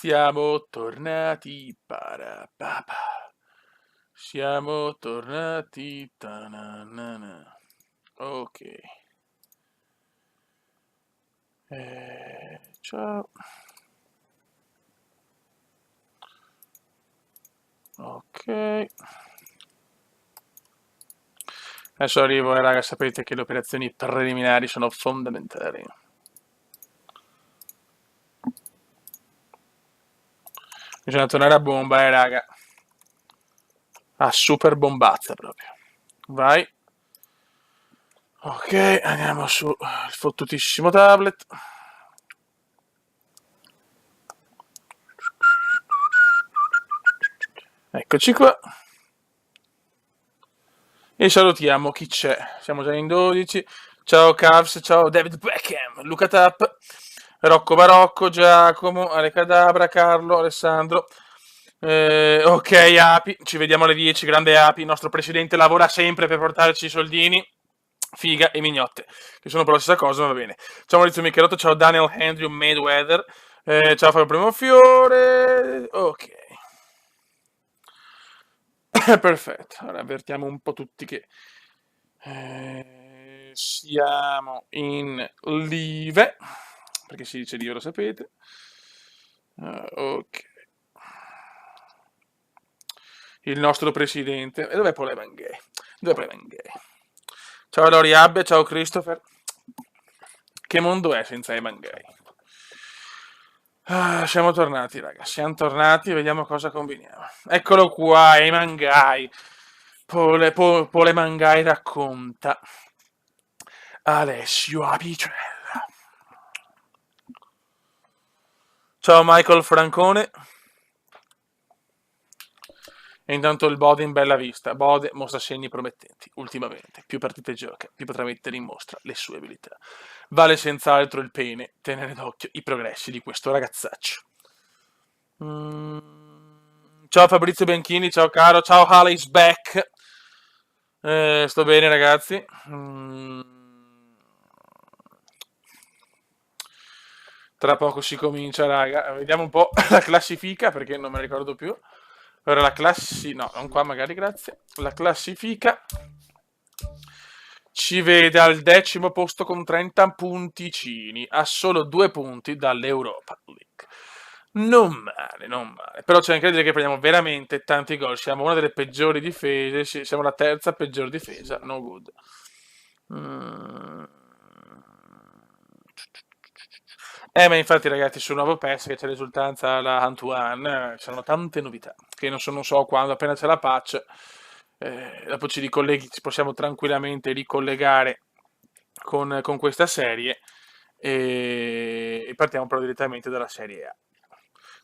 Siamo tornati, parapapa. Siamo tornati, tananana. Ok. Ciao. Ok. Adesso arrivo, raga, sapete che le operazioni preliminari sono fondamentali. Bisogna tornare a bomba, raga. A super bombazza proprio. Vai. Ok, andiamo sul fottutissimo tablet. Eccoci qua. E salutiamo chi c'è. Siamo già in 12. Ciao Cavs, ciao David Beckham, Luca Tapp, Rocco Barocco, Giacomo, Ale Cadabra, Carlo, Alessandro. Ok, Api, ci vediamo alle 10. Grande Api, il nostro presidente lavora sempre per portarci i soldini. Figa e mignotte, che sono per la stessa cosa, ma va bene. Ciao Maurizio Michelotto, ciao Daniel Andrew Mayweather, ciao Fabio Primofiore. Ok. Perfetto, allora avvertiamo un po' tutti che siamo in live, perché si dice live, lo sapete. Ok. Il nostro presidente. E dov'è Paul Evan Gay? Dov'è Paul Evan Gay? Ciao Lori Abbia, ciao Christopher. Che mondo è senza Evan Gay? Ah, siamo tornati, raga. Siamo tornati, vediamo cosa combiniamo. Eccolo qua, Eman Gai. Pole Mangai racconta. Alessio Apicella. Ciao Michael Francone. E intanto il Bode in bella vista. Bode mostra segni promettenti. Ultimamente, più partite gioca, più potrà mettere in mostra le sue abilità. Vale senz'altro il pene tenere d'occhio i progressi di questo ragazzaccio. Ciao Fabrizio Bianchini, ciao caro, ciao Halley's back. Sto bene ragazzi. Tra poco si comincia, raga. Vediamo un po' la classifica perché non me la ricordo più. Ora la classi... No, non qua magari, grazie. La classifica ci vede al 10° posto con 30 punticini, a solo 2 punti dall'Europa League. Non male, non male. Però c'è anche da dire che prendiamo veramente tanti gol. Siamo una delle peggiori difese, siamo la terza peggior difesa. No good. Mm. Ma infatti ragazzi sul nuovo PES che c'è l'esultanza alla Antoine, ci sono tante novità che non so quando, appena c'è la patch, dopo ci possiamo tranquillamente ricollegare con questa serie e partiamo però direttamente dalla serie A.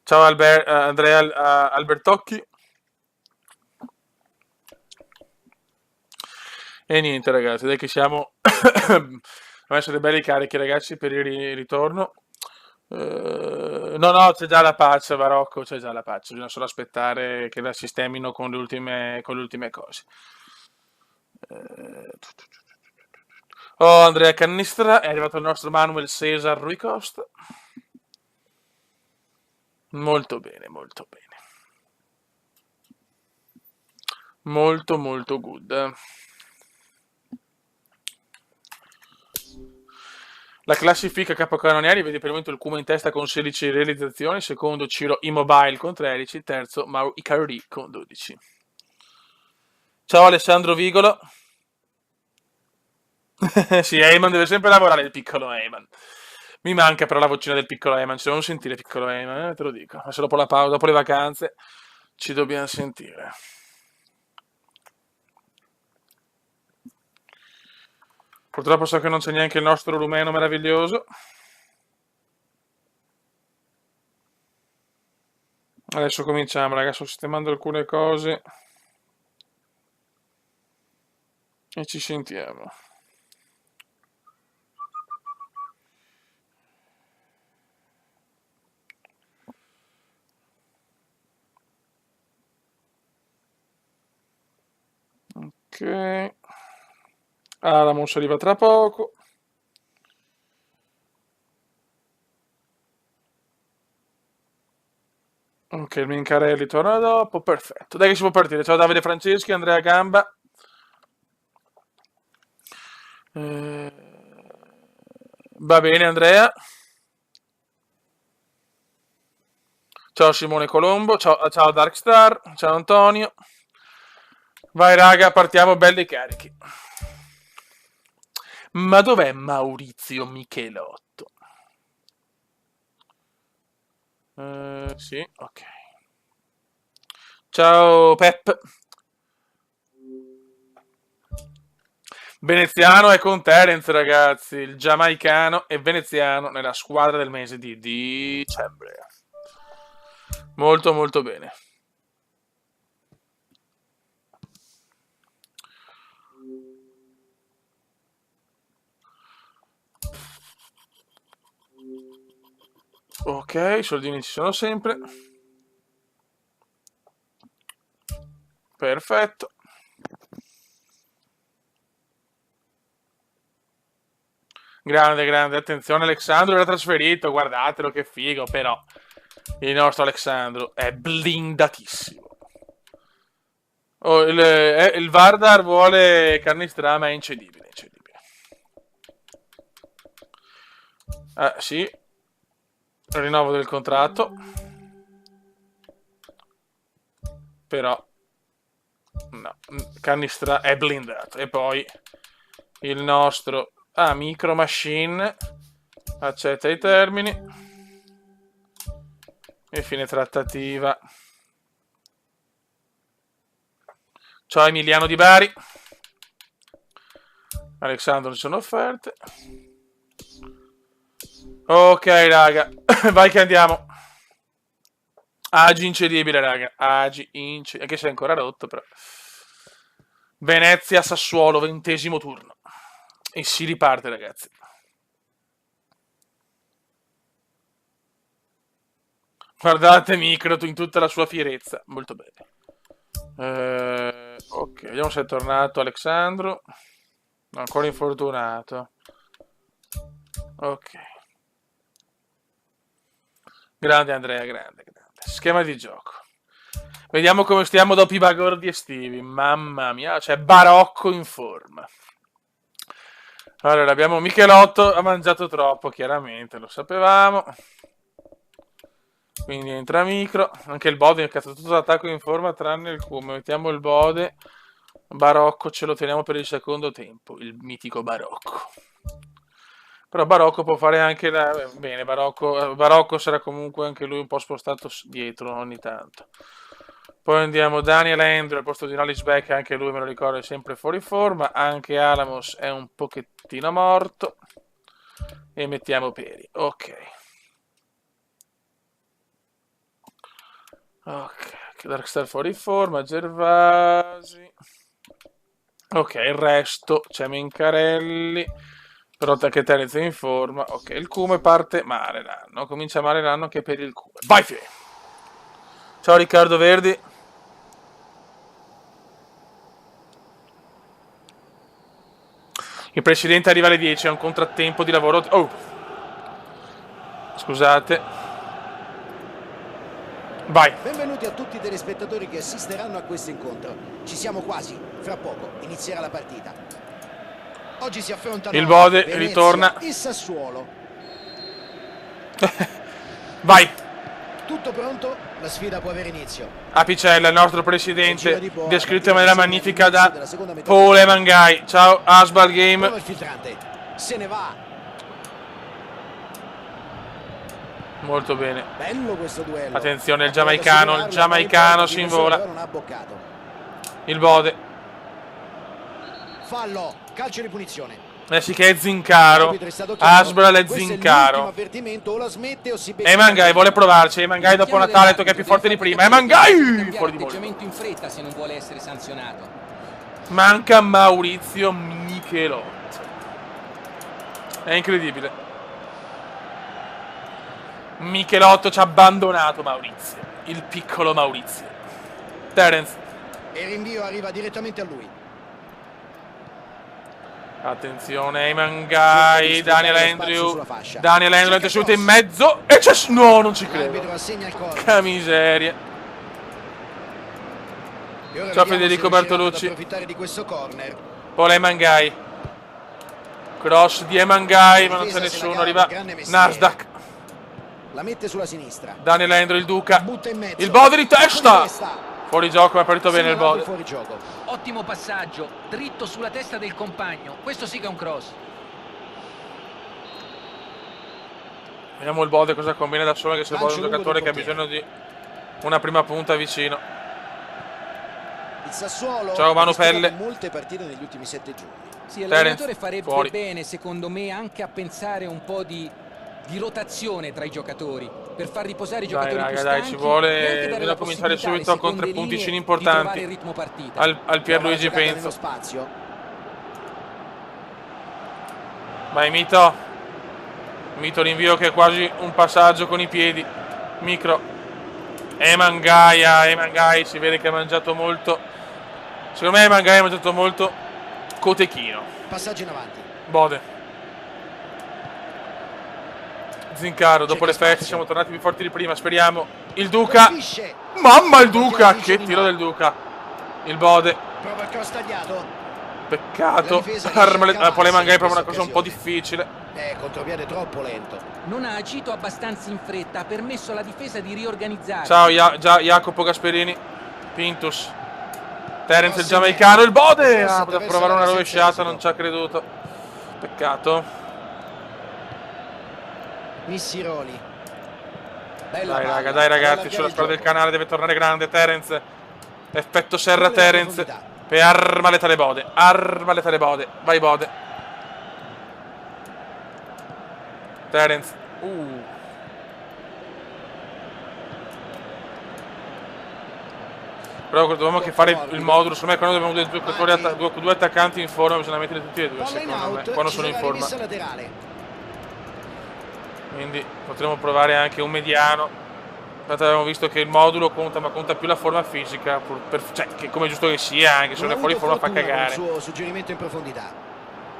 Ciao Andrea Albertocchi. E niente ragazzi, dai che siamo dobbiamo essere belli carichi ragazzi per il ritorno. No, c'è già la patch, Barocco, c'è già la patch, bisogna solo aspettare che la sistemino con le ultime cose. Eh, Oh, Andrea Cannistra, è arrivato il nostro Manuel Cesar Rui Costa. Molto bene, molto bene. Molto, molto good. La classifica capocannonieri vede per il momento il Kuma in testa con 16 realizzazioni, secondo Ciro Immobile con 13, terzo Mauro Icardi con 12. Ciao Alessandro Vigolo. Sì, Eyman deve sempre lavorare il piccolo Eyman. Mi manca però la vocina del piccolo Eyman, ci dobbiamo sentire piccolo Eyman, te lo dico. Adesso dopo la pausa, dopo le vacanze, ci dobbiamo sentire. Purtroppo so che non c'è neanche il nostro rumeno meraviglioso. Adesso cominciamo, ragazzi, sto sistemando alcune cose e ci sentiamo. Ok. Alamos arriva tra poco. Ok, il Mincarelli torna dopo, perfetto. Dai che si può partire. Ciao Davide Franceschi, Andrea Gamba. Eh, Va bene Andrea. Ciao Simone Colombo, ciao Darkstar, ciao Antonio. Vai raga, partiamo belli carichi. Ma dov'è Maurizio Michelotto? Sì, ok. Ciao Pep. Veneziano è con Terence, ragazzi. Il giamaicano e veneziano nella squadra del mese di dicembre. Molto molto bene. Ok, i soldini ci sono sempre. Perfetto. Grande, grande, attenzione Alessandro era trasferito, guardatelo che figo, però il nostro Alessandro è blindatissimo. Oh, il Vardar vuole Carnistrà, ma è incedibile, incedibile. Ah, sì, rinnovo del contratto, però no, Carnistrà è blindato. E poi il nostro Micro Machine accetta i termini e fine trattativa. Ciao Emiliano Di Bari. Alessandro, ci sono offerte. Ok raga, vai che andiamo. Agi incedibile raga, Agi incedibile, anche se è ancora rotto però. Venezia Sassuolo, 20° turno. E si riparte ragazzi. Guardate Micro in tutta la sua fierezza, molto bene. Ok, vediamo se è tornato Alessandro. No, ancora infortunato. Ok. Grande Andrea, grande, grande. Schema di gioco. Vediamo come stiamo dopo i bagordi estivi. Mamma mia, c'è Barocco in forma. Allora, abbiamo Michelotto, ha mangiato troppo, chiaramente, lo sapevamo. Quindi entra Micro. Anche il Bode, cazzo, tutto l'attacco in forma tranne il Cume. Mettiamo il Bode. Barocco ce lo teniamo per il secondo tempo, il mitico Barocco. Però Barocco può fare anche bene, Barocco sarà comunque anche lui un po' spostato dietro ogni tanto. Poi andiamo Daniel Andrew al posto di Knowledge Beck, anche lui me lo ricordo è sempre fuori forma, anche Alamos è un pochettino morto. E mettiamo Peri, ok. Ok, Darkstar fuori forma, Gervasi. Ok, il resto c'è Mencarelli. Però anche Terence è in forma. Ok, il Cume parte male l'anno. Comincia male l'anno anche per il Cume. Vai Fie! Ciao Riccardo Verdi. Il presidente arriva alle 10, è un contrattempo di lavoro. Oh! Scusate. Vai. Benvenuti a tutti i telespettatori che assisteranno a questo incontro. Ci siamo quasi, fra poco inizierà la partita. Oggi si affrontano il Bode Venezia ritorna e Sassuolo. Vai. Tutto pronto? La sfida può avere inizio. Apicella, il nostro presidente, descritto in maniera magnifica da Paul Emangai. Ciao Asbal Game. Prova il filtrante. Se ne va. Molto bene. Bello questo duello. Attenzione il giamaicano si invola. Non ha boccato. Il Bode. Fallo, calcio di punizione. Sì che è Zincaro. Asbral è Zincaro. Emangai vuole provarci. Emangai dopo Natale ha detto che è più forte di prima. Emangai fuori di molto. In fretta se non vuole essere sanzionato. Manca Maurizio Michelotto. È incredibile. Michelotto ci ha abbandonato Maurizio. Il piccolo Maurizio. Terence. E il rinvio arriva direttamente a lui. Attenzione, Emangai, Daniel Spostare lo Andrew. spazio sulla fascia. Daniel Andrew è Cerca subito in cross. mezzo. E c'è. No, non ci credo. L'arbitro assegna il corner. Che miseria. E ora Ciao vediamo Federico se riusciranno Bertolucci. ad approfittare di questo corner. Poi Emangai. Cross di Emangai, ma non c'è Difesa se la nessuno. gava, Arriva grande mestiere. Nasdaq. La mette sulla sinistra. Daniel Andrew, il Duca. Butta in mezzo. Il bode di testa. Testa. Fuori gioco, ma è partito bene il Segnalato bode. fuori gioco. Ottimo passaggio, dritto sulla testa del compagno. Questo sì che è un cross. Vediamo il bode cosa combina da solo, che se il bode è un Lancio lungo giocatore del che ha bisogno di una prima punta vicino. Il Sassuolo Ciao, Manu ha disputato Pelle. molte partite negli ultimi 7 giorni. Sì, Terence, l'allenatore farebbe fuori. bene, secondo me, anche a pensare un po' di rotazione tra i giocatori per far riposare i Dai, giocatori raga, più dai, stanchi ci vuole- e anche dare bisogna la cominciare possibilità alle subito con seconde tre punticini linee importanti. di trovare il ritmo partita. Al Pierluigi Prova la giocata nello Penzo. spazio. Vai Mito. Mito rinvio che è quasi un passaggio con i piedi. Micro. Emangai si vede che ha mangiato molto. Secondo me Emangai ha mangiato molto cotechino. Passaggio in avanti. Bode. Zincaro, dopo le Cerca feste spazio. siamo tornati più forti di prima, speriamo. Il Duca. Colpisce. Mamma il Duca, Portiere che di tiro Mino. del Duca. Il Bode. Prova il cross tagliato. Peccato. La difesa riesce a Poi cavarsi Emangai in prova una questa cosa un po' occasione. difficile. Contropiede troppo lento. Non ha agito abbastanza in fretta, ha permesso alla difesa di riorganizzare. Ciao Jacopo Gasperini. Pintus. Terence il Cross in giamaicano. Il Bode. mezzo. Poteva Attraverso provare una l'area rovesciata, senza non ci ha creduto. Peccato. Missiroli. Bella Dai palla, raga, dai ragazzi, allargare sulla il squadra del gioco. canale deve tornare grande Terence. Effetto serra Vuole la Terence. profondità. Per arma letale Bode. Arma letale Bode. Vai Bode. Terence. Però dobbiamo che fare il modulo. Secondo me quando abbiamo due attaccanti in forma bisogna mettere tutti e due, Palla in secondo me, out, quando ci sono in sarà forma. rimessa laterale. Quindi potremmo provare anche un mediano. Tanto abbiamo visto che il modulo conta, ma conta più la forma fisica. Cioè, che come è giusto che sia, anche se Non non ha è fuori avuto forma fa fortuna con cagare. il suo suggerimento in profondità.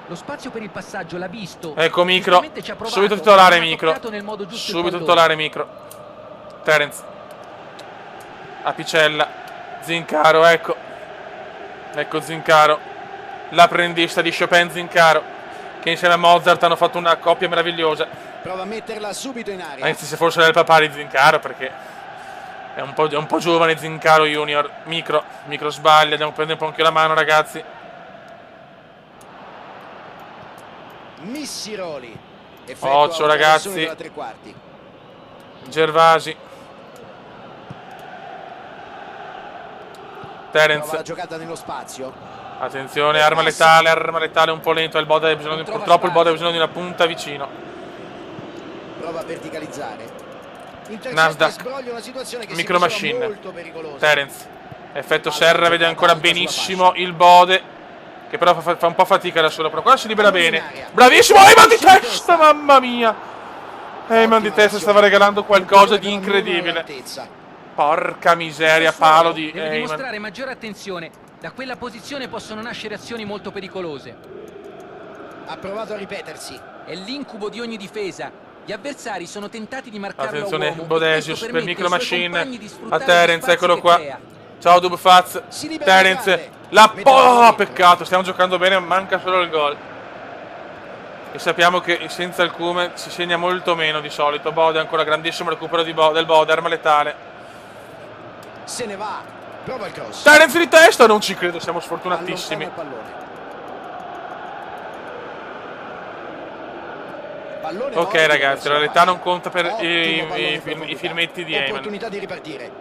Lo spazio per il passaggio l'ha visto. Ecco Micro. Giustamente ci ha provato, Subito titolare non ha Micro. toccato nel modo giusto il Subito pallone. titolare Micro. Terence. Apicella. Zincaro, ecco. Ecco Zincaro. L'apprendista di Chopin Zincaro. Che insieme a Mozart hanno fatto una coppia meravigliosa. Prova a metterla subito in aria. Anzi, se forse era il papà di Zincaro, perché è un po' giovane Zincaro Junior. Micro sbaglia, andiamo a prendere un po' anche la mano, ragazzi. Missiroli. Occhio, una ragazzi. traversone della tre quarti. Gervasi. Prova Terence. la giocata nello spazio. Attenzione, arma letale un po' lento. Purtroppo il Bode ha bisogno di una punta vicino. Prova a verticalizzare. Intercetta Nasdaq. e sbroglia una situazione che Micro si faceva machine. molto pericolosa. Terence. Effetto Palla serra, vede giocata ancora alta sulla benissimo fascia. il Bode. Che però fa un po' fatica da solo. Però qua si libera Pallone in bene. aria. Bravissimo! Eyman di Calcio in testa, testa. mamma mia! Eyman di testa stava regalando qualcosa di incredibile. Porca miseria, palo di Deve Eyman. dimostrare maggiore attenzione. Da quella posizione possono nascere azioni molto pericolose. Ha provato a ripetersi. È l'incubo di ogni difesa. Gli avversari sono tentati di marcarlo a Attenzione, uomo. Bodesius e questo per permette Micro ai suoi Machine. compagni di A sfruttare gli Terence, spazi eccolo che qua. crea. Ciao Dubfaz. Si libera Terence. grande. La Mette la oh, dentro. peccato, stiamo giocando bene, manca solo il gol. E sappiamo che senza il Cume si segna molto meno di solito. Bode ancora grandissimo recupero del Bode, arma letale. Se ne va. Prova il cross. Terence di testa, non ci credo, siamo sfortunatissimi. Allontana il pallone. Ok ragazzi, la realtà non conta per i filmetti di Eyman. Opportunità di ripartire.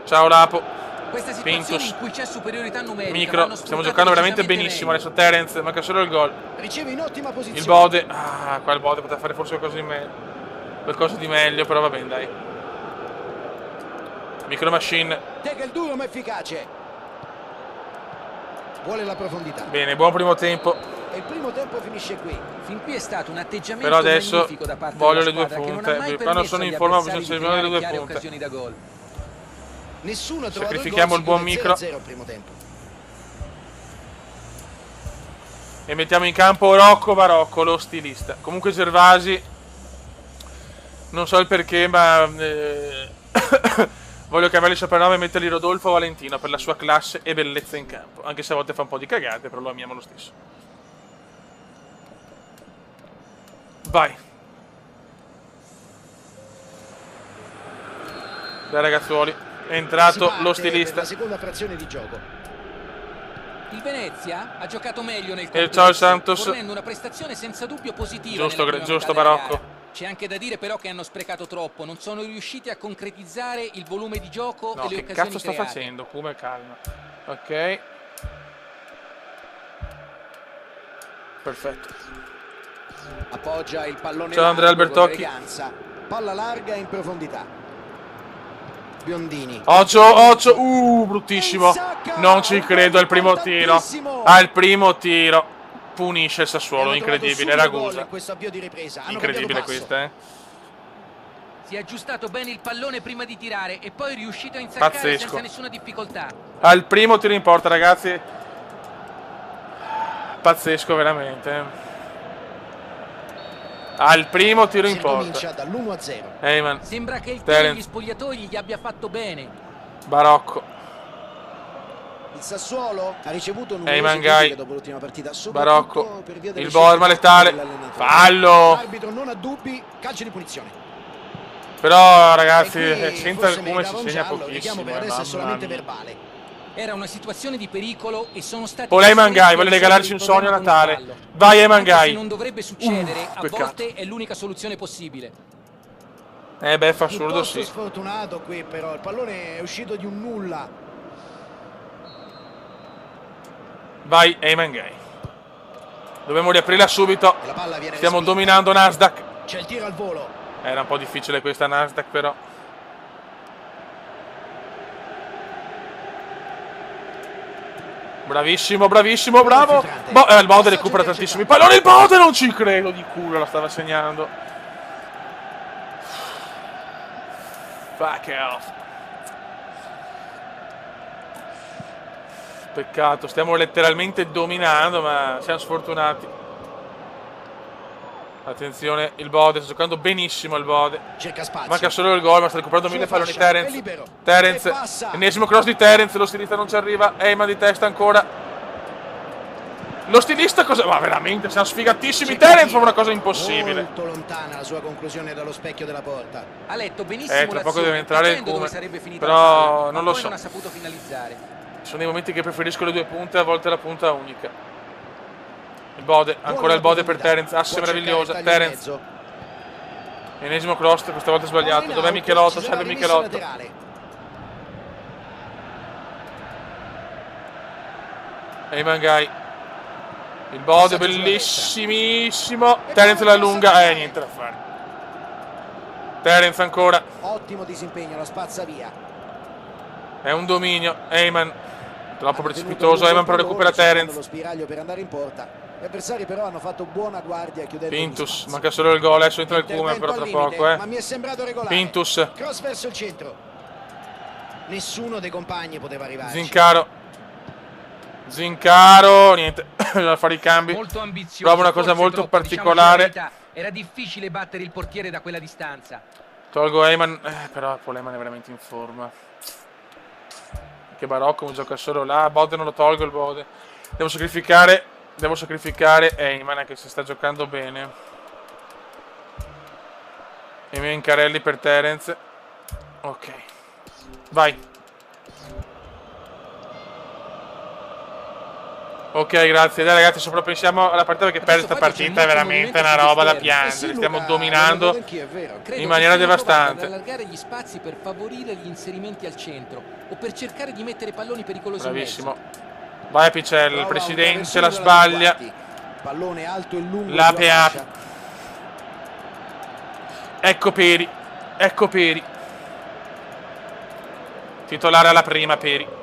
Ciao Lapo. Queste situazioni Pintus. in cui c'è superiorità numerica Micro, vanno stiamo sfruttate giocando veramente decisamente benissimo. meglio. Adesso Terence, manca solo il gol. Riceve in ottima posizione. Il Bode, qua il Bode poteva fare forse qualcosa di meglio, però va bene, dai. Micro Machine, Tackle duro ma efficace. Vuole la profondità. bene, buon primo tempo. E il primo tempo finisce qui. Fin qui è stato un atteggiamento Però adesso magnifico da parte voglio della le due squadra, che non punte. ha mai Quando permesso sono in agli forma avversari bisogna di servire le creare due chiare punte. occasioni da gol. Nessuno ha trovato Sacrifichiamo il buon gol, si Micro. chiude 0-0 al primo tempo. E mettiamo in campo Rocco Barocco, lo stilista. Comunque Gervasi, non so il perché, ma voglio cambiare il soprannome e mettergli Rodolfo Valentino per la sua classe e bellezza in campo. Anche se a volte fa un po' di cagate, però lo amiamo lo stesso. Vai. Dai ragazzuoli, è entrato lo stilista. La seconda frazione di gioco. Il Venezia ha giocato meglio nel ciao complesso, Santos. fornendo una prestazione senza dubbio positiva. Giusto, nella prima giusto, metà della Barocco. gara. C'è anche da dire però che hanno sprecato troppo, non sono riusciti a concretizzare il volume di gioco No, e le che occasioni cazzo sta create. facendo? Come calma. Ok. Perfetto. Appoggia il pallone Ciao, Andrea largo con Albertocchi. eleganza. Palla larga in profondità. Biondini. Occhio, bruttissimo. Non ci credo al primo tiro. Al primo tiro. Punisce il Sassuolo, incredibile, Ragusa. Questo avvio di ripresa. Hanno Incredibile cambiato passo. questa, eh. Si è aggiustato bene il pallone prima di tirare e poi è riuscito a insaccare Pazzesco. senza nessuna difficoltà. Al primo tiro in porta, ragazzi. Pazzesco, veramente. Al primo tiro in Si porta. comincia dall'1-0. Heyman, Sembra che il tiro Terence. degli spogliatoi gli abbia fatto bene. Barocco, Il Sassuolo ha ricevuto Heyman numerose Gai. critiche dopo l'ultima partita. soprattutto Barocco, per via delle il scelte Borma tattiche letale. dell'allenatore. Fallo. L'arbitro non ha dubbi, calcio di punizione. Però ragazzi, E qui senza forse come meritava si un segna giallo, il richiamo pochissimo. per adesso è Mamma solamente mia. verbale. Era una situazione di pericolo e sono stati Paul Heyman costretti Gai a vuole risolvere regalarci il un sogno a problema con un Natale. fallo. Vai Heyman Anche se Gai. non dovrebbe succedere, a peccato. volte è l'unica soluzione possibile. Beh, fa assurdo, Piuttosto sì. sfortunato qui però, il pallone è uscito di un nulla. Vai Heyman Gai. Dobbiamo riaprirla subito. E la palla viene Stiamo respinta. dominando Nasdaq. C'è il tiro al volo. Era un po' difficile questa Nasdaq, però. Bravissimo, bravissimo, bravo. Il Bode recupera tantissimi palloni. Il Bode non ci credo, di culo la stava segnando. Fuck off. Peccato, stiamo letteralmente dominando, ma siamo sfortunati. Attenzione, il Bode sta giocando benissimo il Bode. Cerca spazio. Manca solo il gol, ma sta recuperando Sulla 1000 palloni fascia, è Terence. libero. Terence, E passa. ennesimo cross di Terence, lo stilista non ci arriva. Heyman di testa ancora. Lo stilista cosa? Ma veramente, siamo sfigatissimi. Terence fa una cosa impossibile. Molto lontana la sua conclusione dallo specchio della porta. Ha letto benissimo Tra poco deve l'azione, entrare il capendo Come. dove sarebbe finita Però la palla, non ma lo poi so. non ha saputo finalizzare. Sono dei momenti che preferisco le due punte, a volte la punta unica. Il Bode, ancora il Bode per Terence, asse meravigliosa. Terence, ennesimo cross, questa volta sbagliato. Dov'è Michelotto? Serve Michelotto. Heyman Gai. Il Bode bellissimissimo. Terence la lunga, niente da fare. Terence ancora. Ottimo disimpegno, lo spazza via. È un dominio. Heyman troppo precipitoso. Heyman però recupera Terence. Lo spiraglio per andare in porta. Gli avversari però hanno fatto buona guardia chiudendo gli Pintus, spazi. manca solo il gol. Adesso entra il Kuma, Intervento però tra al limite, poco, ma mi è sembrato regolare. Pintus, Cross verso il centro. Nessuno dei compagni poteva arrivarci. Zincaro, niente, bisogna fare i cambi. Molto ambizioso. Prova una cosa forse molto troppo, particolare. diciamoci la verità, era difficile battere il portiere da quella distanza. Tolgo Heyman, però Paul Heyman è veramente in forma. Che Barocco gioca solo là. Bode non lo tolgo il Bode. Devo sacrificare Heyman, anche se sta giocando bene. E Mencarelli per Terence. Ok, vai. Ok, grazie. Dai ragazzi, sopravpensiamo alla partita perché perdere questa partita è veramente una roba da piangere. Stiamo dominando in maniera devastante. Per allargare gli spazi per favorire gli inserimenti al centro o per cercare di mettere palloni pericolosi in Bravissimo. mezzo. Vai Picello, il presidente la sbaglia. Pallone alto e lungo. La PA. Ecco Peri. Ecco Peri. Titolare alla prima Peri.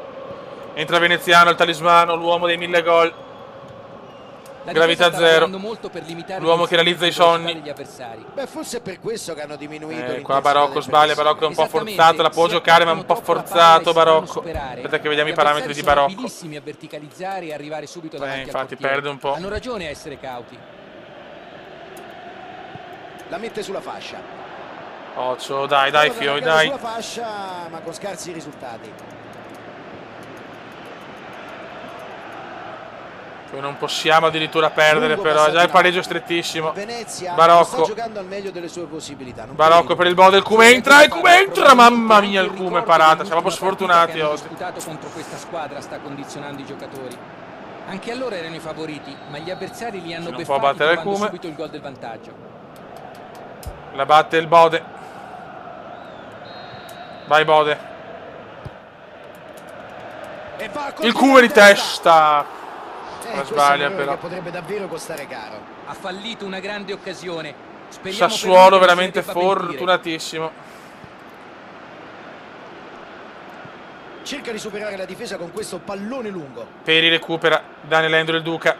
Entra Veneziano, il talismano, l'uomo dei 1000 gol. La Gravità difesa sta zero. lavorando molto per limitare L'uomo che realizza i l'inserimento sogni. degli avversari. Beh, forse è per questo che hanno diminuito Qua l'intensità Barocco del sbaglia, pressing. Barocco è un po' Esattamente, forzato, la può si giocare ma è un attrappano po' troppo la palla e forzato si fanno Barocco. superare. Aspetta che vediamo Gli i parametri avversari di sono Barocco. abilissimi a verticalizzare e arrivare subito davanti al Infatti portiere. perde un po'. Hanno ragione a essere cauti. La mette sulla fascia. Occhio, dai, Prova a Fioi, allargare dai. sulla fascia, ma con scarsi risultati. Poi non possiamo addirittura perdere, però già il pareggio è strettissimo. Venezia Barocco. sta giocando al meglio delle sue possibilità. Non Barocco credi? per il Bode, il Cume entra, e Cume entra, mamma mia il Cume è parata, siamo proprio sfortunati oggi. Il disputato contro questa squadra sta condizionando i giocatori. Anche allora erano i favoriti, ma gli avversari li hanno Non può beffati battere il trovando Cume. subito il gol del vantaggio. La batte il Bode. Vai Bode. E va a Il colpire Cume di in testa. testa. La Questo sbaglia è un errore però. che potrebbe davvero costare caro. Ha fallito una grande occasione. Speriamo Sassuolo per lui che veramente non se ne debba pentire. fortunatissimo. Cerca di superare la difesa con questo pallone lungo. Peri recupera, Daniel Endro il Duca.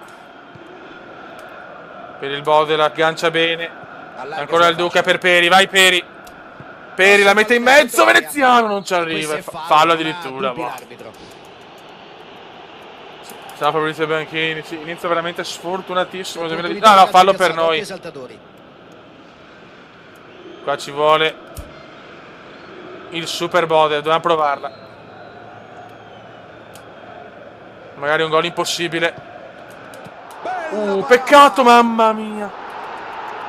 Per il Bode la aggancia bene. Allarga Ancora il sulla Duca fascia. per Peri, vai Peri. Peri la mette in mezzo, Veneziano non ci arriva. Questo è Fallo non ha addirittura. dubbi Boh. l'arbitro. Ciao Fabrizio Bianchini, sì, inizio veramente sfortunatissimo. No, Opportunità no, di fallo calcio per piazzato, noi. occhi saltatori. Qua ci vuole il Super Bode, dobbiamo provarla. Magari un gol impossibile. Bella Peccato, parata! mamma mia.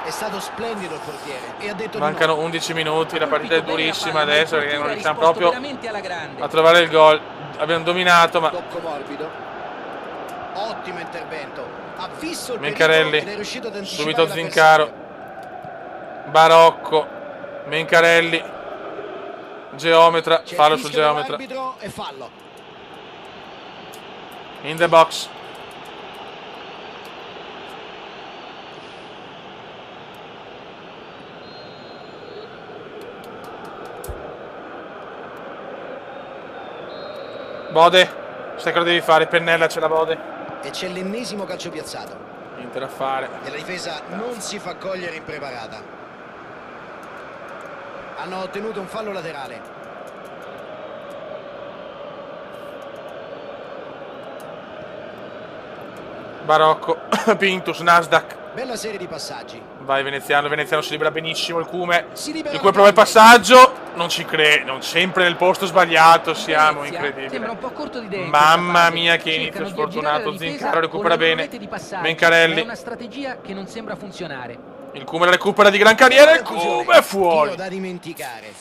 È stato splendido il portiere e ha detto Mancano di no. 11 minuti, la Ha partita è colpito bene la durissima palla, ma il adesso perché portiere non ha riusciamo risposto proprio veramente alla grande. a trovare il gol. Abbiamo dominato, ma Tocco morbido. Ottimo intervento. Ha visto il Mencarelli, pericolo ed è riuscito ad anticipare subito Zincaro, l'avversario. Barocco, Mencarelli, geometra, C'è fallo il sul fischio geometra, dell'arbitro e fallo. in the box. Bode, sai cosa devi fare? Pennella, c'è la Bode. E c'è l'ennesimo calcio piazzato. Niente da fare. E la difesa non si fa cogliere impreparata. Hanno ottenuto un fallo laterale. Barocco, Pintus, Nasdaq. Bella serie di passaggi. Vai Veneziano, Veneziano si libera benissimo il Cume. Si libera Il Cume prova il passaggio. Non ci credo, non sempre nel posto sbagliato siamo, Venezia incredibile. sembra un po' corto di denti Mamma questa fase. mia che Cercano inizio di aggirare sfortunato. la difesa Zincaro recupera con le bene. rete di passaggio, Mencarelli. ma è una strategia che non sembra funzionare. Il Cume la recupera di gran carriera. Il Cume è fuori. Tiro da dimenticare.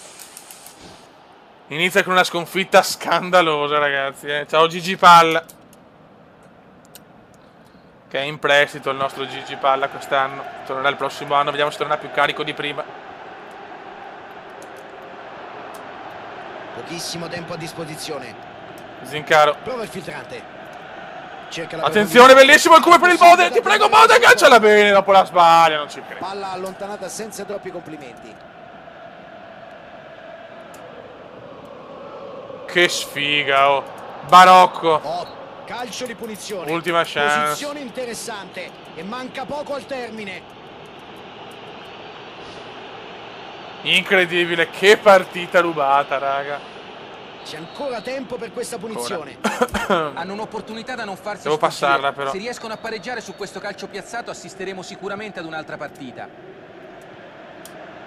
Inizia con una sconfitta scandalosa, ragazzi. Ciao Gigi Palla. Che è in prestito il nostro Gigi Palla quest'anno. Tornerà il prossimo anno. Vediamo se tornerà più carico di prima. Pochissimo tempo a disposizione. Zincaro. Prova il filtrante. Cerca la Attenzione, bellissimo il Cume per il Bode. Ti prego, Bode, agganciala bene. Dopo la sbaglia, non ci credo. Palla allontanata senza troppi complimenti. Che sfiga, oh. Barocco. Oh, calcio di punizione. Ultima chance. Posizione interessante e manca poco al termine. Incredibile, che partita rubata, raga. C'è ancora tempo per questa punizione. Hanno un'opportunità da non farsi Devo sfuggire. passarla, però. Se riescono a pareggiare su questo calcio piazzato assisteremo sicuramente ad un'altra partita.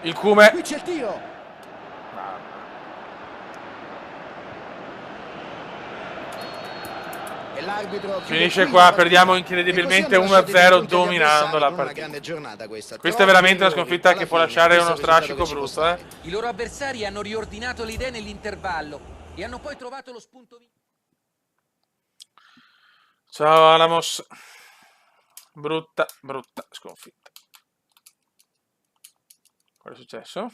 Il Cume. Qui c'è il tiro. E l'arbitro Finisce chiude qua, qui la perdiamo partita. incredibilmente E così hanno lasciato 1-0 di fronte agli dominando avversari la con una partita. grande giornata questa. Questa è Troppi veramente una errori. sconfitta Alla che può fine, lasciare questo è uno il risultato strascico che ci può brutto, stare. I loro avversari hanno riordinato le idee nell'intervallo e hanno poi trovato lo spunto vincente. Ciao Alamos. Brutta, brutta sconfitta. Cosa è successo?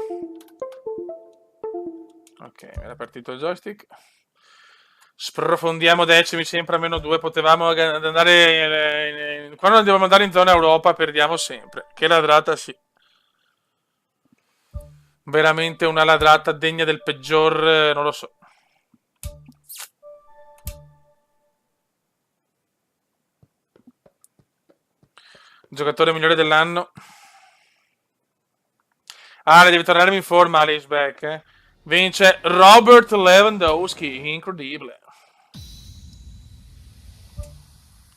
Ok, mi era partito il joystick. Sprofondiamo decimi sempre a -2. Potevamo andare quando dobbiamo andare in zona Europa perdiamo sempre. Che ladrata, sì. Veramente una ladrata degna del peggior, non lo so. Giocatore migliore dell'anno. Ale, devi tornarmi in forma, Ale is back, eh. Vince Robert Lewandowski, incredibile.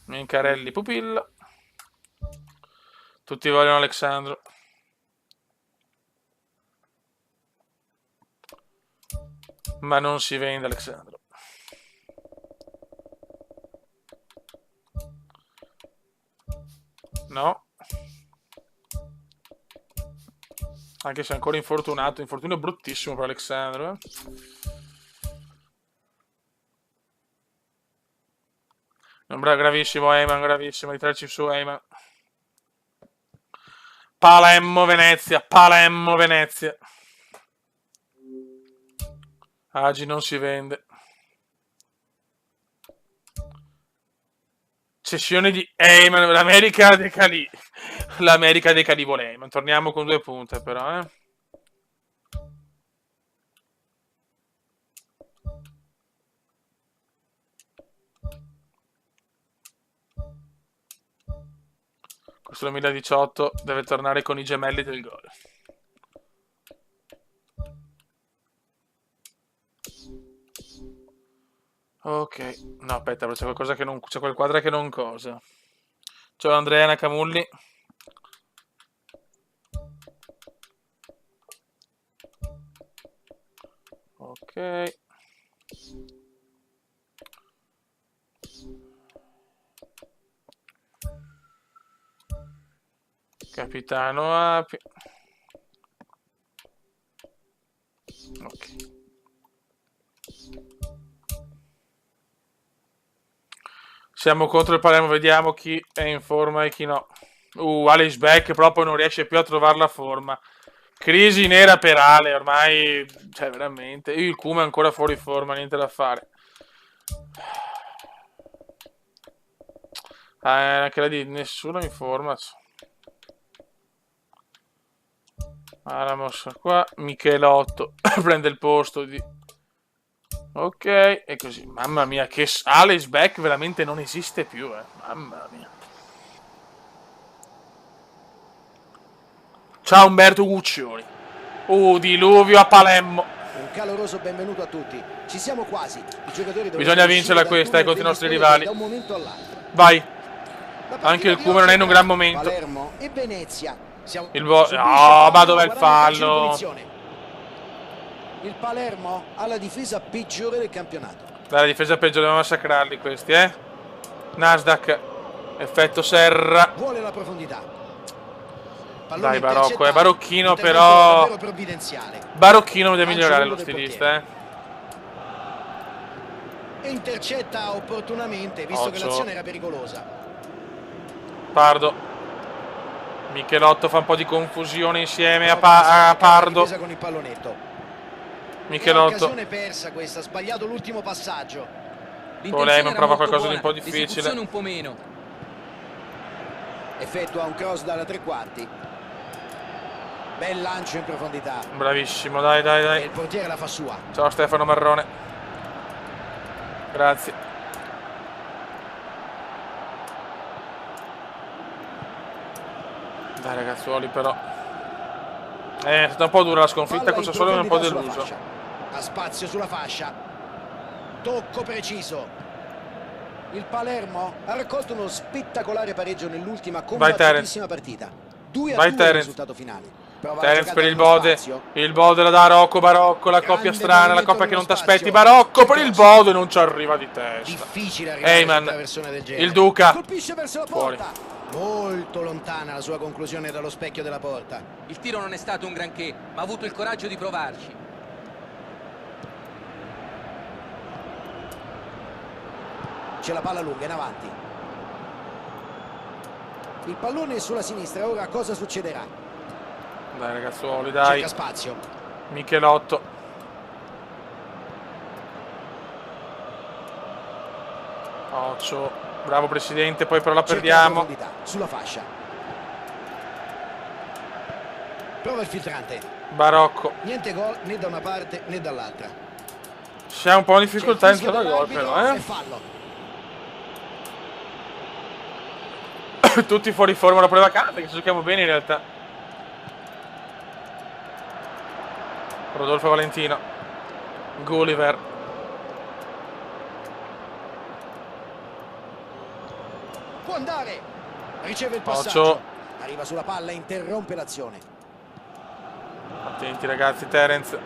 Mincarelli pupillo. Tutti vogliono Alexandro. Ma non si vende Alexandro. No. Anche se è ancora infortunato. Infortunio bruttissimo per Alexandro. Gravissimo Eyman, gravissimo. Ritrarci su Eyman. Palermo, Venezia. Palermo, Venezia. Agi non si vende. Cessione di Eyman. L'America dei Cali. L'America dei Cali vuole Eyman. Torniamo con 2 punte però, eh. Questo 2018 deve tornare con i gemelli del gol. Ok, no aspetta, c'è qualcosa che non... c'è quel quadro che non cosa. Ciao Andrea Nacamulli. Ok. Capitano Api. Ok. Siamo contro il Palermo, vediamo chi è in forma e chi no. Alice Beck proprio non riesce più a trovare la forma. Crisi nera per Ale, ormai, cioè veramente. Il Kuma è ancora fuori forma, niente da fare. Anche la di nessuno in forma. Ramos qua, Michelotto prende il posto di... Ok, e così. Mamma mia, che Alice Beck veramente non esiste più, mamma mia. Ciao Umberto Guccioli. Diluvio a Palermo. Un caloroso benvenuto a tutti. Ci siamo quasi. I giocatori bisogna vincerla questa contro i nostri rivali. Da un momento all'altro. Vai. Anche il Kuma non è in un gran momento. Palermo e Venezia. Ma dov'è il fallo? Il Palermo ha la difesa peggiore del campionato. La difesa peggiore, dobbiamo massacrarli questi, eh. Nasdaq. Effetto Serra. Vuole la profondità. Pallone Dai Barocco, Barocchino intervento però... davvero provvidenziale. Barocchino deve migliorare lo stilista, E intercetta opportunamente, visto che l'azione era pericolosa. Pardo. Michelotto fa un po' di confusione insieme a Pardo. Con il pallonetto. Michelotto. Occasione persa questa, ha sbagliato l'ultimo passaggio. Lei prova qualcosa di un po' difficile. Un po' meno. Effettua un cross dalla 3/4. Bel lancio in profondità. Bravissimo, dai. E il portiere la fa sua. Ciao Stefano Marrone. Grazie. Dai ragazzuoli però. È stata un po' dura la sconfitta, con Sassuolo è un po' deluso. Ha spazio sulla fascia. Tocco preciso. Il Palermo ha raccolto uno spettacolare pareggio nell'ultima combattutissima partita. 2-2 il risultato finale. Terence per il Bode. Il Bode la dà Rocco, Barocco, la coppia strana, la coppia che non ti aspetti. Barocco per il Bode, non ci arriva di testa. Difficile arrivare a una versione del genere. Il Duca. Colpisce verso la porta. Fuori. Molto lontana la sua conclusione dallo specchio della porta. Il tiro non è stato un granché, ma ha avuto il coraggio di provarci. C'è la palla lunga in avanti. Il pallone è sulla sinistra, ora cosa succederà? Dai ragazzuoli, dai. Cerca spazio. Michelotto. Occhio. Bravo presidente, poi però la perdiamo. Sulla fascia. Prova il filtrante. Barocco. Niente gol né da una parte né dall'altra. C'è un po' di difficoltà in entrare al gol però, fallo. Tutti fuori forma dopo le vacanze, che ci giochiamo bene in realtà. Rodolfo Valentino. Gulliver. Può andare. Riceve il passaggio. Arriva sulla palla e interrompe l'azione. Attenti ragazzi, Terence.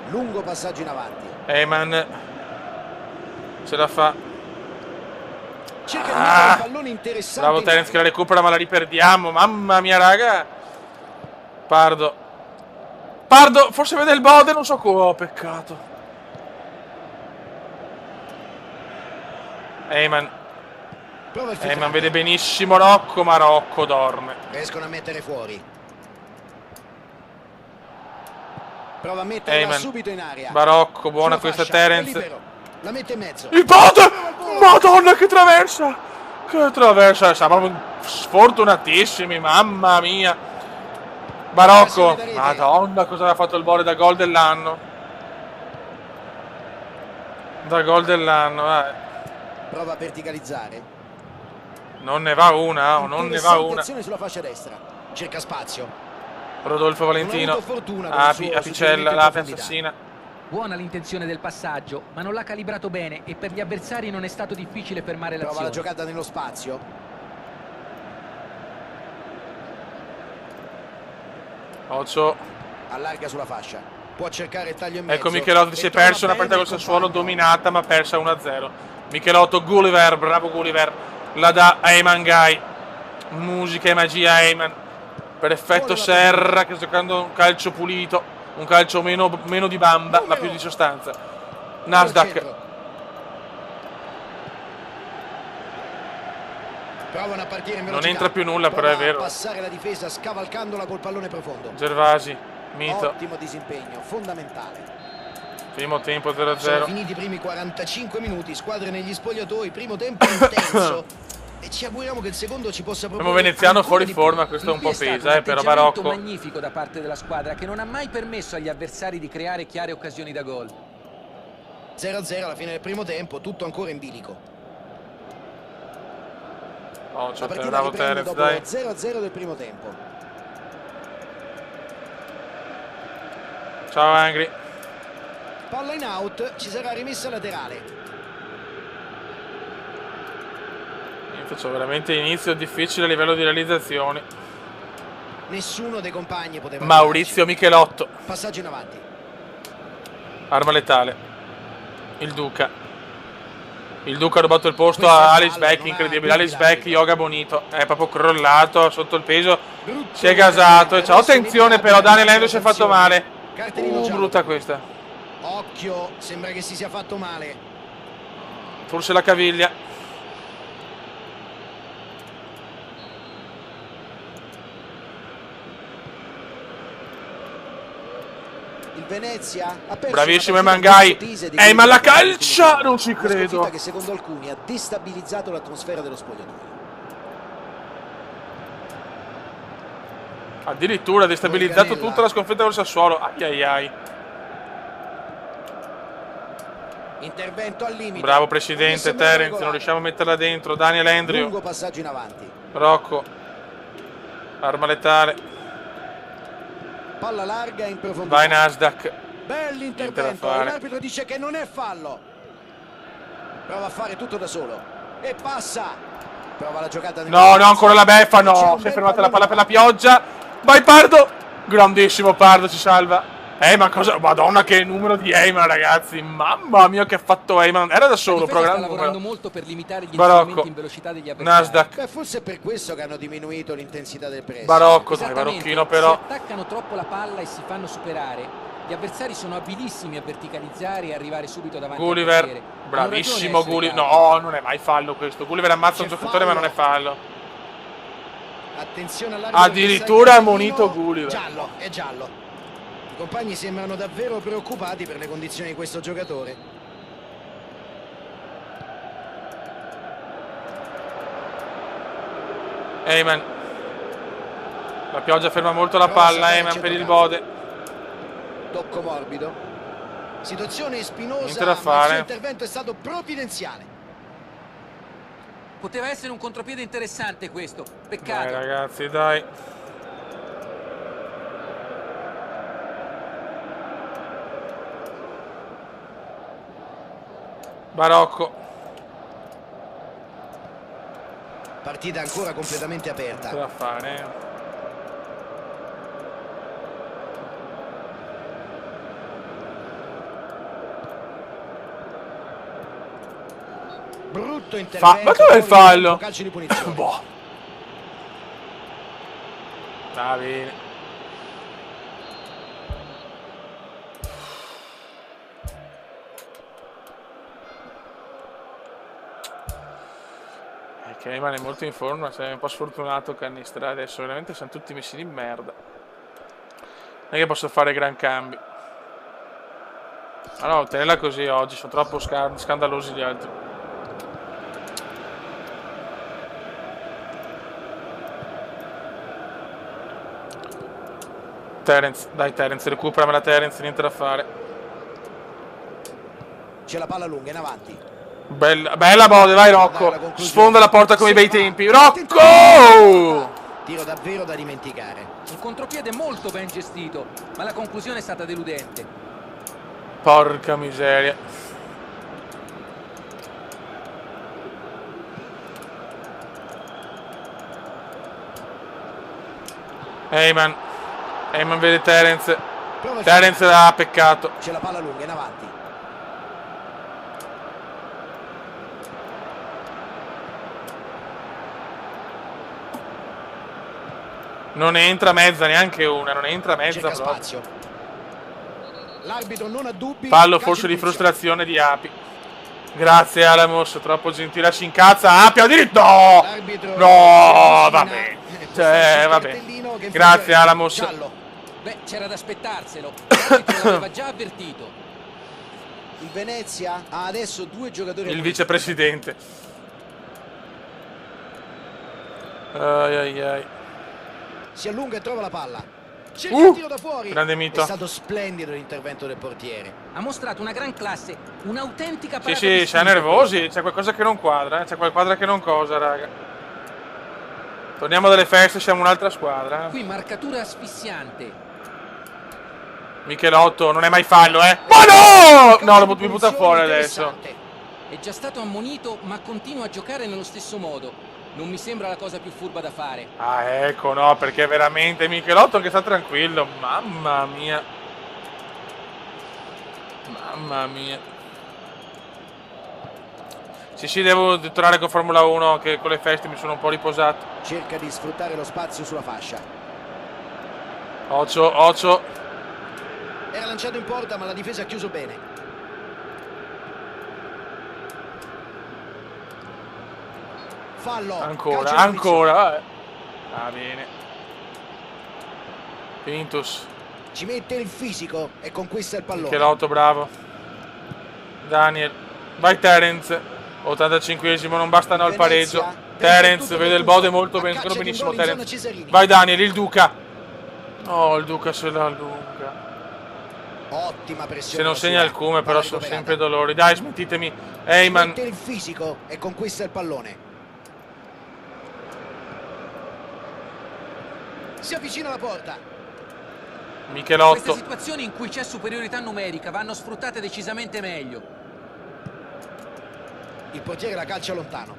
Lungo passaggio in avanti. Heyman ce la fa. Cerca di mettere il pallone interessante. Bravo Terence che la recupera, ma la riperdiamo. Mamma mia raga. Pardo, forse vede il bode, non so come. Oh, peccato. Heyman vede benissimo Rocco, ma Rocco dorme. Riescono a mettere fuori. Prova a metterla subito in aria. Barocco, buona questa Terence. La mette in mezzo. Il bode! Madonna che traversa! Che traversa! Siamo sfortunatissimi, mamma mia. Barocco. Madonna, cosa aveva fatto il bode da gol dell'anno. Da gol dell'anno, Prova a verticalizzare. Non ne va una, non ne va una. Sulla fascia destra. Cerca spazio. Rodolfo Valentino. Apicella, la assassina. Buona l'intenzione del passaggio, ma non l'ha calibrato bene e per gli avversari non è stato difficile fermare l'azione. Prova la giocata nello spazio. Occhio. Allarga sulla fascia. Può cercare il taglio in mezzo. Ecco Michelotto, si è perso una partita col Sassuolo dominata ma persa 1-0. Michelotto, Gulliver, bravo Gulliver. La dà Heyman Guy. Musica e magia Heyman. Per effetto Serra che sta giocando un calcio pulito. Un calcio meno di bamba, ma più di sostanza. Nasdaq. Provano a partire in non entra più nulla, però è vero. Passare la difesa scavalcandola col pallone profondo. Gervasi, Mito. Ottimo disimpegno, fondamentale. Primo tempo 0-0. Sono finiti i primi 45 minuti, squadre negli spogliatoi, primo tempo intenso. E ci auguriamo che il secondo ci possa proporre. Abbiamo Veneziano fuori forma, questo è un po' pesa, però Barocco. Magnifico da parte della squadra che non ha mai permesso agli avversari di creare chiare occasioni da gol. 0-0 alla fine del primo tempo, tutto ancora in bilico. Oh, c'è bravo Terence, dai. 0-0 del primo tempo. Ciao Angry. Palla in out, ci sarà rimessa laterale. Faccio veramente inizio difficile a livello di realizzazioni. Nessuno dei compagni poteva. Maurizio Michelotto. Passaggio in avanti. Arma letale. Il Duca. Il Duca ha rubato il posto a Alice Beck, incredibile. Alice Beck, Yoga Bonito. È proprio crollato sotto il peso. Si è gasato. Ciao, attenzione però, Daniel Andrew si è fatto male. Brutta questa. Occhio, sembra che si sia fatto male. Forse la caviglia. Il Venezia ha perso. Bravissimo Mangai. Ma la calcia! Non ci credo. Che secondo alcuni ha destabilizzato l'atmosfera dello spogliatoio. Addirittura ha destabilizzato tutta la sconfitta del Sassuolo. Ai ai ai. Intervento al limite. Bravo presidente Terence, non riusciamo a metterla dentro. Daniel Andrew. Lungo passaggio in avanti. Rocco. Arma letale. Palla larga in profondità. Vai Nasdaq. Bell'intervento. L'arbitro dice che non è fallo. Prova a fare tutto da solo. E passa. Prova la giocata. No, ancora la beffa. No, si è fermata la palla per la pioggia. Vai Pardo. Grandissimo Pardo, ci salva. Ma cosa? Madonna, che numero di Heyman, ragazzi. Mamma mia, che ha fatto Heyman. Era da solo, però gran numero. Lavorando molto per limitare gli inserimenti in velocità degli avversari. Nasdaq. Forse è per questo che hanno diminuito l'intensità del pressing. Barocco, dai, Barocchino però. Se attaccano troppo la palla e si fanno superare, gli avversari sono abilissimi a verticalizzare e arrivare subito davanti. Gulliver, bravissimo Gulliver. No, non è mai fallo questo. Gulliver ammazza un giocatore, ma non è fallo. Attenzione all'arbitro. Addirittura ammonito Gulliver. Giallo, è giallo. I compagni sembrano davvero preoccupati per le condizioni di questo giocatore. Heyman. La pioggia ferma molto la palla, Heyman per il bode. Tocco morbido. Situazione spinosa, niente da ma fare. il suo intervento è stato provvidenziale. Poteva essere un contropiede interessante questo. Peccato. Dai ragazzi, dai. Barocco. Partita ancora completamente aperta. Cosa da fare? Brutto intervento. Ma dove il fallo? Calcio di punizione. Boh. Va bene. Che rimane molto in forma, sei un po' sfortunato Cannistra, adesso veramente siamo tutti messi di merda. Non è che posso fare gran cambi. Ma no, tenela così oggi, sono troppo scandalosi gli altri. Terence, dai Terence, recuperamela Terence, niente da fare. C'è la palla lunga in avanti. Bella Bode, vai Rocco. Sfonda la porta come i bei tempi. Rocco! Tiro davvero da dimenticare. Un contropiede molto ben gestito, ma la conclusione è stata deludente. Porca miseria. Heyman vede Terence. Terence ha peccato. C'è la palla lunga in avanti. Non entra mezza, neanche una, non entra mezza Cerca proprio. spazio. L'arbitro non ha dubbi. Fallo forse di frustrazione di Api. Grazie Alamos, troppo gentile, si incazza. Api, diritto! No, vabbè. Vabbè. Grazie Alamos. Beh, c'era da aspettarselo. L'arbitro l'aveva già avvertito. Il Venezia ha adesso 2 giocatori. Il vicepresidente. Ai ai ai. Si allunga e trova la palla. Cerca il tiro da fuori. Grande Mito. È stato splendido l'intervento del portiere. Ha mostrato una gran classe, un'autentica parata. Sì, siamo nervosi, c'è qualcosa che non quadra, c'è qualcosa che non cosa, raga. Torniamo dalle feste, siamo un'altra squadra. Qui marcatura asfissiante. Michelotto, non è mai fallo, eh. Ma no! No, mi butta fuori adesso. È già stato ammonito, ma continua a giocare nello stesso modo. Non mi sembra la cosa più furba da fare. Ah, ecco, no, perché veramente Michelotto che sta tranquillo. Mamma mia. Mamma mia. Sì, devo tornare con Formula 1, che con le feste mi sono un po' riposato. Cerca di sfruttare lo spazio sulla fascia. Occhio. Era lanciato in porta, ma la difesa ha chiuso bene. Fallo. Ancora. Va bene. Pintus. Ci mette il fisico e conquista il pallone. Michelotto, bravo. Daniel. Vai Terence. 85esimo, non basta no il pareggio. Terence vede il Bode molto benissimo. Terence. Vai Daniel, il Duca. Oh, il Duca se la allunga. Ottima pressione. Se non segna il Cume, però sono sempre dolori. Dai, smettitemi. Heyman. Mette il fisico e conquista il pallone. Si avvicina alla porta. Michelotto. Queste situazioni in cui c'è superiorità numerica vanno sfruttate decisamente meglio. Il portiere la calcia lontano.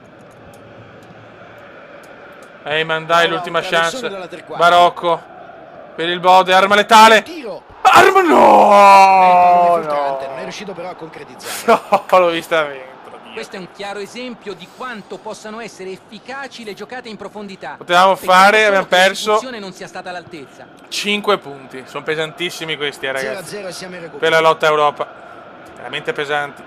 Heyman, dai, l'ultima chance. Barocco. Per il Bode, arma letale. Arma no! Non è riuscito però a concretizzare. No, l'ho vista dentro. Questo è un chiaro esempio di quanto possano essere efficaci le giocate in profondità. Potevamo fare, abbiamo perso. Non sia stata all'altezza. 5 punti, sono pesantissimi questi, ragazzi. 0-0 siamo in recupero. Per la lotta Europa. Veramente pesanti.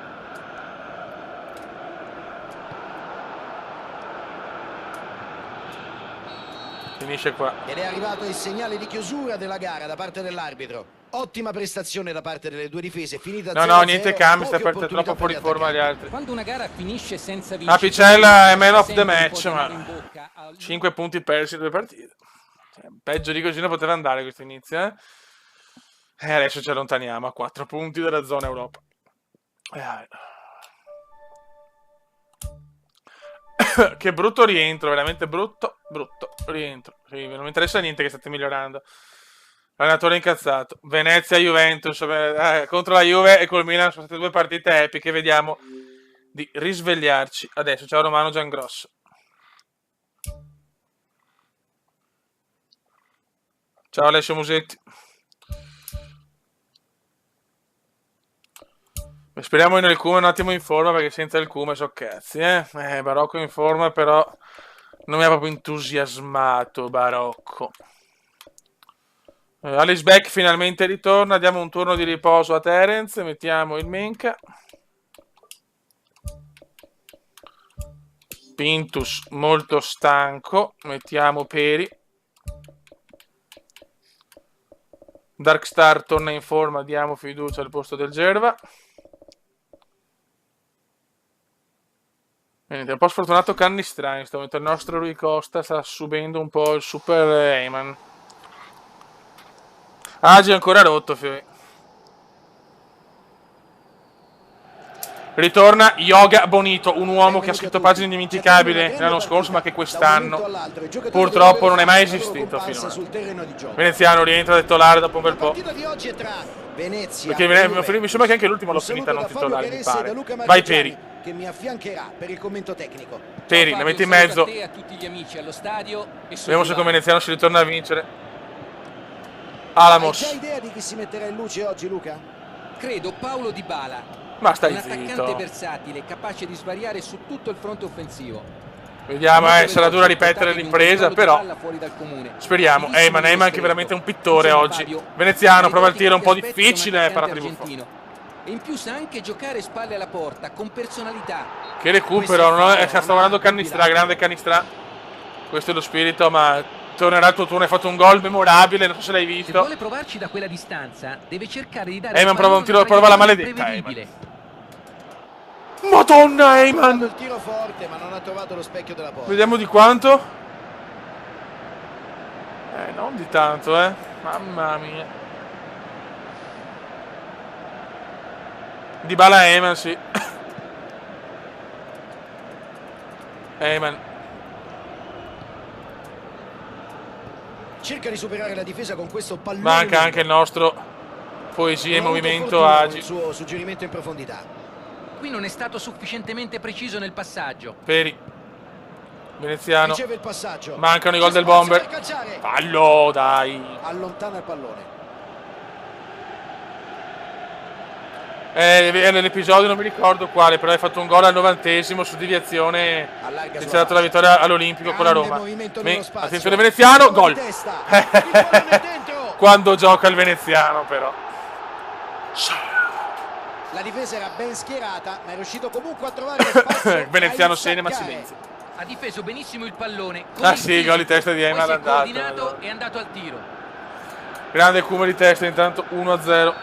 Finisce qua. Ed è arrivato il segnale di chiusura della gara da parte dell'arbitro. Ottima prestazione da parte delle due difese, finita 0-0. No, niente cambio, sta per troppo fuori forma gli altri. Quando una gara finisce senza vincere, Apicella è man of the match, ma 5 punti persi in 2 partite. Peggio di così non poteva andare questo inizio, eh? E adesso ci allontaniamo a 4 punti dalla zona Europa. Che brutto rientro, veramente brutto rientro. Sì, non mi interessa niente che state migliorando. Allenatore incazzato. Venezia, Juventus, contro la Juve e col Milan sono state 2 partite epiche, vediamo di risvegliarci. Adesso, ciao Romano Giangrosso. Ciao Alessio Musetti. Speriamo nel Cume un attimo in forma, perché senza il Cume so cazzi, Barocco in forma, però non mi ha proprio entusiasmato Barocco. Alice Beck finalmente ritorna, diamo un turno di riposo a Terence, mettiamo il Menca. Pintus molto stanco, mettiamo Peri. Darkstar torna in forma, diamo fiducia al posto del Gerva. È un po' sfortunato Cannistra in questo momento. Il nostro Rui Costa sta subendo un po' il super Heyman. Agi ancora rotto, Fiori. Ritorna Yoga Bonito, un uomo che ha scritto pagine indimenticabili l'anno scorso, ma che quest'anno purtroppo non è mai esistito finora. Veneziano rientra da titolare dopo un bel po'. Perché mi sembra che anche l'ultimo l'ho finita non titolare, mi pare. Vai Peri. Che mi affiancherà per il commento tecnico. Peri, la metti in mezzo. Vediamo se con Veneziano si ritorna a vincere. Alamos. Hai già idea di chi si metterà in luce oggi, Luca? Credo Paolo Dybala. Ma stai un zitto. attaccante versatile, capace di svariare su tutto il fronte offensivo. Vediamo, sarà dura ripetere l'impresa, però speriamo. Heyman che è veramente un pittore oggi. Veneziano prova il tiro un po' difficile, parata di Buffon. E in più sa anche giocare spalle alla porta, con personalità. Che recupero, sta guardando Cannistra, grande Cannistra. Questo è lo spirito, ma tornerà il tuo turno, hai fatto un gol memorabile, non so se l'hai visto. Se vuole provarci da quella distanza, deve cercare di dare Heyman prova un tiro, prova la maledetta Heyman. Madonna Heyman! Il tiro forte, ma non ha trovato lo specchio della porta. Vediamo di quanto. Non di tanto, Mamma mia. Dybala Heyman, sì. Heyman. Cerca di superare la difesa con questo pallone. Manca anche il nostro poesia e movimento Agi. Il suo suggerimento in profondità. Qui non è stato sufficientemente preciso nel passaggio. Peri. Veneziano. Riceve il passaggio. Mancano i gol del bomber. Fallo, dai. Allontana il pallone. Nell'episodio non mi ricordo quale, però hai fatto un gol al 90esimo su deviazione. Ti c'è dato la vittoria all'Olimpico con la Roma. Attenzione Veneziano, gol. Quando gioca il Veneziano, però. La difesa era ben schierata, ma è riuscito comunque a trovare lo spazio. Veneziano segna, ma silenzio. Ha difeso benissimo il pallone. Sì, gol di testa di Heyman è andato. È andato al tiro. Grande Cume di testa, intanto 1-0.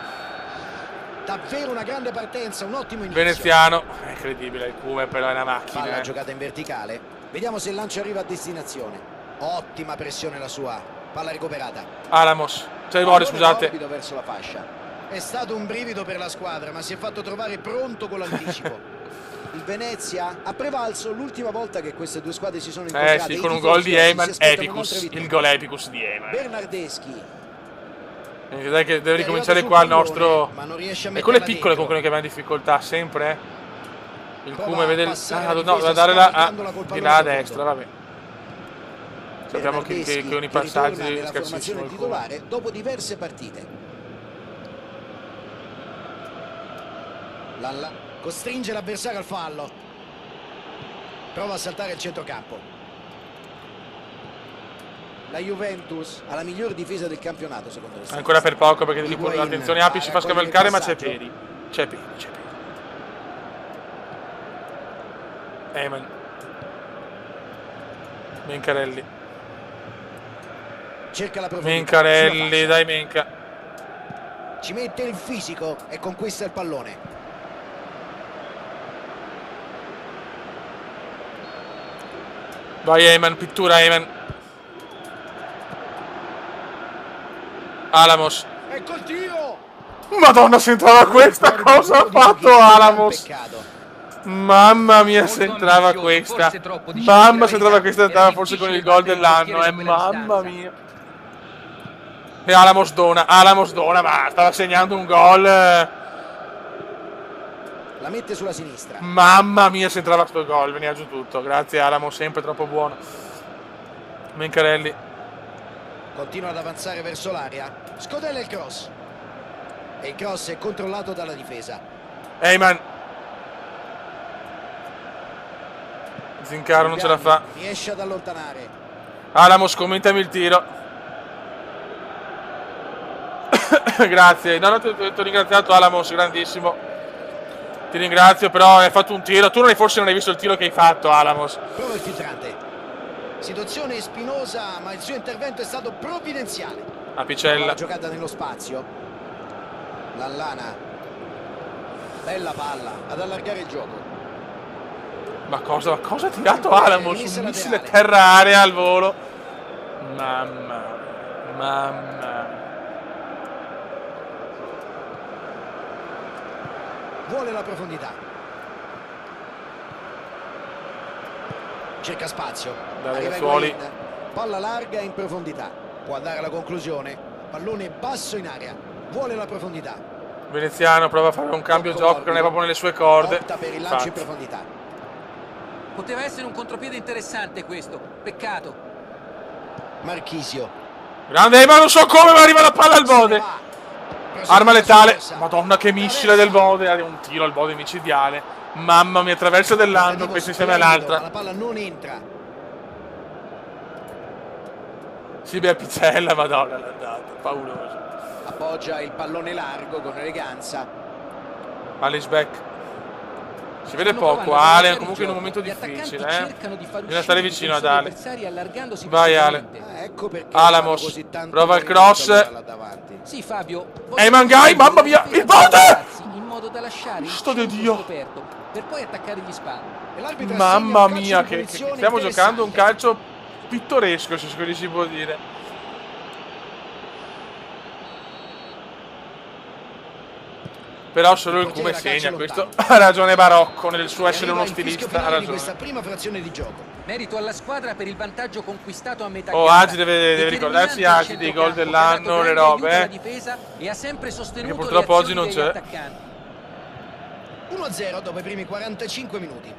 Davvero una grande partenza, un ottimo inizio. Veneziano, è incredibile, il Cume però è una macchina. Palla giocata in verticale. Vediamo se il lancio arriva a destinazione. Ottima pressione la sua. Palla recuperata. Alamos, cioè Mori, scusate. Verso la fascia. È stato un brivido per la squadra, ma si è fatto trovare pronto con l'anticipo. Il Venezia ha prevalso l'ultima volta che queste due squadre si sono incontrate. Sì, con un gol di Heyman, epicus, il gol epicus di Heyman. Bernardeschi. Dai che deve ricominciare qua il nostro. E con le piccole con quelle che abbiamo difficoltà sempre. Il Cume vede il. No, da dare di là a destra, vabbè. Sappiamo che con i passaggi è scarsissimo il Cume. Dopo diverse partite. Lalla costringe l'avversario al fallo. Prova a saltare il centrocampo. La Juventus ha la miglior difesa del campionato, secondo me. Ancora per poco, perché attenzione Api si fa scavalcare, ma c'è Peri. C'è Peri. Heyman. Mencarelli. Cerca la profondità. Mencarelli, dai Menca. Ci mette il fisico e conquista il pallone. Vai Heyman, pittura Heyman. Alamos. Ecco il tiro. Madonna, se entrava questa, cosa ha fatto Alamos? Mamma mia se Molto entrava ambizioso, questa. forse troppo, diciamo Mamma la se entrava verità. questa entrava Era forse con il difficile gol battere un dell'anno. portiere da quella Mamma distanza. mia. E Alamos dona, ma stava segnando un gol. La mette sulla sinistra. Mamma mia se entrava sto gol, veniva giù tutto. Grazie Alamos, sempre troppo buono. Mencarelli. Continua ad avanzare verso l'area. Scodella il cross. E il cross è controllato dalla difesa. Eyman. Zincaro non ce la fa. Riesce ad allontanare. Alamos, commentami il tiro. Grazie. No, ti ho ringraziato Alamos, grandissimo. Ti ringrazio, però hai fatto un tiro. Tu forse non hai visto il tiro che hai fatto, Alamos. Prova il filtrante. Situazione spinosa, ma il suo intervento è stato provvidenziale. Apicella. La giocata nello spazio. Lallana. Bella palla ad allargare il gioco. Ma cosa ha tirato Alamos? Un missile terra area al volo. Mamma. Vuole la profondità. Cerca spazio. Dai, Arriva ragazzuoli. Higuaín. Palla larga in profondità. Può andare alla conclusione. Pallone basso in aria. Vuole la profondità. Veneziano prova a fare un cambio gioco che non è proprio nelle sue corde. Opta per il lancio in profondità. Poteva essere un contropiede interessante questo. Peccato. Marchisio. Grande, ma non so come, ma arriva la palla al Bode. Arma letale. Madonna che missile del Bode. Un tiro al Bode micidiale. Mamma mia, traverso dell'anno, questo insieme all'altra. La palla non entra. Sì, beh, Pizzella, madonna, l'ha dato. Pauroso. Appoggia il pallone largo con eleganza. Alice Beck. Si vede poco, Ale, comunque in un momento difficile, bisogna stare vicino ad Ale. Vai Ale. Ecco perché Alamos, prova il cross. Sì, Fabio. Eyman Gai, mamma mia, il Bode! In modo da lasciare il Sto di campo Dio. scoperto per poi attaccare gli spazi. Mamma mia, che stiamo giocando un calcio pittoresco, se così si può dire. Però solo il Come segna, questo ha ragione Barocco nel suo essere uno stilista, ha ragione. Questa prima frazione di gioco. Merito alla squadra per il vantaggio conquistato a metà Oh, gara. Agi deve ricordarsi Agi dei gol dell'anno, le robe, e ha sempre sostenuto che purtroppo oggi non c'è. 1-0 dopo i primi 45 minuti.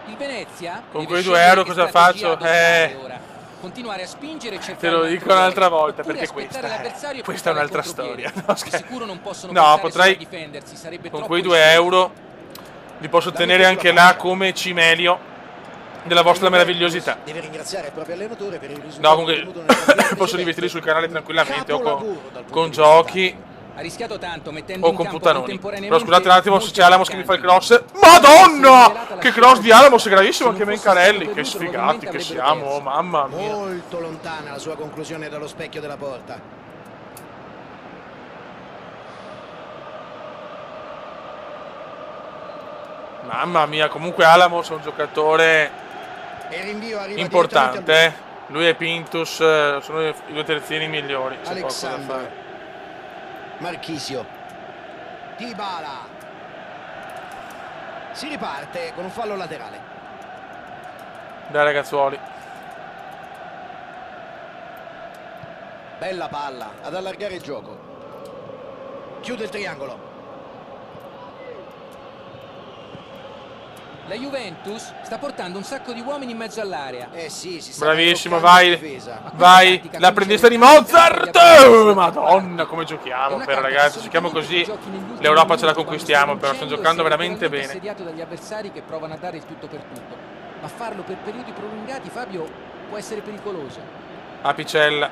Il Venezia con quei 2 euro cosa faccio? Continuare a spingere e cercare. Te lo dico un'altra volta perché questa è un'altra storia. No, sicuro non possono potrei difendersi, sarebbe con troppo quei 2 euro li posso tenere anche là come cimelio della vostra meravigliosità. Deve ringraziare il proprio allenatore per il risultato. No, comunque posso rivetirli sul canale tranquillamente o con giochi ha rischiato tanto mettendo o in con campo puttanoni. contemporaneamente Però scusate un attimo se c'è Alamos che mi fa il attaccanti. cross. Madonna! Che cross di Alamos è gravissimo anche Mencarelli. Che sfigati che siamo, oh, mamma mia. Molto lontana la sua conclusione dallo specchio della porta. Mamma mia, comunque Alamos è un giocatore importante. Lui e Pintus sono i 2 terzini migliori. C'è poco da fare. Marchisio. Dybala. Si riparte con un fallo laterale. Dai ragazzuoli. Bella palla ad allargare il gioco. Chiude il triangolo. La Juventus sta portando un sacco di uomini in mezzo all'area. Sì, si sta bravissimo, vai. Vai, l'apprendista di Mozart! Madonna, come giochiamo, però ragazzi, giochiamo così, l'Europa ce la conquistiamo, però stanno giocando veramente bene. Assediato dagli avversari che provano a dare il tutto per tutto. Ma farlo per periodi prolungati, Fabio, può essere pericoloso. Apicella.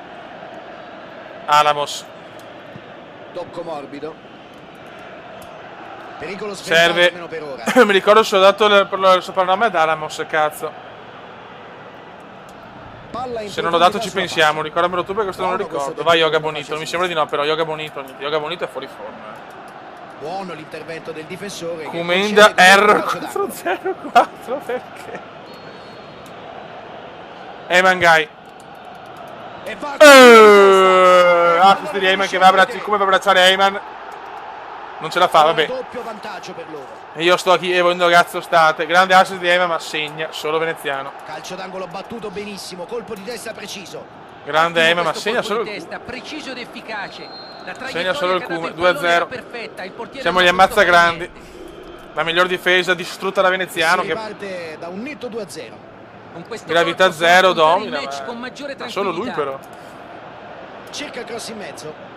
Alamos. Tocco morbido. Pericolo serve. Per ora. Mi ricordo se ho dato il soprannome ad Alamos, cazzo. Se non l'ho dato ci pensiamo, ricordamelo tu perché questo non lo ricordo. Vai Yoga Bonito, non mi sembra di no, però Yoga Bonito è fuori forma. Buono l'intervento del difensore. Kumenda R404 perché? Eyman Gai. Questo di Eyman che va a abbracciare, come va a abbracciare Eyman. Non ce la fa, vabbè. Doppio vantaggio per loro. E io sto qui e voi dove cazzo state. Grande assist di Ema, ma segna solo veneziano. Calcio d'angolo battuto benissimo, colpo di testa preciso. Grande Ema, ma segna solo il testa, preciso ed efficace. Segna solo il Cume, 2-0. Siamo gli ammazzagrandi. La miglior difesa distrutta da veneziano. Si Che parte da un netto 2-0. gravità zero, domina. Ma solo lui però. Cerca il cross in mezzo.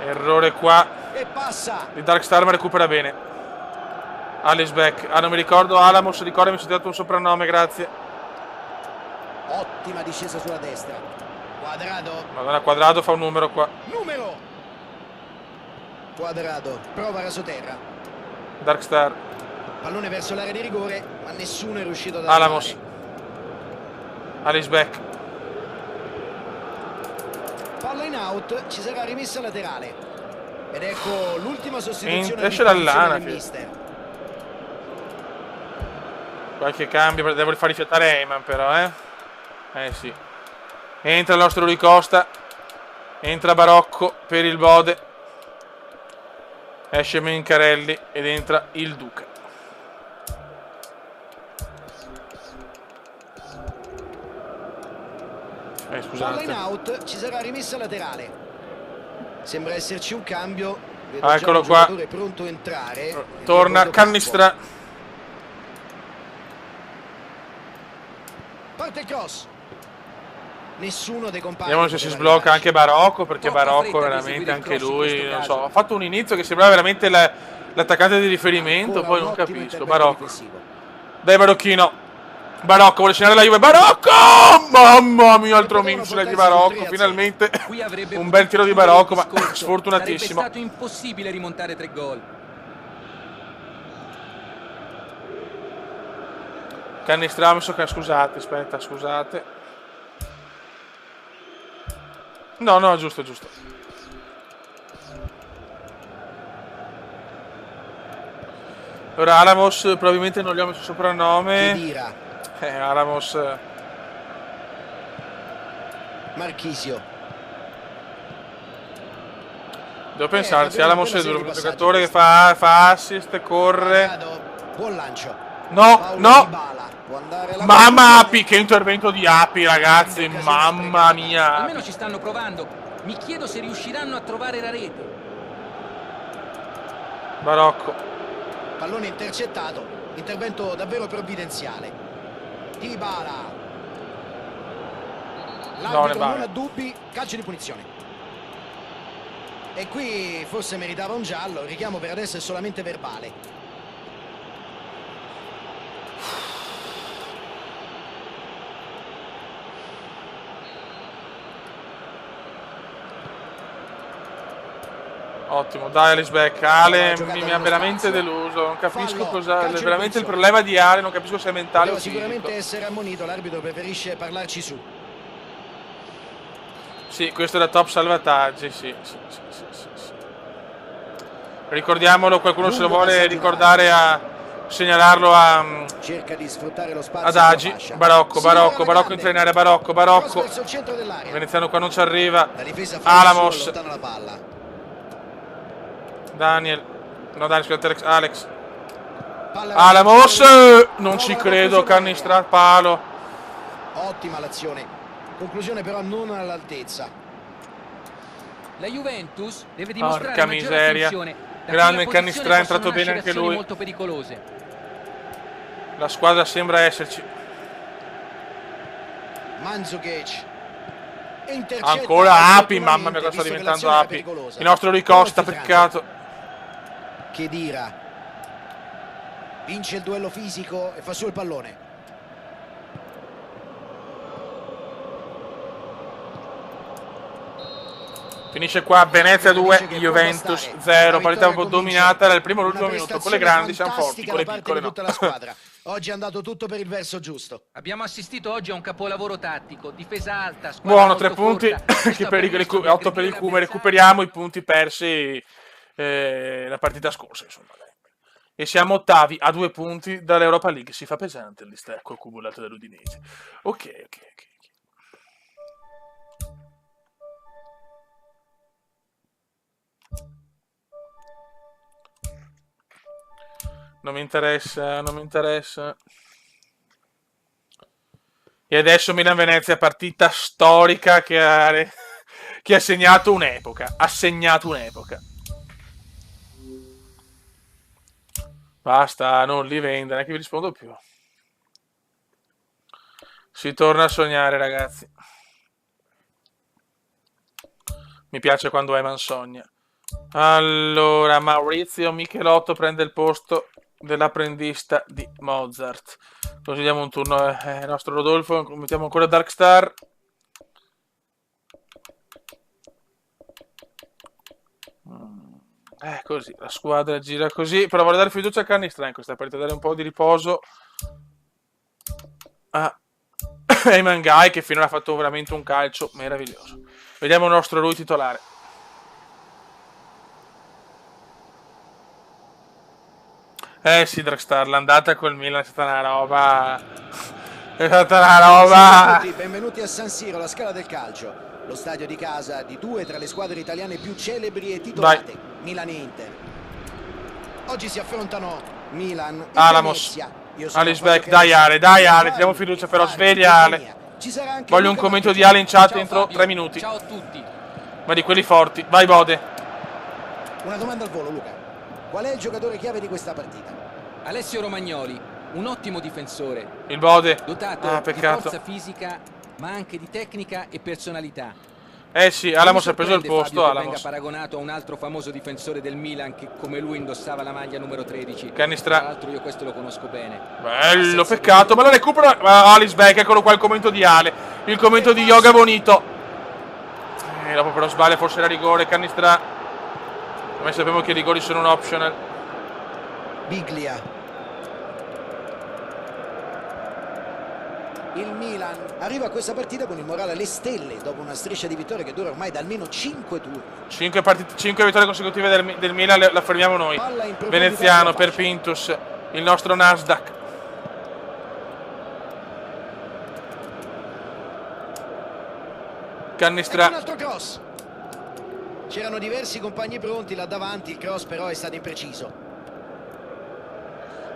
Errore qua E passa. di Darkstar, ma recupera bene. Alice Beck. Ah, non mi ricordo Alamos, ricordami se ti ho dato un soprannome, grazie. Ottima discesa sulla destra. Quadrado. Madonna, Quadrado fa un numero qua. Numero. Quadrado. Prova rasoterra. Darkstar. Pallone verso l'area di rigore, ma nessuno è riuscito ad Alamos. Alice Beck. Palla in out, ci sarà rimessa laterale. Ed ecco l'ultima sostituzione. Esce dall'ana. del mister. Qualche cambio, devo far rifiatare Eyman però, eh sì. Entra il nostro Rui Costa. Entra Barocco per il Bode. Esce Mencarelli ed entra il Duca. Scusate. Palla in out, ci sarà rimessa laterale. Sembra esserci un cambio. Vedo Eccolo già un qua. giocatore pronto a entrare. Torna Cannistra. Parte il cross. Nessuno dei compagni. Vediamo se si sblocca anche Barocco, perché Barocco veramente anche lui, non so, ha fatto un inizio che sembrava veramente l'attaccante di riferimento, poi non capisco. Barocco. Dai Barocchino. Barocco vuole segnare la Juve. Barocco! Mamma mia, altro missile di Barocco. Finalmente un bel tiro di Barocco, ma sfortunatissimo. Sarebbe stato impossibile rimontare 3 gol. Cannistramo, scusate, aspetta, scusate. No, giusto. Ora Alamos probabilmente non gli ho messo soprannome. Khedira. Alamos. Marchisio. Devo pensarci, Alamos è un giocatore che fa assist, corre. Quadrado. Buon lancio. No. Dybala. Può andare alla Mamma Api, che intervento di Api, ragazzi, mamma mia. Almeno ci stanno provando. Mi chiedo se riusciranno a trovare la rete. Barocco. Pallone intercettato. Intervento davvero provvidenziale. Dybala. L'arbitro non ha dubbi, calcio di punizione. E qui forse meritava un giallo, il richiamo per adesso è solamente verbale. Ottimo, dai Alice Beck. Ale mi ha veramente deluso, non capisco cosa, veramente il problema di Ale, non capisco se è mentale o fisico. Sicuramente essere ammonito, l'arbitro preferisce parlarci su. Sì, questo è da top salvataggi, sì. Ricordiamolo, qualcuno se lo vuole ricordare a segnalarlo a cerca di sfruttare lo spazio ad Agi. Barocco entra in area, Barocco. Veneziano qua non ci arriva. Alamos. La palla. Daniel, scusate, Alex. Alamos, non ci credo, Cannistra, palo. Ottima l'azione, conclusione però non all'altezza. La Juventus deve dimostrare Porca maggiore miseria. attenzione. Grande Cannistra, è entrato bene anche lui. Molto pericolose. La squadra sembra esserci. Mandzukic. Ancora Api, mamma mia cosa sta diventando Api. Il nostro Rui Costa, peccato. Khedira vince il duello fisico e fa su il pallone. Finisce qua Venezia 2, Juventus 0. Partita un po' dominata dal primo all'ultimo minuto. Con le grandi siamo forti, con le piccole no. Oggi è andato tutto per il verso giusto. Abbiamo assistito oggi a un capolavoro tattico, difesa alta, buono, 3 punti, che per 8 per il Cume, recuperiamo i punti persi la partita scorsa, insomma. e siamo ottavi a 2 punti dall'Europa League. Si fa pesante il distacco accumulato dall'Udinese. Ok. Non mi interessa. E adesso Milan-Venezia, partita storica che ha segnato un'epoca. Basta, non li vende, neanche vi rispondo più. Si torna a sognare, ragazzi. Mi piace quando Eman sogna. Allora, Maurizio Michelotto prende il posto dell'apprendista di Mozart. Così diamo un turno al nostro Rodolfo. Mettiamo ancora Darkstar. Così, la squadra gira così. Però vorrei dare fiducia a Cannistra in questa partita, dare un po' di riposo a Eman Guy, che finora ha fatto veramente un calcio meraviglioso. Vediamo il nostro lui titolare. Sì, Darkstar, l'andata col Milan è stata una roba. Benvenuti a San Siro, la Scala del Calcio, lo stadio di casa di due tra le squadre italiane più celebri e titolate, Milan e Inter. Oggi si affrontano Milan e Alamos, Alisbeck, dai Ale, ti diamo fiducia, però sveglia Ale. Voglio un commento di Ale in chat entro 3 minuti. Ciao a tutti. Ma di quelli forti. Vai Bode. Una domanda al volo, Luca. Qual è il giocatore chiave di questa partita? Alessio Romagnoli, un ottimo difensore. Il Bode. Dotato di peccato. forza fisica, ma anche di tecnica e personalità. Sì, Alamos ha preso il posto. Fabio, venga paragonato a un altro famoso difensore del Milan che come lui indossava la maglia numero 13. Cannistra. Tra l'altro io questo lo conosco bene. Bello, peccato, ma la recupera Alisbeck, eccolo qua il commento di Ale. Il commento di Yoga Bonito. Dopo però sbaglia, forse era rigore, Cannistra. Noi sappiamo che i rigori sono un optional. Biglia. Il Milan arriva a questa partita con il morale alle stelle dopo una striscia di vittorie che dura ormai da almeno 5 turni. 5 vittorie consecutive del Milan, la fermiamo noi. Veneziano per Pintus, il nostro Nasdaq. Cannistra. Un altro cross. C'erano diversi compagni pronti là davanti, il cross però è stato impreciso.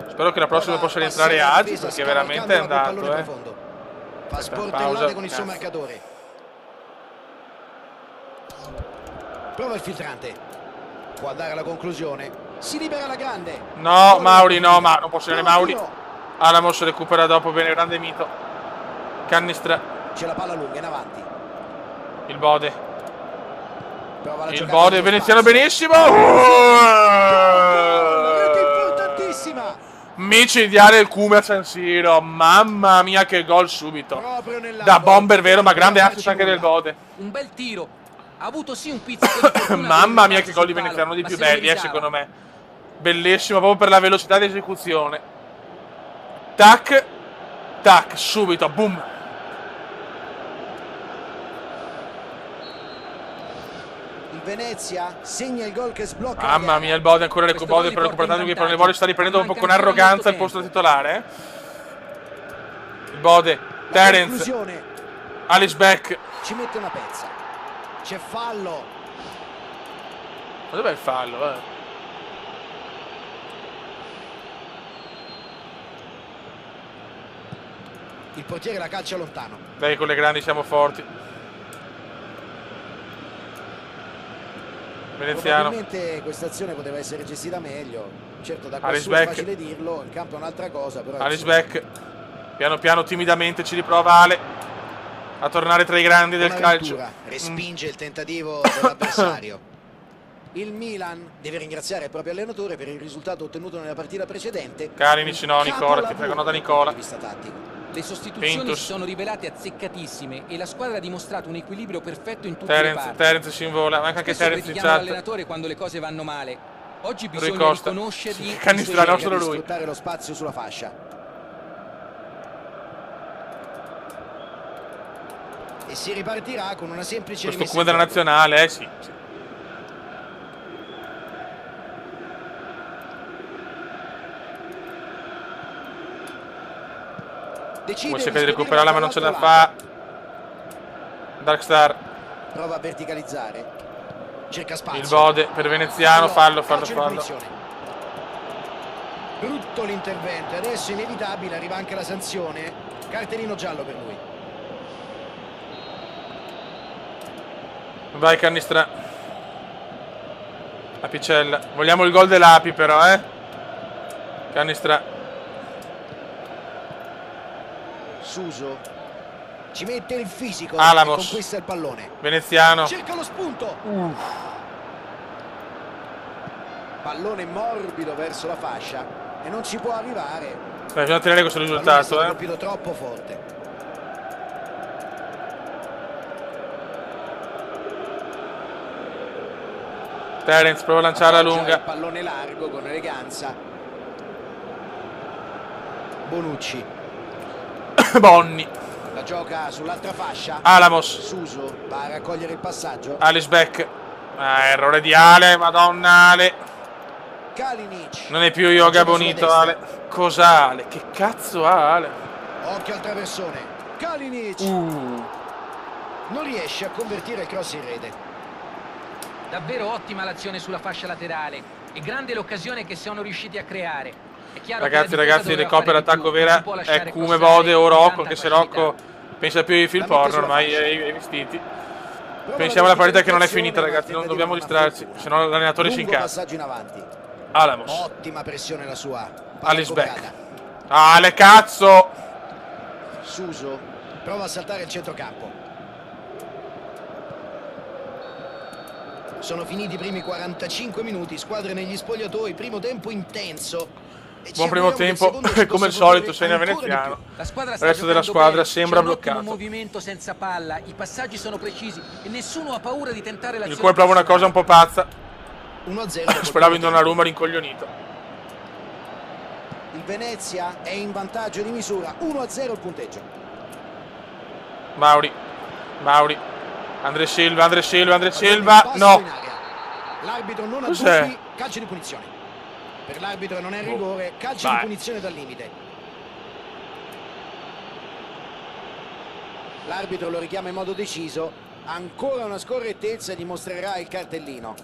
Spero che la prossima possa rientrare Agi, perché veramente è andato. Fa sportellate con il suo marcatore. Prova il filtrante. Può andare alla conclusione. Si libera la grande. No, Mauri, no, ma non posso tenere Mauri. Alamos recupera dopo, bene, grande mito. Cannistra. C'è la palla lunga in avanti. Il Bode. Il Bode, veneziano benissimo. Importantissima. Micidiale il Cume a San Siro. Mamma mia che gol subito. Da bomber vero, ma grande assist anche del Bode. Un bel tiro. Ha avuto sì un pizzico. Mamma mia che gol di veneziano di più belli, secondo me. Bellissimo, proprio per la velocità di esecuzione. Tac. Tac, subito, boom. Venezia segna il gol che sblocca. Mamma mia, il Bode ancora Bode per recuperare qui, però il Bode sta riprendendo un po' con arroganza il posto titolare. Il Bode, Terence, Alisbeck. Ci mette una pezza. C'è fallo. Ma dov'è il fallo? Il portiere la calcia lontano. Dai, con le grandi siamo forti. Veneziano. Probabilmente questa azione poteva essere gestita meglio. Certo, da questo è facile dirlo, il campo è un'altra cosa, però. Alisbeck, piano piano, timidamente ci riprova Ale a tornare tra i grandi del calcio. Respinge il tentativo dell'avversario. Il Milan deve ringraziare il proprio allenatore per il risultato ottenuto nella partita precedente. Cari no, Nicola, ti prego, no da Nicola. Le sostituzioni si sono rivelate azzeccatissime e la squadra ha dimostrato un equilibrio perfetto in tutte le parti. Terence si invola, anche Terence in chat. L'allenatore quando le cose vanno male. Oggi bisogna riconoscergli Cannistra nostro lui. Sfruttare lo spazio sulla fascia. E si ripartirà con una semplice questo come della nazionale, sì. Decide cerca di spedire recuperarla ma non ce la dall'altro lato. fa. Darkstar. Prova a verticalizzare. Cerca spazio. Il Bode per Veneziano, fallo. Calcio di punizione. Brutto l'intervento, e adesso inevitabile arriva anche la sanzione. Cartellino giallo per lui. Vai Cannistra. Apicella. Vogliamo il gol dell'Api però, Cannistra. Suso ci mette il fisico Alamos. e conquista il pallone. Veneziano. Cerca lo spunto. Pallone morbido verso la fascia e non ci può arrivare. Bisogna tenere questo risultato, Colpito troppo forte. Terence prova a lanciare a lunga. Il pallone largo con eleganza. Bonucci Bonni. la gioca sull'altra fascia. Alamos. Suso va a raccogliere il passaggio. Alice Beck. Errore di Ale, madonna Ale. Kalinic. Non è più yoga bonito Ale. Cosa Ale? Che cazzo ha Ale? Occhio al traversone. Kalinic non riesce a convertire il cross in rete. Davvero ottima l'azione sulla fascia laterale e grande l'occasione che sono riusciti a creare. È chiaro Ragazzi, che la difesa doveva recupera fare di attacco più, vera non può lasciare è come crossare Bode o Rocco, tanta che se facilità. Rocco pensa più ai film La mette porno sulla ormai fascia. ai vestiti. Prova Pensiamo alla partita che non è verticalizzazione, finita, ragazzi, non ma dobbiamo tenta di distrarci, una se no l'allenatore ci lungo incazza. passaggio in avanti. Alamos. Ottima pressione la sua. Palla Alice Beck. recuperata. Ale cazzo! Suso prova a saltare il centrocampo. Sono finiti i primi 45 minuti, squadre negli spogliatoi, primo tempo intenso. E ci Buon primo auguriamo che il tempo, secondo ci come al possa solito godere segna ancora di Veneziano. più. La squadra Il sta resto della giocando squadra bene, sembra c'è un ottimo bloccato. movimento senza palla, i passaggi sono precisi e nessuno ha paura di tentare l'azione. Il cuore prova una cosa un po' pazza. 1-0. Speravo in Donnarumma rincoglionito. Il Venezia è in vantaggio di misura. 1-0 il punteggio. Mauri. Andrea Silva. Passo No. in aria. L'arbitro non ha Cos'è? dubbi, calcio di punizione. Per l'arbitro non è rigore, calcio Vai. di punizione dal limite. L'arbitro lo richiama in modo deciso. Ancora una scorrettezza e dimostrerà il cartellino.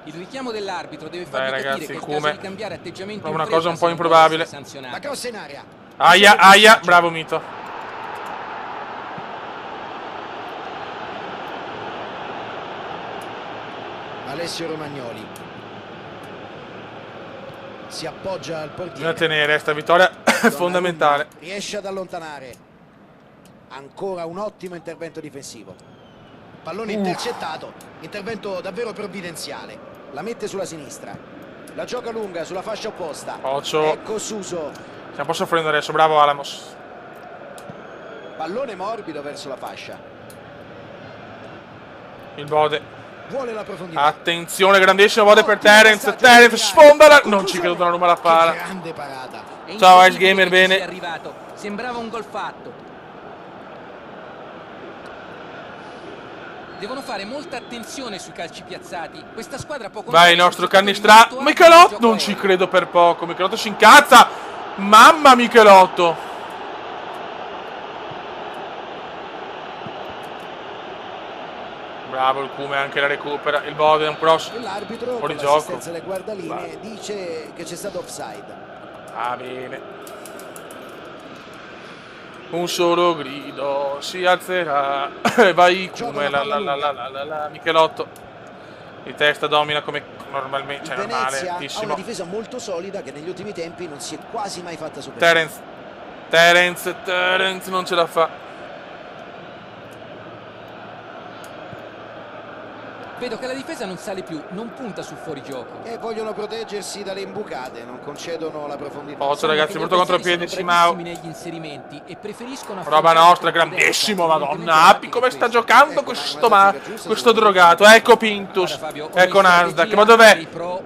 Il richiamo dell'arbitro deve Dai, fargli ragazzi, capire che il Cume. caso di cambiare atteggiamento È in una fretta cosa un po' se non vuole improbabile. essere sanzionato. La crossa in aria. Aia, bravo Mito. Alessio Romagnoli si appoggia al Bisogna portiere. tenere, sta vittoria è Donnarumma fondamentale. riesce ad allontanare. Ancora un ottimo intervento difensivo. Pallone intercettato, intervento davvero provvidenziale. La mette sulla sinistra, la gioca lunga sulla fascia opposta. Occhio. Ecco Suso. Stiamo un po' soffrendo adesso, bravo Alamos. Pallone morbido verso la fascia. Il Bode. Vuole la profondità. Attenzione, grandissimo Bode per Ottimo Terence. passaggio Terence laterale. sfondala. Non Conclusione. ci credo, Donnarumma la Che pala. grande parata. È Ciao, incredibile Ice Gamer, che bene. ci sia arrivato. Sembrava un gol fatto. Devono fare molta attenzione sui calci piazzati. Questa squadra può Vai il nostro Cannistra. Michelotto. Non ci credo per poco. Michelotto si incazza. Mamma Michelotto. Bravo il Cume, anche la recupera. Il Bode è un cross. E l'arbitro Fuori con gioco. l'assistenza alle guardalinee dice che c'è stato offside. Va bene. Un solo grido si alzerà. Vai Cume, la Michelotto. Di testa domina come normalmente, cioè Il normale, Venezia ha altissimo. una difesa molto solida che negli ultimi tempi non si è quasi mai fatta superare. Terence non ce la fa. Vedo che la difesa non sale più, non punta sul fuorigioco. E vogliono proteggersi dalle imbucate, non concedono la profondità. Occhio ragazzi, Sembra brutto che gli avversari contropiede sono Simao. bravissimi negli inserimenti e preferiscono Roba affrontare nostra, con prudenza, grandissimo, evidentemente madonna. Appi rapidi come e sta questo. giocando questo drogato. Ecco Pintus. Guarda, Fabio, Ecco ogni Nasdaq. strategia Ma dov'è? dei pro-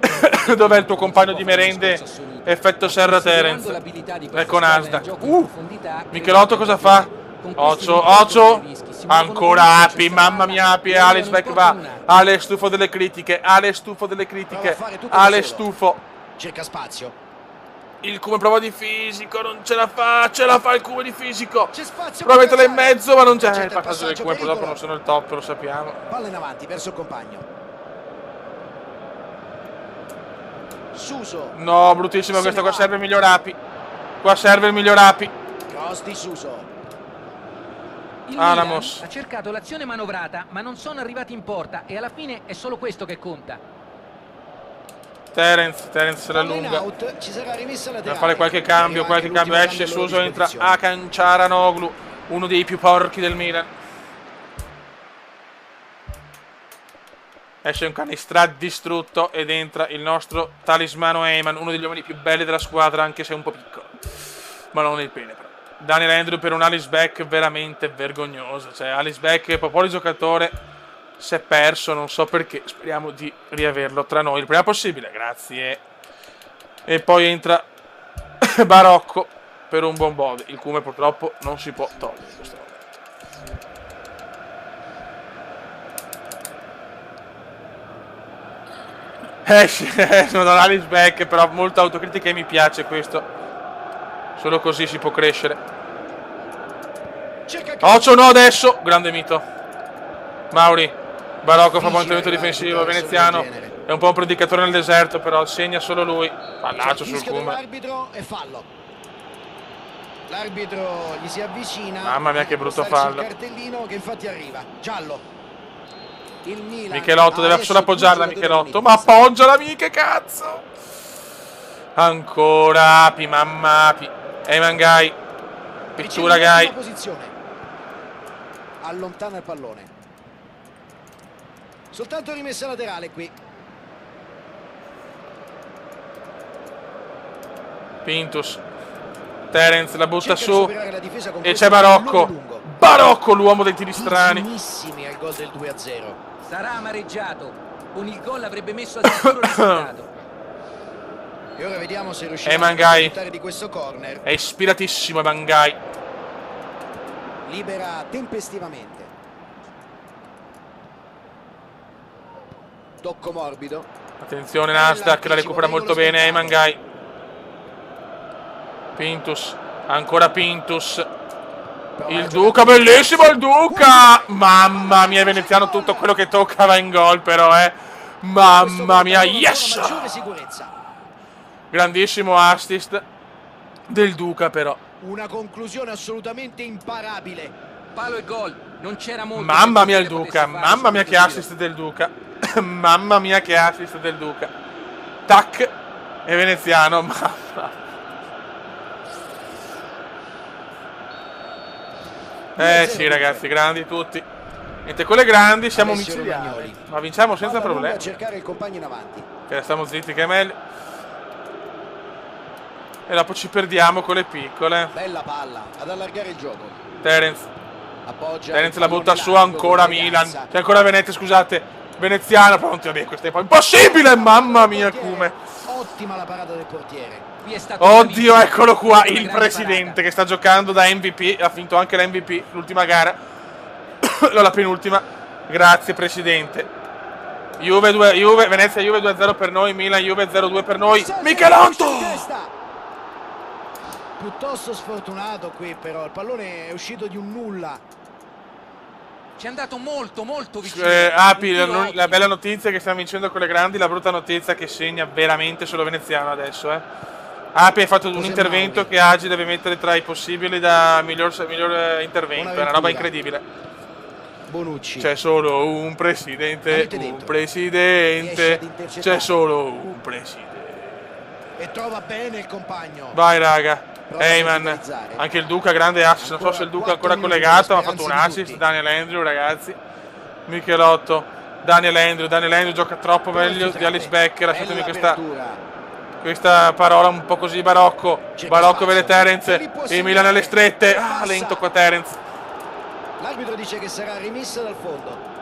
Dov'è il tuo compagno di può fare un merende? discorso assoluto. Effetto Serra Considerando Terence. l'abilità di questa Ecco squadra nel Nasdaq. gioco in profondità, credo Michelotto che cosa davvero fa? con questi Occhio. rischi si muovono Ancora benissimo, Appi, c'è sta mamma palla, mia Appi. non Alex Beck importa va. un attimo. Ale stufo delle critiche. Prova a fare tutto da Ale solo. stufo. Cerca spazio. Il Come prova di fisico, non ce la fa il Come di fisico. C'è spazio Prova a per metterla in calciare. mezzo, ma non c'è. Accetta Il passaggio del Come purtroppo non sono il top, lo sappiamo. Palla in avanti verso il compagno. Suso. No, bruttissima questa, qua serve il miglior Api. Qua serve il miglior Api. Cross di Suso. Il Anamos. Milan ha cercato l'azione manovrata, ma non sono arrivati in porta e alla fine è solo questo che conta. Terence se la Palla in lunga. out, ci sarà rimessa laterale. Da fare qualche cambio, esce Suso, entra Hakan Çalhanoğlu, uno dei più porchi del Milan. Esce un canistra distrutto ed entra il nostro talismano Eyman, uno degli uomini più belli della squadra, anche se un po' piccolo. Ma non il pene, però. Daniel Andrew per un Alice Beck veramente vergognoso. Cioè, Alice Beck è proprio il giocatore, si è perso, non so perché. Speriamo di riaverlo tra noi il prima possibile, grazie. E poi entra Barocco per un buon bode. Il Come purtroppo non si può togliere in questo momento. Sono Alice Beck, però molto autocritica e mi piace questo. Solo così si può crescere. Ocio no adesso. Grande mito. Mauri. Barocco fa buon intervento difensivo. Veneziano è un po' un predicatore nel deserto, però segna solo lui. Pallaccio sul Come. L'arbitro e fallo. L'arbitro gli si avvicina. Mamma mia che brutto fallo. Il cartellino che infatti arriva. Giallo. Il Milan. Michelotto deve solo appoggiarla. Michelotto. Ma appoggiala, mica cazzo. Ancora Api, mamma Api. Eyman Gai. Pittura Gai. Allontana il pallone. Soltanto rimessa laterale qui. Pintus. Terence la butta su. E c'è Barocco. Barocco, l'uomo dei tiri strani. Al gol del 2-0. Sarà amareggiato. Con il gol avrebbe messo al sicuro il risultato. E ora vediamo se riuscirà Eyman a Gai approfittare di questo corner. è ispiratissimo Eyman Gai. Libera tempestivamente. Tocco morbido. Attenzione Nasdaq, la recupera molto bene Eyman Gai. Pintus, ancora Pintus. Il Duca, bellissimo il Duca. Mamma mia, Veneziano tutto quello che tocca va in gol però, Mamma mia, yes! Grandissimo assist del Duca però. Una conclusione assolutamente imparabile. Palo e gol. Non c'era molto. Mamma mia il Duca, mamma mia che assist del Duca. Mamma mia che assist del Duca. Tac. E Veneziano, mamma. Sì ragazzi, grandi tutti. Niente, con le grandi siamo micidiali. Ma vinciamo senza problemi. A cercare il compagno in avanti. Che stiamo zitti che è meglio. E dopo ci perdiamo con le piccole. Bella palla, ad allargare il gioco. Terence. Appoggia. Terence la butta su ancora Milan. C'è ancora Venezia, scusate. Veneziano, pronti, vabbè, questo è un po' impossibile, mamma mia come. Ottima la parata del portiere. Oddio, eccolo qua, il presidente che sta giocando da MVP, ha vinto anche la MVP l'ultima gara. No, la penultima. Grazie presidente. Venezia Juve 2-0 per noi, Milan Juve 0-2 per noi. Michelotto! Piuttosto sfortunato qui però, il pallone è uscito di un nulla. Ci è andato molto vicino. Api, la bella notizia è che stiamo vincendo con le grandi, la brutta notizia è che segna veramente solo Veneziano adesso, Api ha fatto un intervento che Agi deve mettere tra i possibili da miglior intervento, è una roba incredibile. Bonucci. C'è solo un presidente, c'è solo un presidente. E trova bene il compagno. Vai raga. Eyman, anche il Duca, grande assist, non so se il Duca è ancora collegato, ma ha fatto un assist. Daniel Andrew, ragazzi. Michelotto, Daniel Andrew gioca troppo meglio di Alice Beck. Lasciatemi questa parola un po' così. Barocco vede Terence, il Milan alle strette. Lento qua Terence. L'arbitro dice che sarà rimessa dal fondo.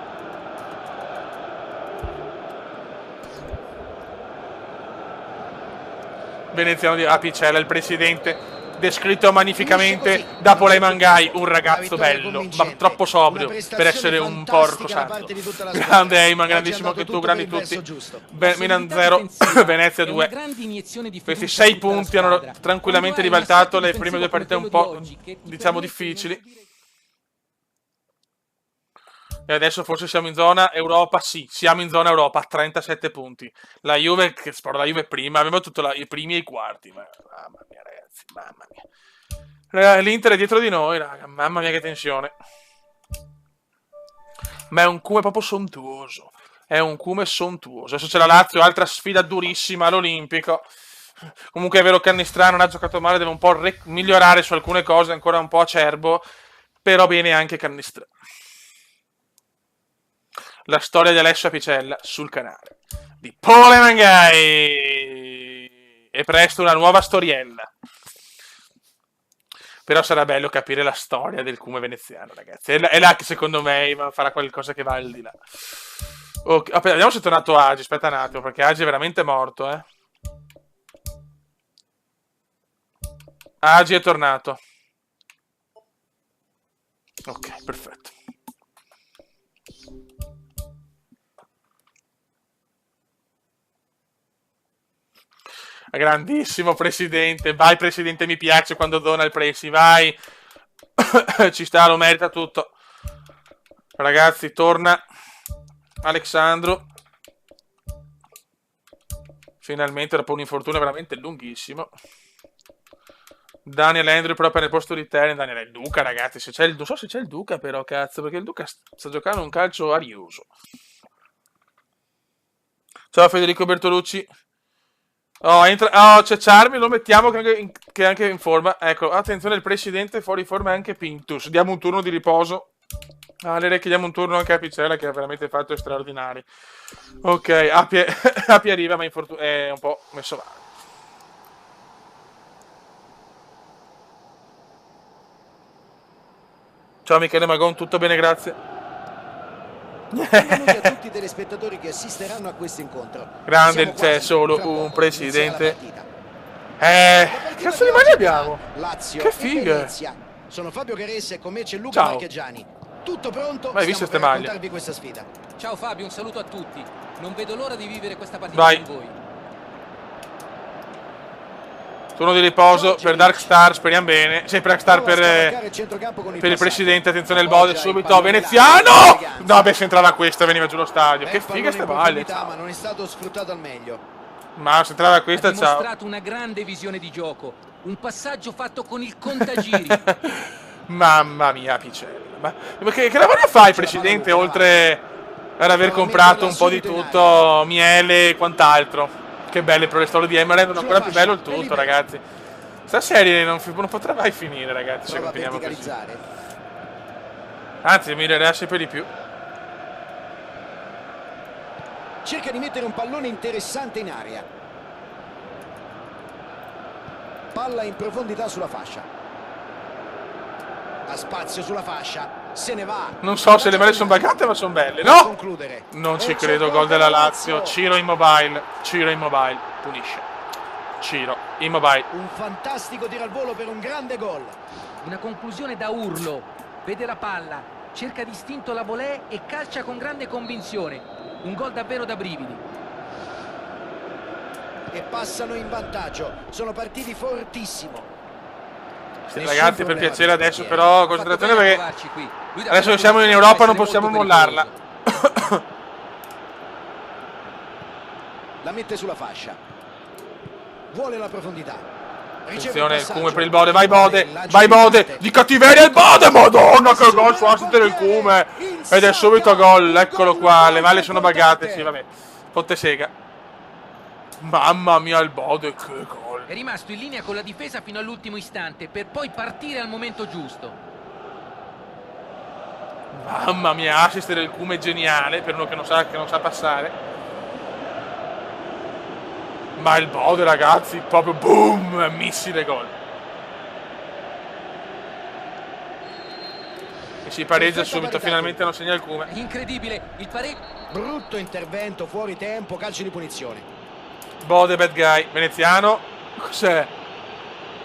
Veneziano di Apicella, il presidente descritto magnificamente da Polai Mangai, un ragazzo bello, ma troppo sobrio per essere un porco santo. Grande Eyman, grandissimo anche tu, grandi tutti. Milan 0, Venezia 2. Questi 6 punti hanno tranquillamente ribaltato le prime 2 partite un po', diciamo, difficili. E adesso forse siamo in zona Europa, sì, siamo in zona Europa, 37 punti. La Juve, che spero la Juve prima, abbiamo tutto i primi e i quarti. Mamma mia ragazzi, mamma mia. L'Inter è dietro di noi, raga, mamma mia che tensione. Ma è un Cume proprio sontuoso, è un Cume sontuoso. Adesso c'è la Lazio, altra sfida durissima all'Olimpico. Comunque è vero che Cannistrano non ha giocato male, deve un po' migliorare su alcune cose, ancora un po' acerbo, però bene anche Cannistrano. La storia di Alessio Apicella sul canale di Polai Mangai, e presto una nuova storiella. Però sarà bello capire la storia del Cume veneziano, ragazzi. È là che secondo me farà qualcosa che va al di là. Okay, vediamo se è tornato Agi. Aspetta un attimo, perché Agi è veramente morto, eh. Agi è tornato. Ok, perfetto. Grandissimo presidente, vai presidente, mi piace quando dona il presi, vai. Ci sta, lo merita tutto. Ragazzi, torna Alexandro. Finalmente, dopo un infortunio veramente lunghissimo. Daniel Andrew proprio nel posto di Terni. Daniel è il Duca, ragazzi. Non so se c'è il Duca, però, cazzo, perché il Duca sta giocando un calcio arioso. Ciao Federico Bertolucci. C'è Charmi, lo mettiamo che è anche in forma. Ecco, attenzione, il presidente fuori forma è anche Pintus. Diamo un turno di riposo. Direi che diamo un turno anche a Picella, che ha veramente fatto straordinari. Ok, Api arriva, ma è un po' messo male. Ciao Michele Magon, tutto bene, grazie. Benvenuti a tutti i telespettatori che assisteranno a questo incontro. Grande, c'è solo un presidente. Cazzo di mani abbiamo? Lazio che figa. Sono Fabio Caressa e con me c'è Luca Marchegiani. Tutto pronto? Hai visto ste maglie? Questa sfida. Ciao Fabio, un saluto a tutti. Non vedo l'ora di vivere questa partita con voi. Turno di riposo per Dark Star, speriamo bene. Sempre Dark Star per il presidente. Attenzione il Bode subito. Veneziano! No, beh, se entrava questa veniva giù lo stadio. Che figa ste maglie. Ma non è stato sfruttato al meglio. Ma se entrava questa, ciao. Ha dimostrato una grande visione di gioco. Un passaggio fatto con il contagiri. Mamma mia, Picella. Ma che lavoro fa il presidente oltre ad aver comprato un po' di tutto, miele e quant'altro? Che belle però le storie di Emma rendono ancora più bello il tutto, ragazzi. Sta serie non potrà mai finire, ragazzi, se continuiamo così. Anzi, mi direi sempre di più. Cerca di mettere un pallone interessante in aria. Palla in profondità sulla fascia. Ha spazio sulla fascia. Se ne va. Non so se le mele sono bagate, ma sono belle. No! Non ci credo, gol della Lazio. Ciro Immobile. Punisce. Ciro Immobile. Un fantastico tiro al volo per un grande gol. Una conclusione da urlo. Vede la palla, cerca distinto la volée e calcia con grande convinzione. Un gol davvero da brividi. E passano in vantaggio. Sono partiti fortissimo. Sì, ragazzi, per piacere adesso però concentrazione, perché adesso che siamo in Europa non possiamo mollarla. La mette sulla fascia. Vuole la profondità. Attenzione, il Cume per il Bode, vai Bode, di cattiveria il Bode, madonna che gol su assist del Cume. Ed è subito gol, eccolo qua, le malle sono bagate, sì vabbè, fotte sega. Mamma mia il Bode, che gol. È rimasto in linea con la difesa fino all'ultimo istante per poi partire al momento giusto. Mamma mia, assist del Cume geniale per uno che non sa passare. Ma il Bode, ragazzi, proprio boom, missile gol. E si pareggia subito, finalmente non segna il Cume. Incredibile, il pareggio. Brutto intervento, fuori tempo, calcio di punizione. Bode, bad guy, veneziano. Cos'è?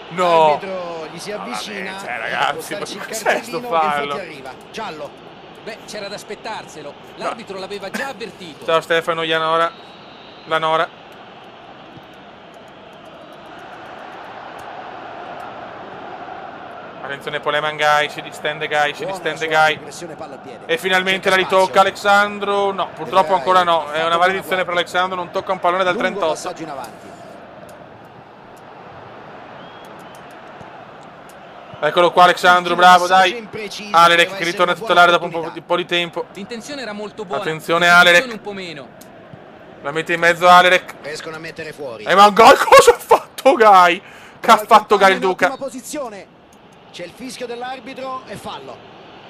No! L'arbitro gli si avvicina. Cioè, ragazzi, ma cos'è sto fallo? Arriva. Giallo. Beh, c'era da aspettarselo. L'arbitro l'aveva già avvertito. Ciao Stefano, Ianora. La Nora. Attenzione Poleman Gai, si distende Gai, si distende Gai. E finalmente la ritocca Alexandro. No, purtroppo ancora no. È una maledizione per Alexandro, non tocca un pallone dal 38. Eccolo qua Alexandro, bravo, dai. Alerek che ritorna titolare dopo un po' di tempo. L'intenzione era molto buona. Attenzione Alerek. Un po' meno. La mette in mezzo Alerek. Riescono a mettere fuori. Ma Gai, cosa ha fatto Gai? Che ha fatto Gai il Duca? C'è il fischio dell'arbitro e fallo.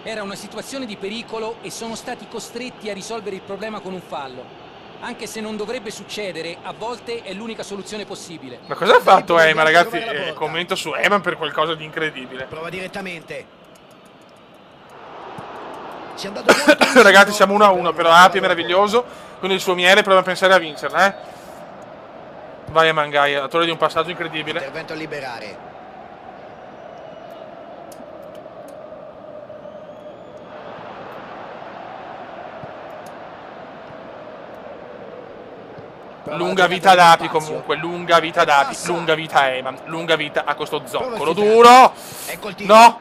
Era una situazione di pericolo e sono stati costretti a risolvere il problema con un fallo. Anche se non dovrebbe succedere, a volte è l'unica soluzione possibile. Ma cosa ha fatto Eman, ragazzi? Commento su Eman per qualcosa di incredibile. Prova direttamente. Ci è andato molto ragazzi, siamo 1-1, però Api è meraviglioso. Quindi il suo miele prova a pensare a vincerla, Vai Eman Gai, autore di un passaggio incredibile. Intervento a liberare. Lunga vita ad Api comunque, lunga vita ad Api, lunga vita a Eman, lunga vita a questo zoccolo duro. No!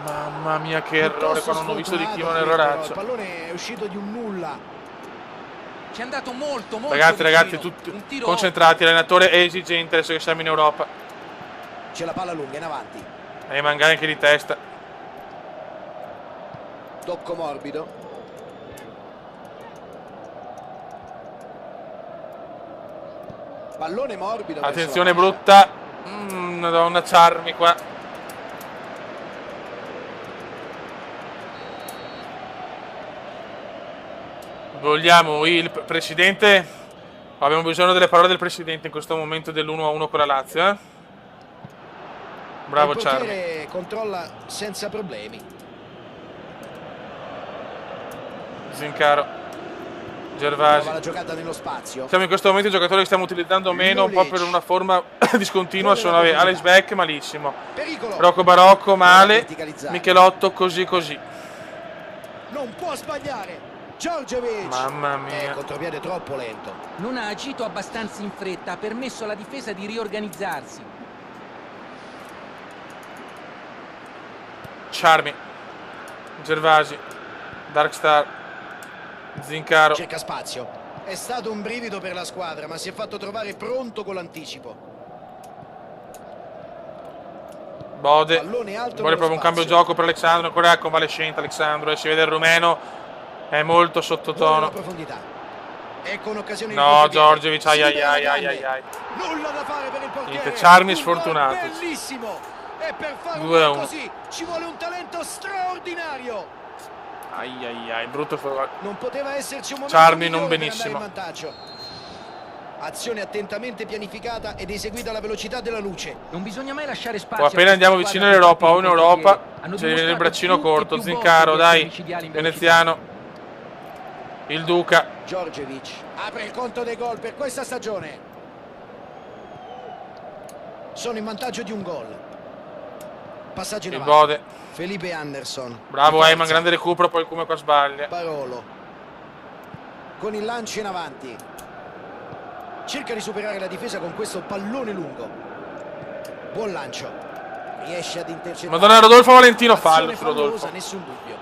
Mamma mia che errore, qua non ho visto di chi un erroraccio. Il pallone è uscito di un nulla. Ci è andato molto ragazzi, tutti concentrati, l'allenatore è esigente adesso che siamo in Europa. C'è la palla lunga in avanti. Eman Gai anche di testa. Tocco morbido. Pallone morbido. Attenzione brutta. Madonna, Charmi qua. Vogliamo il presidente. Abbiamo bisogno delle parole del presidente in questo momento dell'1-1 con la Lazio, Bravo Charmi. Il controlla senza problemi. Zincaro. Gervasi. La giocata nello spazio. Siamo in questo momento i giocatori che stiamo utilizzando meno, un po' per una forma discontinua, sono Alex Beck malissimo, Rocco Barocco male, Michelotto così. Non può sbagliare. Djordjevic. Mamma mia. Contropiede troppo lento. Non ha agito abbastanza in fretta, ha permesso alla difesa di riorganizzarsi. Charmi. Gervasi. Darkstar. Zincaro. Cerca spazio. È stato un brivido per la squadra, ma si è fatto trovare pronto con l'anticipo. Bode. Vuole proprio un cambio gioco per Alexandro. Ancora convalescente Alexandro. Si vede il rumeno. È molto sottotono. No, Djordjevic. Ai. Nulla da fare per il portiere. Charmi sfortunato. Bellissimo. E per fare 2-1. così ci vuole un talento straordinario. Ai, brutto. Non poteva esserci un momento Charmi non benissimo. Azione attentamente pianificata ed eseguita alla velocità della luce. Non bisogna mai lasciare spazio. Appena andiamo vicino all'Europa o in Europa, c'è il braccino corto. Zincaro, dai. Veneziano. Il Duca. Djordjevic apre il conto dei gol per questa stagione. Sono in vantaggio di un gol. Passaggio in avanti. Bode. Felipe Anderson. Bravo Eman, grande recupero, poi come qua sbaglia. Barolo. Con il lancio in avanti. Cerca di superare la difesa con questo pallone lungo. Buon lancio. Riesce ad intercettare. Madonna, Rodolfo Valentino fallo su Rodolfo. Nessun dubbio.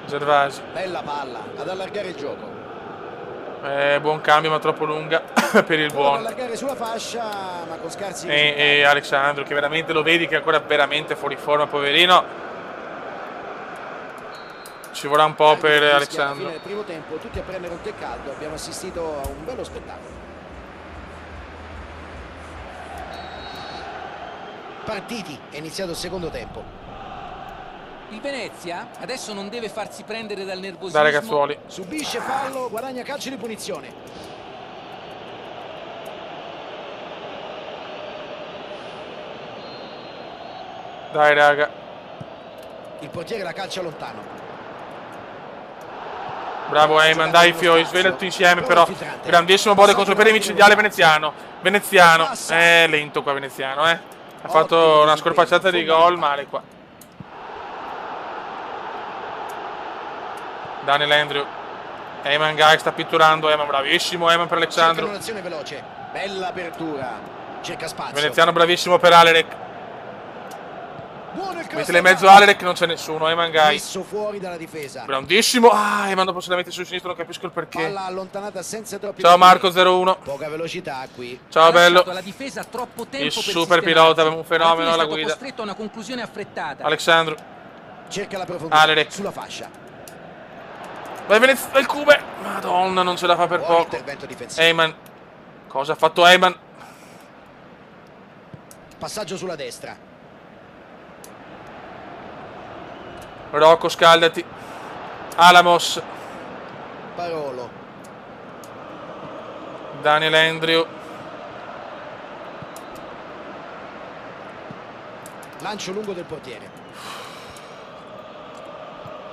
Gervasi. Bella palla ad allargare il gioco. Buon cambio ma troppo lunga per il buono. Allargare sulla fascia ma con scarsi e Alexandro che veramente lo vedi che è ancora veramente fuori forma, poverino. Ci vorrà un po' per Alexandro. Nel primo tempo tutti a prendere un tè caldo, abbiamo assistito a un bello spettacolo. Partiti, è iniziato il secondo tempo. Il Venezia adesso non deve farsi prendere dal nervosismo. Dai ragazzuoli. Subisce fallo, guadagna calcio di punizione. Dai raga. Il portiere la calcia lontano. Bravo Eyman, dai Fioi, sveglia tutti insieme però. Grandissimo bode contro il perimetro micidiale veneziano. Veneziano, lento qua veneziano, Ha fatto una scorpacciata di gol, male qua. Daniel Andrew. Eyman Guy sta pitturando, Eyman bravissimo, Eyman per Alexandru. Un'azione veloce, bella apertura. Cerca spazio. Veneziano bravissimo per Alerek. Mettile in mezzo Alerek, non c'è nessuno, Eyman Guy. Messo fuori dalla difesa. Grandissimo. Eyman dopo se la mette sul sinistro, non capisco il perché. Palla allontanata senza troppi Ciao Marco 01. Poca velocità qui. Ciao bello. La difesa troppo tempo Il per super pilota, abbiamo un fenomeno alla guida. Costretto a una conclusione affrettata. Alexandru. Cerca la profondità Alerek. sulla fascia. Vai Venezia, il Cube. Madonna, non ce la fa per Buon poco. intervento difensivo. Eyman. Cosa ha fatto Eyman? Passaggio sulla destra. Rocco, scaldati. Alamos. Parolo. Daniel Andrew. Lancio lungo del portiere.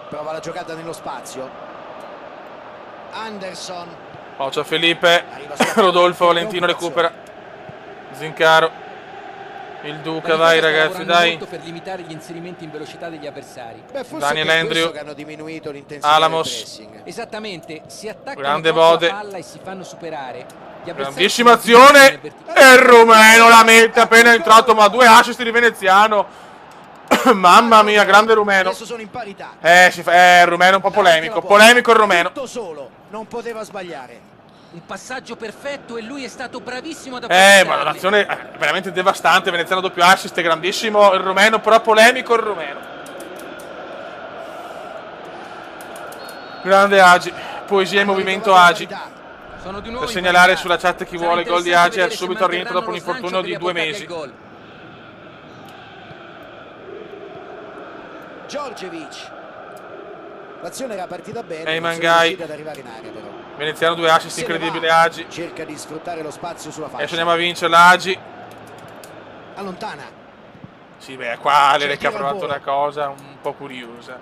Prova la giocata nello spazio. Anderson. Oh, ciao Felipe. Rodolfo Valentino recupera. Zincaro. Il Duca, vai ragazzi, dai. Molto per limitare gli inserimenti in velocità degli avversari. Beh, forse Daniel per Andrew. questo che hanno diminuito l'intensità Alamos. del pressing. Esattamente, si attaccano Grande troppo Bode. alla palla e si fanno superare. Gli avversari Grandissima sono azione. in verticale. E il rumeno la mette appena entrato, ma 2 assist di veneziano. Mamma mia, grande rumeno. Adesso sono in parità. Il rumeno è un po' polemico. Polemico il rumeno. Tutto solo, non poteva sbagliare. Un passaggio perfetto e lui è stato bravissimo ad Ma approfittarne. l'azione è veramente devastante. Veneziano doppio assist, grandissimo il rumeno, però polemico il rumeno. Grande Agi. Poesia e movimento Agi. Sono di nuovo Per in segnalare parità. sulla chat chi Sarà vuole il gol di interessante Agi è vedere se subito al rientro dopo un manterranno infortunio lo di slancio 2 per mesi. riapportargli il gol. Djordjevic. L'azione era partita bene, Eyman non sono Guy. riusciti ad arrivare in area però. Veneziano 2 assist, Se ne incredibile va. Agi. Cerca di sfruttare lo spazio sulla Adesso fascia. andiamo a vincerla Agi. Allontana. Sì, beh, qua Alerek C'è ha tiro al provato volo. una cosa un po' curiosa.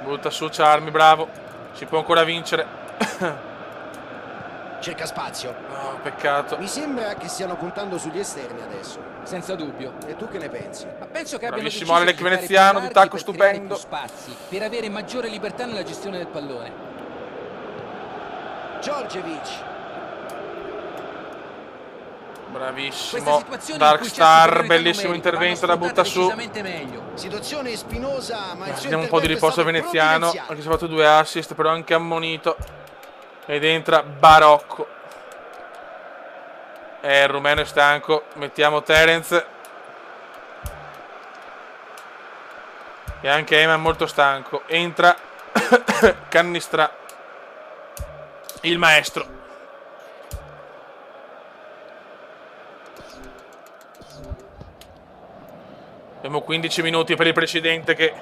Butta su Charmi, bravo. Si può ancora vincere. Cerca spazio. No, peccato. Mi sembra che stiano puntando sugli esterni adesso. Senza dubbio. E tu che ne pensi? Ma penso che abbiano Bravissimo deciso Alerek di giocare veneziano, più di larghi tacco per creare stupendo. più spazi, per avere maggiore libertà nella gestione del pallone. Djordjevic. Questa Bravissimo. situazione in Dark cui certi Star, superiorità bellissimo numeriche intervento, la vanno butta sfruttate su. decisamente meglio. Situazione spinosa, ma il suo Diamo un po' di intervento è riposo a stato veneziano, provvidenziale. anche se ha fatto 2 assist, però anche ammonito. Ed entra Barocco. Il rumeno è stanco. Mettiamo Terence. E anche Eyman molto stanco. Entra Cannistra, il maestro. Abbiamo 15 minuti per il presidente che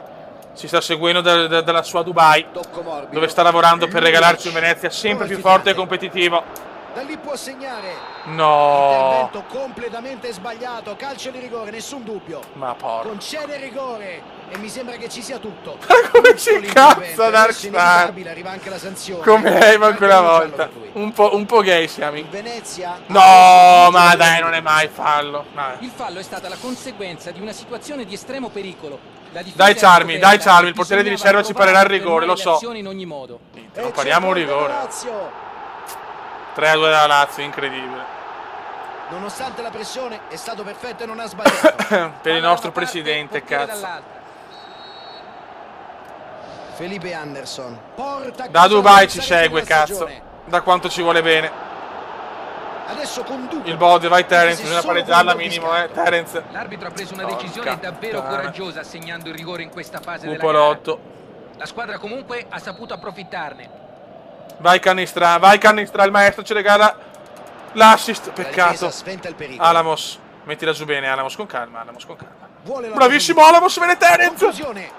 si sta seguendo dalla sua Dubai, Tocco morbido. dove sta lavorando per regalarci un Venezia sempre più forte e competitivo. Da lì può segnare. No, Intervento completamente sbagliato. Calcio di rigore, nessun dubbio. ma porco. Concede rigore e mi sembra che ci sia tutto. Come si incazza Dark Adesso Star? inevitabile, arriva anche la sanzione. Come Eyman quella Anche un giallo volta. per lui. Un po' gay siamo. Il Venezia. No, ma dai, non è mai fallo. Ma- Il fallo è stata la conseguenza di una situazione di estremo pericolo. La difesa Dai era Charmi, coperta dai Charmi, e il portiere di bisognava riserva ci provare parerà a il rigore, lo fermare le so. azioni in ogni modo. Non pariamo un rigore. Lazio. 3-2 della Lazio, incredibile. Nonostante la pressione è stato perfetto e non ha sbagliato. Per il Palla nostro da una parte, presidente, portiere cazzo. dall'altra. Felipe Anderson. Porta Da a casa Dubai ci l'avversario segue, della cazzo. stagione. Da quanto ci vuole bene. Adesso conduce. Il bode, vai Terence, Se bisogna solo pareggiarla con il minimo, scatto. Terence. L'arbitro ha preso una Porca decisione davvero puttana. coraggiosa assegnando il rigore in questa fase della gara. Cupolotto. La squadra comunque ha saputo approfittarne. Vai Cannistra, il maestro ci regala l'assist, La peccato. difesa sventa il pericolo. Alamos, mettila giù bene, Alamos con calma, Vuole la Bravissimo Alamos, viene Terence. conclusione.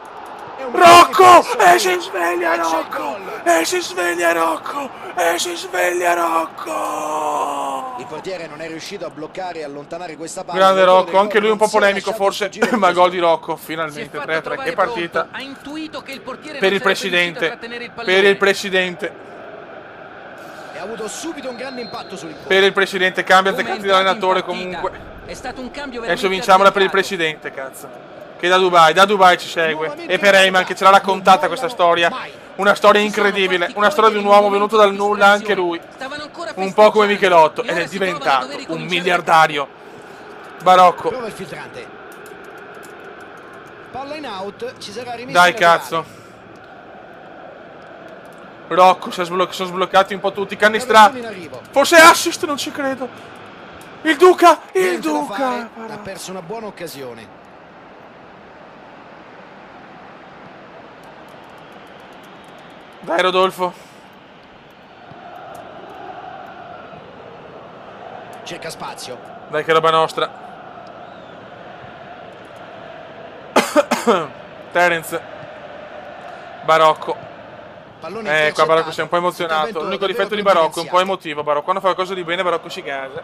È un Rocco! buon E si sveglia e c'è il Rocco! gol. E si sveglia Rocco! E si sveglia Rocco! Il portiere non è riuscito a bloccare e allontanare questa palla. Grande Rocco, anche lui un po' Non si è polemico lasciato forse, sfuggire ma gol di l'occasione. Rocco, Si è finalmente fatto 3-3, trovare che partita pronto, ha intuito che il portiere per non il sarebbe riuscito a presidente, trattenere il pallone. per il presidente, E ha avuto subito un grande impatto sull'incontro. per il presidente, cambia Come attaccati è entrato dall'allenatore in partita. comunque. È stato un cambio Adesso veramente vinciamola per il azzeccato. presidente, cazzo. Che da Dubai ci segue. E per Heyman che ce l'ha raccontata questa storia. Una storia incredibile. Una storia di un uomo venuto dal nulla, anche lui. Stavano ancora Un po' come Michelotto. e Ed ora è si trovano a diventato dover un ricominciare miliardario. Barocco. Prova il filtrante. Palla in out, ci sarà rimessa. Dai, cazzo. Rocco, sono sbloccati un po' tutti. Cannistra. Forse assist, non ci credo. Il Duca. Il Duca. Ha perso una buona occasione. Dai, Rodolfo. Cerca spazio. Dai, che roba nostra. Terence. Barocco. Pallone Qua Barocco si è un po' intercettato. emozionato. L'unico Intervento difetto di davvero Barocco è un po' evidenziato. emotivo. Barocco quando fa qualcosa di bene, Barocco si gasa.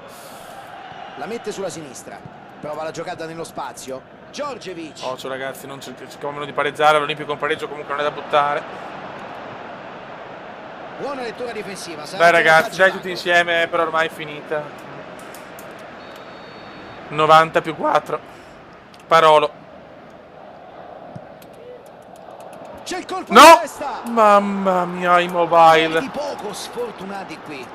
La mette sulla sinistra. Prova la giocata nello spazio. Djordjevic. Occhio ragazzi, non cerchiamo di pareggiare. L'Olimpico un pareggio comunque non è da buttare. Buona lettura difensiva. Dai ragazzi, dai tutti insieme, però ormai è finita. 90 più 4. Parolo. C'è il colpo No! di testa. Mamma mia, Immobile. Di poco sfortunati qui.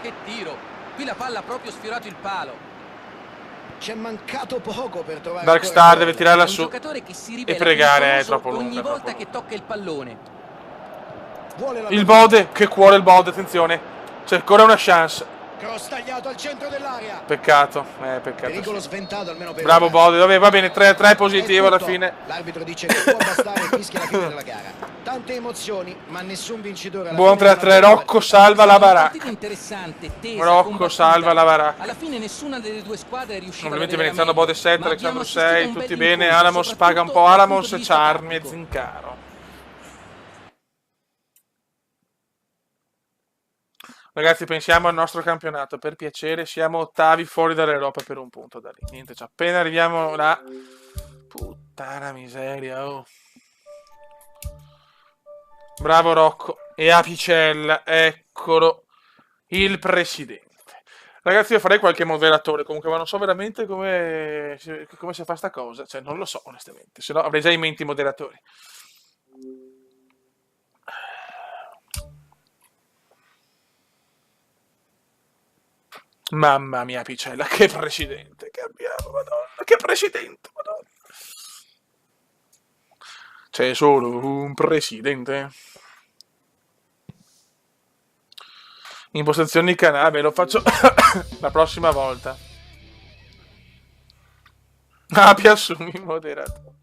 Che tiro! Qui la palla ha proprio sfiorato il palo. C'è mancato poco per trovare Darkstar ancora deve gol. tirarla È un su. giocatore che si rivela E pregare, è pericoloso troppo ogni lunga, volta troppo che tocca il pallone. Vuole la Il Bode, che cuore il Bode, attenzione. C'è ancora una chance. cross tagliato al centro dell'area. Peccato, peccato. Pericolo Sì. sventato almeno per Bravo ora. Bode, vabbè, va bene, 3 positivo È alla tutto. fine. L'arbitro dice che può bastare e fischia la fine della gara. Tante emozioni, ma nessun vincitore. alla Buon fine della 3-3, partita. Rocco salva la Una baracca. partita interessante, tesa, Rocco combattuta. salva la baracca. Alla fine nessuna delle due squadre è riuscita Ovviamente a vedere Veneziano la meglio, Bode 7, ma abbiamo Alexandro assistito a 6, un tutti bel bene. incontro, Alamos paga un po', soprattutto dal Alamos punto e di vista Charmi e tattico. Zincaro. Ragazzi, pensiamo al nostro campionato, per piacere, siamo ottavi fuori dall'Europa per un punto da lì. Niente, cioè, appena arriviamo là... Puttana miseria, oh. Bravo Rocco. E Apicella, eccolo, il presidente. Ragazzi, io farei qualche moderatore comunque, ma non so veramente come si fa sta cosa. Cioè, non lo so, onestamente. Se no, avrei già in mente i moderatori. Mamma mia, Picella, che presidente che abbiamo, madonna, che presidente, madonna. C'è solo un presidente. Impostazioni canale, lo faccio la prossima volta. Assumi il moderatore.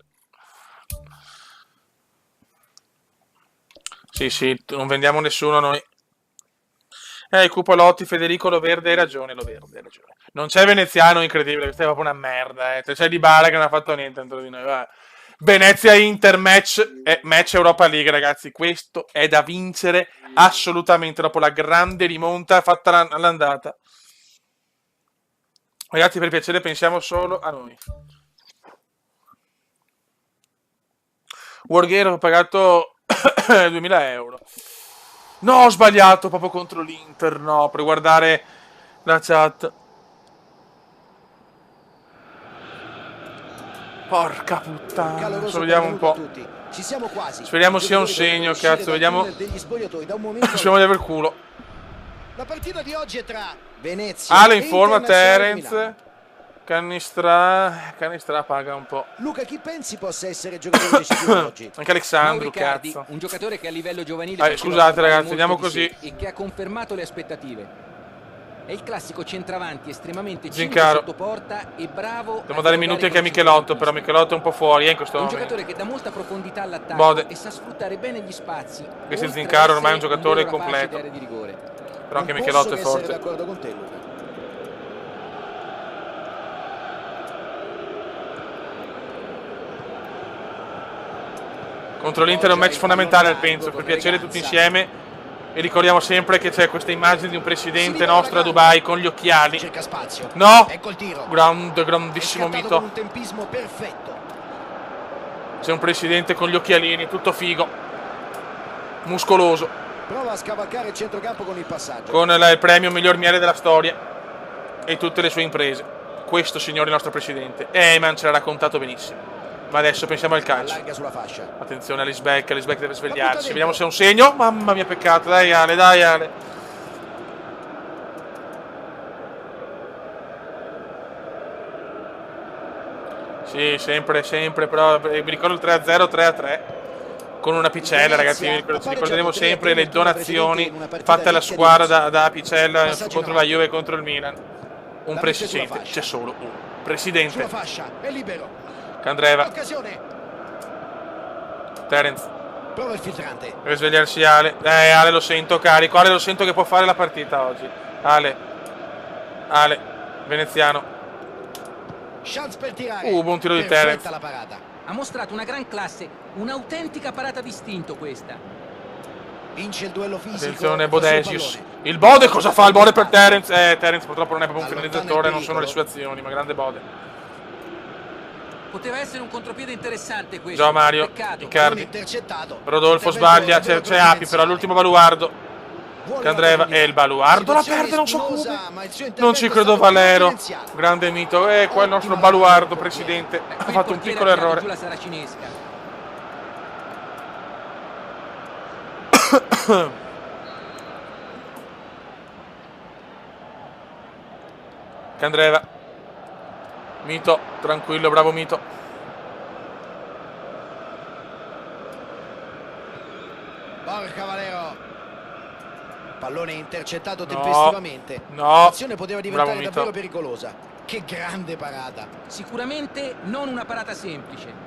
Sì, non vendiamo nessuno noi. Cupolotti, Federico Loverde, hai ragione. Non c'è Veneziano, incredibile, questa è proprio una merda. C'è Dybala che non ha fatto niente dentro di noi. Va. Venezia-Inter, match Europa League, ragazzi. Questo è da vincere assolutamente dopo la grande rimonta fatta all'andata. Ragazzi, per piacere, pensiamo solo a noi. Wargame ho pagato 2000 euro. No, ho sbagliato proprio contro l'Inter, no, per guardare la chat. Porca puttana, adesso vediamo un po'. Ci siamo quasi. Speriamo sia un segno, cazzo, vediamo. Speriamo di aver culo. La partita di oggi è tra Venezia Ale e informa Internazionale di Milano. Terence. Cannistra paga un po'. Luca, chi pensi possa essere il giocatore decisivo oggi? Anche Alexandro, Mauro Icardi, cazzo. un giocatore che a livello giovanile scusate ragazzi, andiamo così. e che ha confermato le aspettative. È il classico centravanti estremamente Zincaro. sotto porta e bravo. Devo dare minuti anche a Michelotto, però Michelotto è un po' fuori in questo È un momento. giocatore che dà molta profondità all'attacco Bode. e sa sfruttare bene gli spazi. Questo è oltre Zincaro, ad ormai è un essere giocatore vero rapace completo. di area di rigore. Però anche Non Michelotto posso è che essere forte. d'accordo con te, Luca. Contro l'Inter è un match fondamentale, penso. Per piacere tutti insieme. E ricordiamo sempre che c'è questa immagine di un presidente nostro a Dubai con gli occhiali. Cerca spazio. No! Ecco il tiro. Grandissimo Con mito. un tempismo perfetto. C'è un presidente con gli occhialini, tutto figo. Muscoloso. Prova a scavalcare il centrocampo con il passaggio. Con il premio miglior miele della storia. E tutte le sue imprese. Questo, signore, è il nostro presidente. Eyman ce l'ha raccontato benissimo. Ma adesso pensiamo al calcio. Allarga sulla fascia. Attenzione a Lisbeck deve svegliarsi. Vediamo se è un segno. Mamma mia, peccato. Dai Ale, dai Ale. Sì, sempre, però mi ricordo il 3-0, 3-3. Con una Apicella, ragazzi, ci ricorderemo sempre le donazioni fatte alla squadra da Apicella contro la Juve e contro il Milan. Un presidente, c'è solo un presidente. Sulla fascia, è libero. Candreva. Occasione. Terence. Prova il filtrante. Deve svegliarsi Ale. Ale lo sento carico. Ale lo sento che può fare la partita oggi. Ale. Veneziano. Chance per tirare. Buon tiro di Terence. La parata. Ha mostrato una gran classe, un'autentica parata d'istinto questa. Vince il duello fisico. Attenzione Bodesius. Il Bode cosa fa? Il Bode per Terence. Terence purtroppo non è proprio un finalizzatore, non sono le sue azioni, ma grande Bode. Poteva essere un contropiede interessante questo. Gio Mario, Peccato. Icardi. Rodolfo sbaglia, c'è Api però all'ultimo baluardo. Candreva e il baluardo la perde, non so come. Non ci credo Valero. Grande mito. Qua è il nostro baluardo, presidente. Ha fatto un piccolo errore. La saracinesca. Candreva. Mito, tranquillo, bravo Mito. Borja Valero. Pallone intercettato tempestivamente. No. L'azione poteva diventare Bravo, davvero Mito. pericolosa. Che grande parata. Sicuramente non una parata semplice.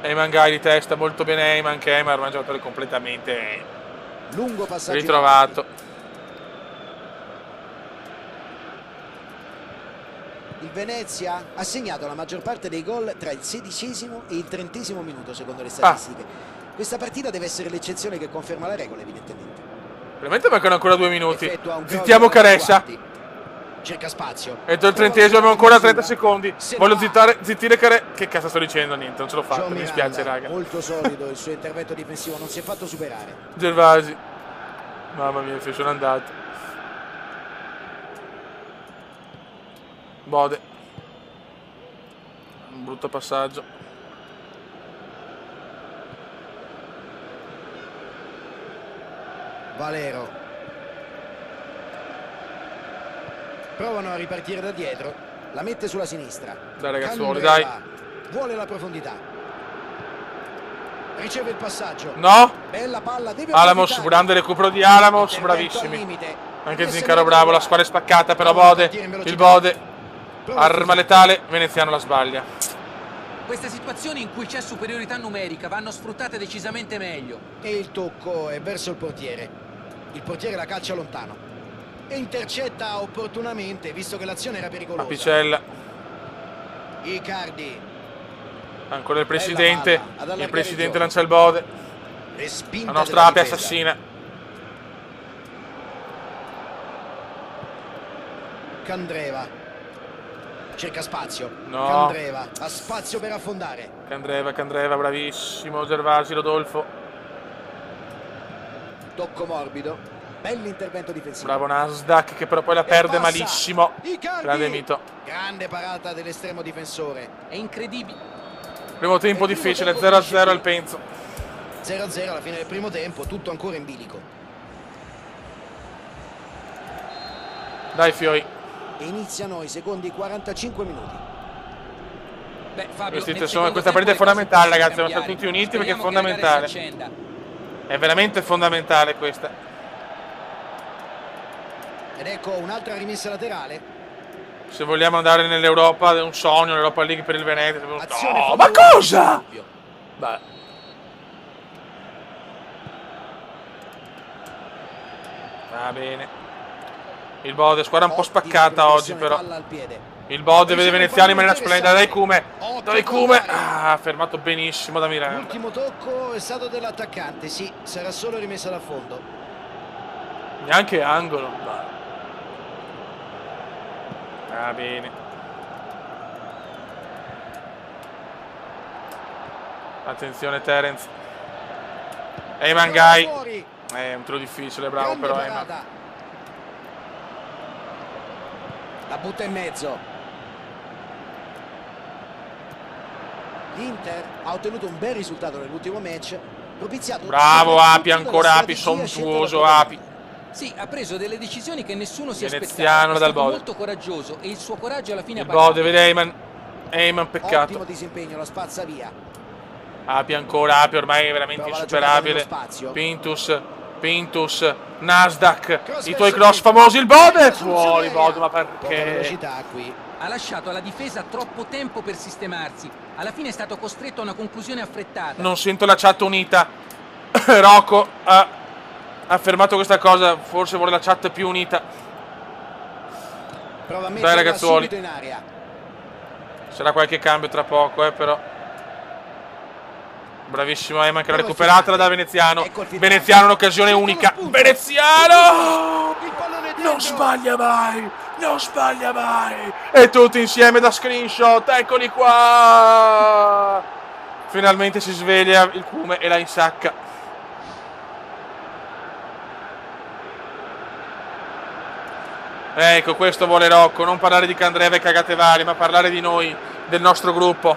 Eyman Gai di testa, molto bene Eyman, che Eyman è un giocatore completamente Lungo passaggio. ritrovato. Il Venezia ha segnato la maggior parte dei gol tra il 16° e il 30° minuto secondo le statistiche. Questa partita deve essere l'eccezione che conferma la regola, evidentemente. Veramente mancano ancora 2 minuti. Effettua un gol Zittiamo da Caressa. quarti. Cerca spazio. Entro il 30°, abbiamo ancora 30 secondi. Voglio zittire Care. Che cazzo sto dicendo? Niente, non ce l'ho fatta. John Mi Miranda, dispiace, raga. molto solido il suo intervento difensivo, non si è fatto superare. Gervasi. Mamma mia, se sono andato. Bode. Un brutto passaggio. Valero. Provano a ripartire da dietro. La mette sulla sinistra. Dai ragazzuoli, Candreva. dai. Vuole la profondità. Riceve il passaggio. No. Bella palla, deve Alamos, approfittare. grande recupero di Alamos, Intervento al bravissimi. limite. Anche Zincaro bravo, la squadra è spaccata, però Bode. Il Bode. Arma letale, Veneziano la sbaglia. Queste situazioni in cui c'è superiorità numerica vanno sfruttate decisamente meglio. E il tocco è verso il portiere. Il portiere la calcia lontano. E intercetta opportunamente, visto che l'azione era pericolosa. Apicella. Icardi. Ancora il presidente. palla, ad allargare Il presidente il gioco. lancia il Bode. Respinta La nostra della ape difesa. assassina. Candreva. Cerca spazio. No. Candreva ha spazio per affondare. Candreva, bravissimo. Gervasi, Rodolfo. Tocco morbido. Bell'intervento difensivo. Bravo Nasdaq, che però poi la E perde passa. malissimo. Icardi. Grande mito. Grande parata dell'estremo difensore. È incredibile. Primo tempo difficile, 0-0 al Penzo. 0-0 alla fine del primo tempo, tutto ancora in bilico. Dai Fioi. E iniziano i secondi 45 minuti. Beh, Fabio, Questa partita è fondamentale, ragazzi. Dobbiamo stare tutti uniti perché è fondamentale. È veramente fondamentale questa. Ed ecco un'altra rimessa laterale. Se vogliamo andare nell'Europa, è un sogno, l'Europa League per il Venezia. Azione No, ma favolosa. cosa? Beh. Va bene. Il Bode, squadra un po' spaccata oggi però. Palla al piede. Il Bode vede Veneziano in maniera splendida. Dai Cume. Dai Cume. Ah, fermato benissimo da Miranda. L'ultimo tocco è stato dell'attaccante, sì, sarà solo rimessa da fondo. Neanche angolo. Ah, bene. Attenzione Terence. Eyman Gai. È un tiro difficile, bravo però Eyman. La butta in mezzo. L'Inter ha ottenuto un bel risultato nell'ultimo match, propiziato. Bravo Api, ancora Api, sontuoso Api. Sì, ha preso delle decisioni che nessuno si Veneziano aspettava. È dal stato Bode. molto coraggioso e il suo coraggio alla fine ha Il pagato. Bode vede Eyman. Eyman, peccato. Ottimo disimpegno, la spazza via. Api ancora, Api ormai è veramente Prova la insuperabile. giocata nello spazio. Pintus, Nasdaq, i tuoi cross famosi, il Bode! Fuori Bode, ma Poca perché? velocità qui. Ha lasciato alla difesa troppo tempo per sistemarsi. Alla fine è stato costretto a una conclusione affrettata. Non sento la chat unita. Rocco ha affermato questa cosa, forse vuole la chat più unita. Prova a Dai metterla ragazzuoli. subito in aria. Sarà qualche cambio tra poco, però. Bravissimo Eyman che l'ha recuperata da Veneziano. Veneziano un'occasione unica. Veneziano! Il pallone Non dentro. sbaglia mai! Non sbaglia mai! E tutti insieme da screenshot, eccoli qua! Finalmente si sveglia il Cume e la insacca. Ecco, questo vuole Rocco, non parlare di Candreva e cagate varie, ma parlare di noi, del nostro gruppo.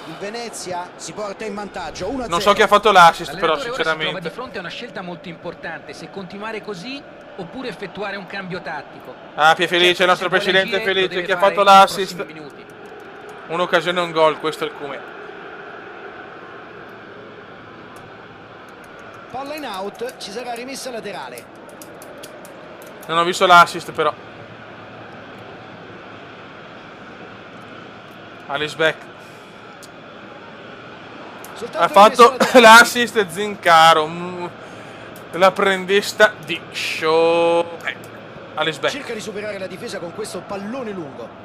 Il Venezia si porta in vantaggio 1-0. Non so chi ha fatto l'assist, però L'allenatore ora si trova di sinceramente. fronte a una scelta molto importante, se continuare così oppure effettuare un cambio tattico. Api è felice, il nostro Se vuole presidente è agire, lo felice, deve chi ha fare fatto nei l'assist. prossimi minuti. Un'occasione e un gol, questo è il Cume. Palla in out, ci sarà rimessa laterale. Non ho visto l'assist però. Alice Beck Soltanto ha rimessa fatto laterale. l'assist Zincaro, l'apprendista di show. Alice Beck. Cerca di superare la difesa con questo pallone lungo.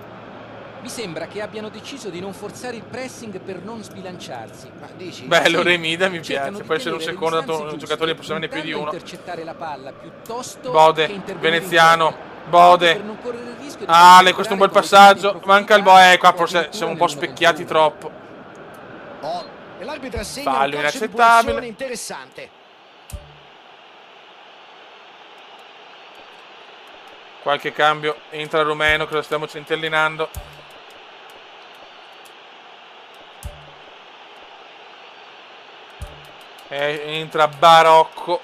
Mi sembra che abbiano deciso di non forzare il pressing per non sbilanciarsi. Ma dici? Bello Sì, Remida, mi cercano piace. di Può essere un tenere le secondo distanze un giuste, giocatore, possiamo averne più di puntando a uno. intercettare la palla piuttosto Bode, che intervenire in Veneziano, corto, Bode. per non correre il rischio di Ale, questo è un bel recuperare passaggio. poi Manca il in profondità qua o forse addirittura siamo un po' nell'1 contro specchiati 1. troppo. Oh, e l'arbitro assegna Fallo un calcio di inaccettabile. punizione interessante. Qualche cambio, entra Rumeno che lo stiamo centellinando. Entra Barocco.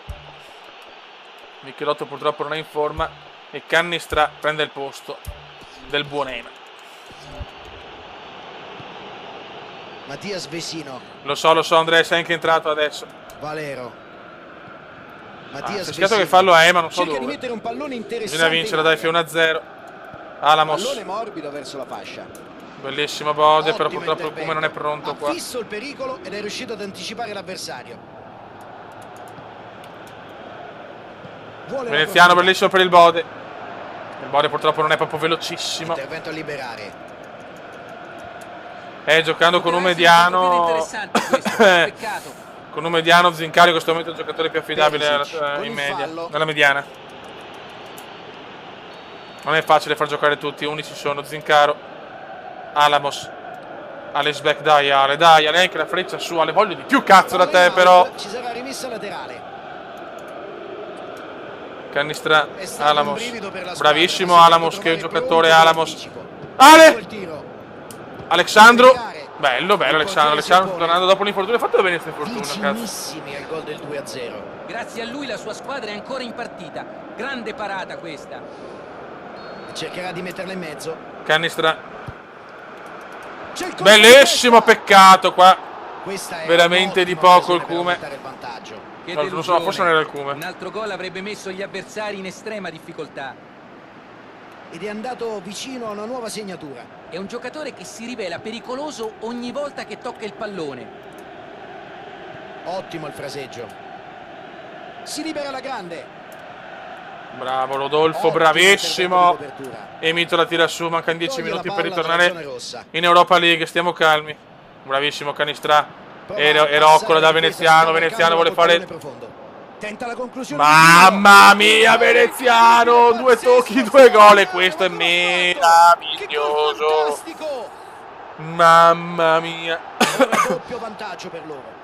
Michelotto purtroppo non è in forma e Cannistra prende il posto del buon Eyman. Mattias Vesino, Lo so Andrea, sei anche entrato adesso. Valero. Ah, Mattias c'è scritto che fallo a Eyman, non so cerca di dove. mettere un pallone interessante. Bisogna vincere, dai, in aria. F1-0. Alamos. Pallone morbido verso la fascia. Bellissimo Bode, però Ottimo purtroppo il Cume non è intervento. pronto Ha qua. fisso il pericolo ed è riuscito ad anticipare l'avversario. Vuole la Veneziano, profondità. bellissimo per il Bode. Il Bode purtroppo non è proprio velocissimo. Intervento a liberare. Giocando con un Poteva essere un mediano. potere interessante questo, peccato. Con un mediano Zincari in questo momento è il giocatore più affidabile Perisic, con in il media, fallo. nella mediana. Non è facile far giocare tutti, unici sono Zincaro, Alamos, Alex Beck, dai Ale, anche la freccia su, Ale, voglio di più cazzo da Palla in te però. out, ci sarà rimessa laterale. Cannistra, È stato un Alamos, brivido per la squadra, bravissimo si Alamos, deve che trovare giocatore pronto Alamos. l'anticipo. Ale! Quel tiro. Alexandro, bello Il Alexandro, portiere si Alexandro oppone. tornando dopo l'infortunio, ha fatto bene questo infortunio, cazzo. Vicinissimi al gol del 2-0. Grazie a lui la sua squadra è ancora in partita. Grande parata questa. Cercherà di metterla in mezzo. Cannistra, C'è il colpo bellissimo, di testa. peccato qua. Questa è veramente di un'ottima poco il occasione per Cume. aumentare il vantaggio. Che No, non so, delusione. forse non era il Cume. Un altro gol avrebbe messo gli avversari in estrema difficoltà. Ed è andato vicino a una nuova segnatura. È un giocatore che si rivela pericoloso ogni volta che tocca il pallone. Ottimo il fraseggio. Si libera la grande. Bravo Rodolfo, bravissimo. E Mito la tira su, mancano 10 minuti per ritornare in Europa League, stiamo calmi. Bravissimo Canistra. E Roccola da Veneziano, Veneziano vuole fare... Mamma mia Veneziano, 2 tocchi, 2 gol e questo è meraviglioso. Mamma mia. Doppio vantaggio per loro.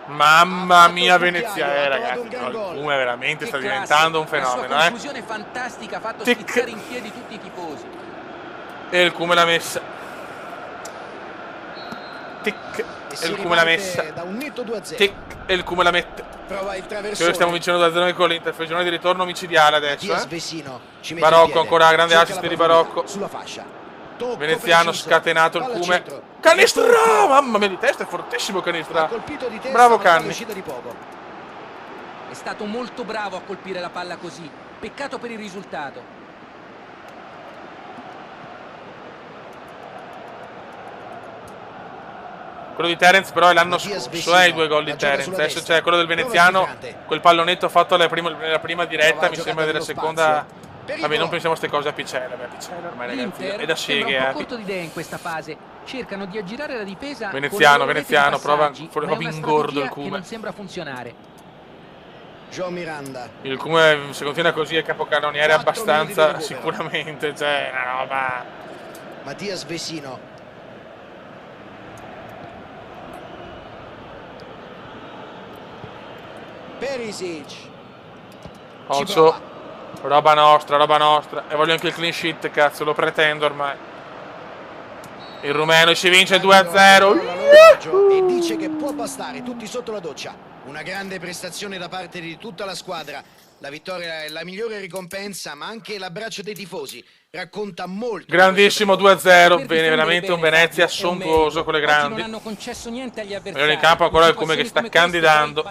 Mamma mia Veneziano, ragazzi, il Cume veramente sta diventando un fenomeno, La sua conclusione fantastica ha fatto schizzare in piedi tutti i tifosi. E il Cume l'ha messa. Tic. E il Cume l'ha messa. Tic. E il Cume la mette. Che stiamo vincendo 2-0 con l'Inter. Stagione di ritorno micidiale adesso. Barocco ancora, grande assist di Barocco. Veneziano scatenato il Cume. Canistra! Mamma mia, di testa è fortissimo Canistra. Bravo Canni. È stato molto bravo a colpire la palla così. Peccato per il risultato. Quello di Terence però è l'anno scorso, i 2 gol di Terence. Adesso c'è quello del Veneziano, quel pallonetto fatto alla prima diretta, mi sembra della seconda. Vabbè, non pensiamo a queste cose a Picella, ormai ragazzi, è da seghe. Sembra un po' corto di idee in questa fase. Cercano di aggirare la difesa. Veneziano, prova proprio ingordo il Cume. Non sembra funzionare. Miranda. Il Cume se continua così è capocannoniere abbastanza sicuramente, cioè una roba. Mattias Vesino. Perisic. Olso. Roba nostra. E voglio anche il clean sheet, cazzo, lo pretendo ormai. Il rumeno si vince 2-0. E dice che può bastare, tutti sotto la doccia. Una grande prestazione da parte di tutta la squadra. La vittoria è la migliore ricompensa, ma anche l'abbraccio dei tifosi racconta molto. Grandissimo 2-0, veramente un Venezia sontuoso con le grandi. Non hanno concesso niente agli avversari. In campo ancora il Cume che sta candidando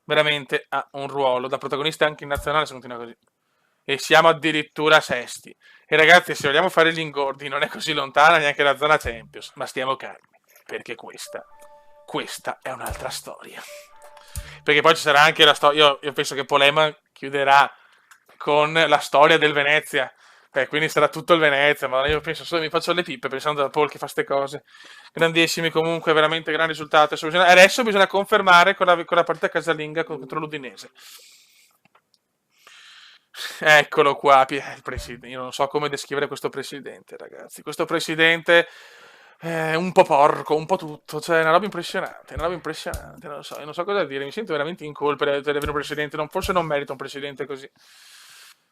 veramente a un ruolo da protagonista anche in nazionale se continua così. E siamo addirittura sesti. E ragazzi, se vogliamo fare gli ingordi non è così lontana neanche la zona Champions, ma stiamo calmi, perché questa è un'altra storia. Perché poi ci sarà anche la storia, io penso che Polema chiuderà con la storia del Venezia, quindi sarà tutto il Venezia, ma io penso solo, mi faccio le pippe pensando a Paul che fa ste cose. Grandissimi comunque, veramente gran risultato. Adesso bisogna confermare con la partita casalinga contro l'Udinese. Eccolo qua, il presidente. Io non so come descrivere questo presidente, ragazzi. Questo presidente è un po' porco, un po' tutto. Cioè, è una roba impressionante, non lo so. Io non so cosa dire. Mi sento veramente in colpa di avere un presidente. Forse non merito un presidente così.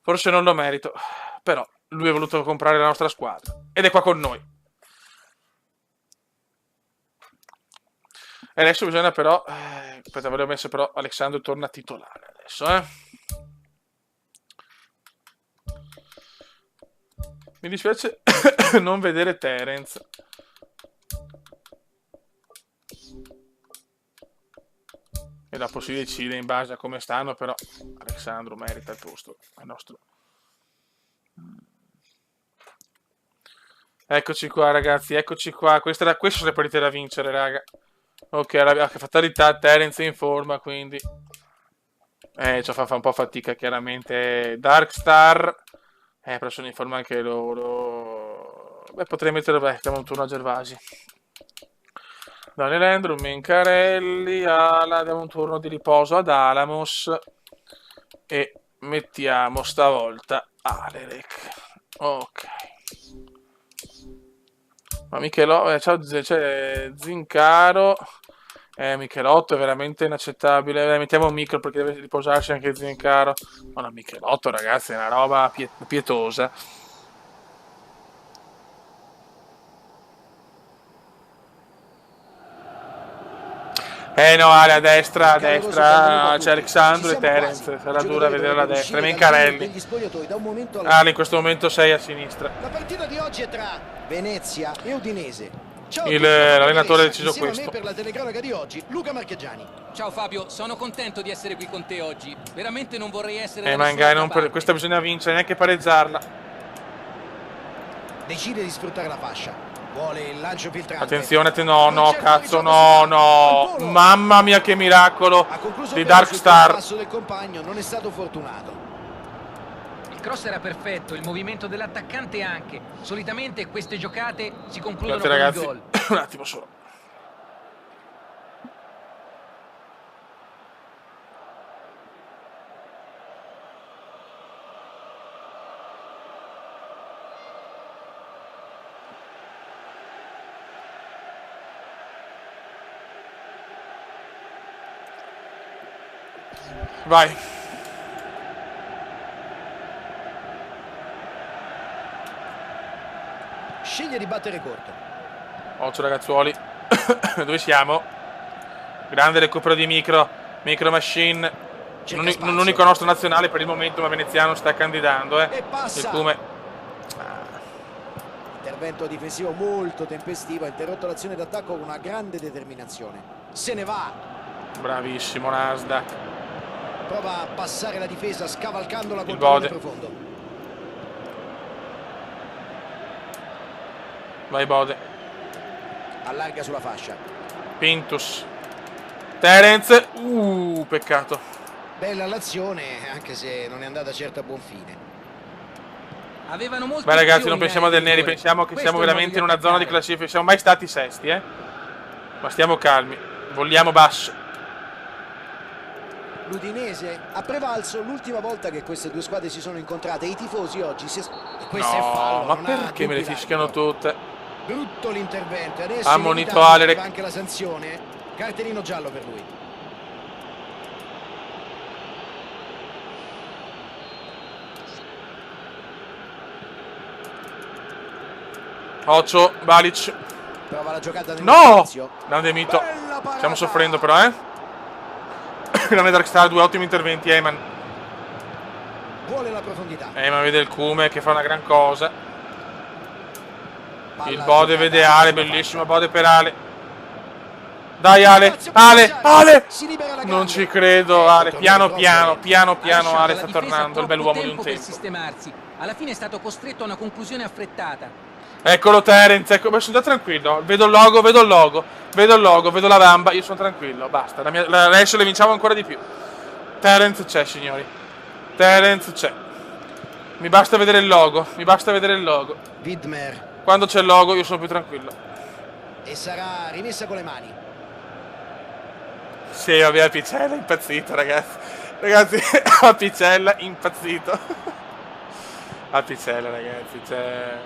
Forse non lo merito. Però lui ha voluto comprare la nostra squadra. Ed è qua con noi. E adesso bisogna però... aspetta, avevo messo però Alexandro torna titolare adesso, Mi dispiace non vedere Terence. E dopo si decide in base a come stanno, però Alexandro merita il posto. È nostro. Eccoci qua, ragazzi, eccoci qua. Questo sono le partite da vincere, raga. Ok, che fatalità, Terence è in forma, quindi... ci fa un po' fatica, chiaramente. Darkstar... però sono in forma anche loro. Beh, potrei mettere... diamo un turno a Gervasi. Daniel Andrew, Mencarelli, Ala, diamo un turno di riposo ad Alamos. E mettiamo stavolta Alerek. Ok. Ma Michelotto, c'è Zincaro. Michelotto è veramente inaccettabile. Mettiamo Micro perché deve riposarsi anche Zincaro. Ma no, Michelotto, ragazzi, è una roba pietosa. No, Ale, a destra c'è Alexandro e Terence. Sarà dura vedere la destra. E Mencarelli. Ale, in questo momento sei a sinistra. La partita di oggi è tra Venezia e Udinese. L'allenatore ha deciso questo. Per la telecronaca di oggi, Luca Marchegiani. Ciao Fabio, sono contento di essere qui con te oggi. Veramente non vorrei essere questa bisogna vincere, neanche pareggiarla. Decide di sfruttare la fascia. Vuole il lancio filtrante. Attenzione, no, cazzo, no. Mamma mia che miracolo di Darkstar. Il passo del compagno non è stato fortunato. cross era perfetto, il movimento dell'attaccante anche. Solitamente queste giocate si concludono Grazie, con ragazzi. il gol. Un attimo solo. Vai. Sceglie di battere corto. Occhio ragazzuoli. Dove siamo? Grande recupero di Micro Machine. L'unico nostro nazionale per il momento, ma veneziano sta candidando, E passa. Il Cume. Intervento difensivo molto tempestivo, ha interrotto l'azione d'attacco con una grande determinazione. Se ne va. Bravissimo Nasdaq. Prova a passare la difesa scavalcandola col Il pallone Bode. profondo. Vai Bode. Allarga sulla fascia. Pintus. Terence. Peccato. Bella l'azione, anche se non è andata certo a buon fine. Avevano molte Beh ragazzi, non opzioni pensiamo ai del Neri, giocatori. pensiamo che Questo siamo è il modo veramente di in una zona di attaccare. classifica. Siamo mai stati sesti, Ma stiamo calmi. Vogliamo basso. L'Udinese ha prevalso l'ultima volta che queste due squadre si sono incontrate. I tifosi oggi si... Questo è No, fallo, ma non ha perché me le dubbi fischiano d'arbitro. tutte? Brutto l'intervento. Adesso Ammonito inevitabile Alerek. arriva anche la sanzione. Cartellino giallo per lui. Occhio, Balic. Prova la giocata nel No! spazio. Grande Mito. Bella parata. Stiamo soffrendo però, Grande Darkstar, due ottimi interventi, Eyman. Vuole la profondità. Eyman vede il Cume che fa una gran cosa. Palla Il Bode giocata vede Ale, sulla bellissimo fascia. Bode per Ale. Dai Ale, Spazio per Ale, Machado. Ale! Si libera la Non grande. ci credo, Ale. Piano piano, piano Ha piano lasciato Ale la sta difesa tornando, il troppo bell'uomo di un tempo per tempo. sistemarsi. Alla fine è stato costretto a una conclusione affrettata. Eccolo Terence, ecco, ma sono già tranquillo. Vedo il logo, vedo il logo, vedo il logo, vedo la bamba, io sono tranquillo, basta. Adesso le vinciamo ancora di più. Terence c'è, signori. Terence c'è. Mi basta vedere il logo, mi basta vedere il logo. Widmer. Quando c'è il logo io sono più tranquillo. E sarà rimessa con le mani. Sì, vabbè, Apicella è impazzito, ragazzi. Ragazzi, Apicella impazzito. Apicella, ragazzi, cioè...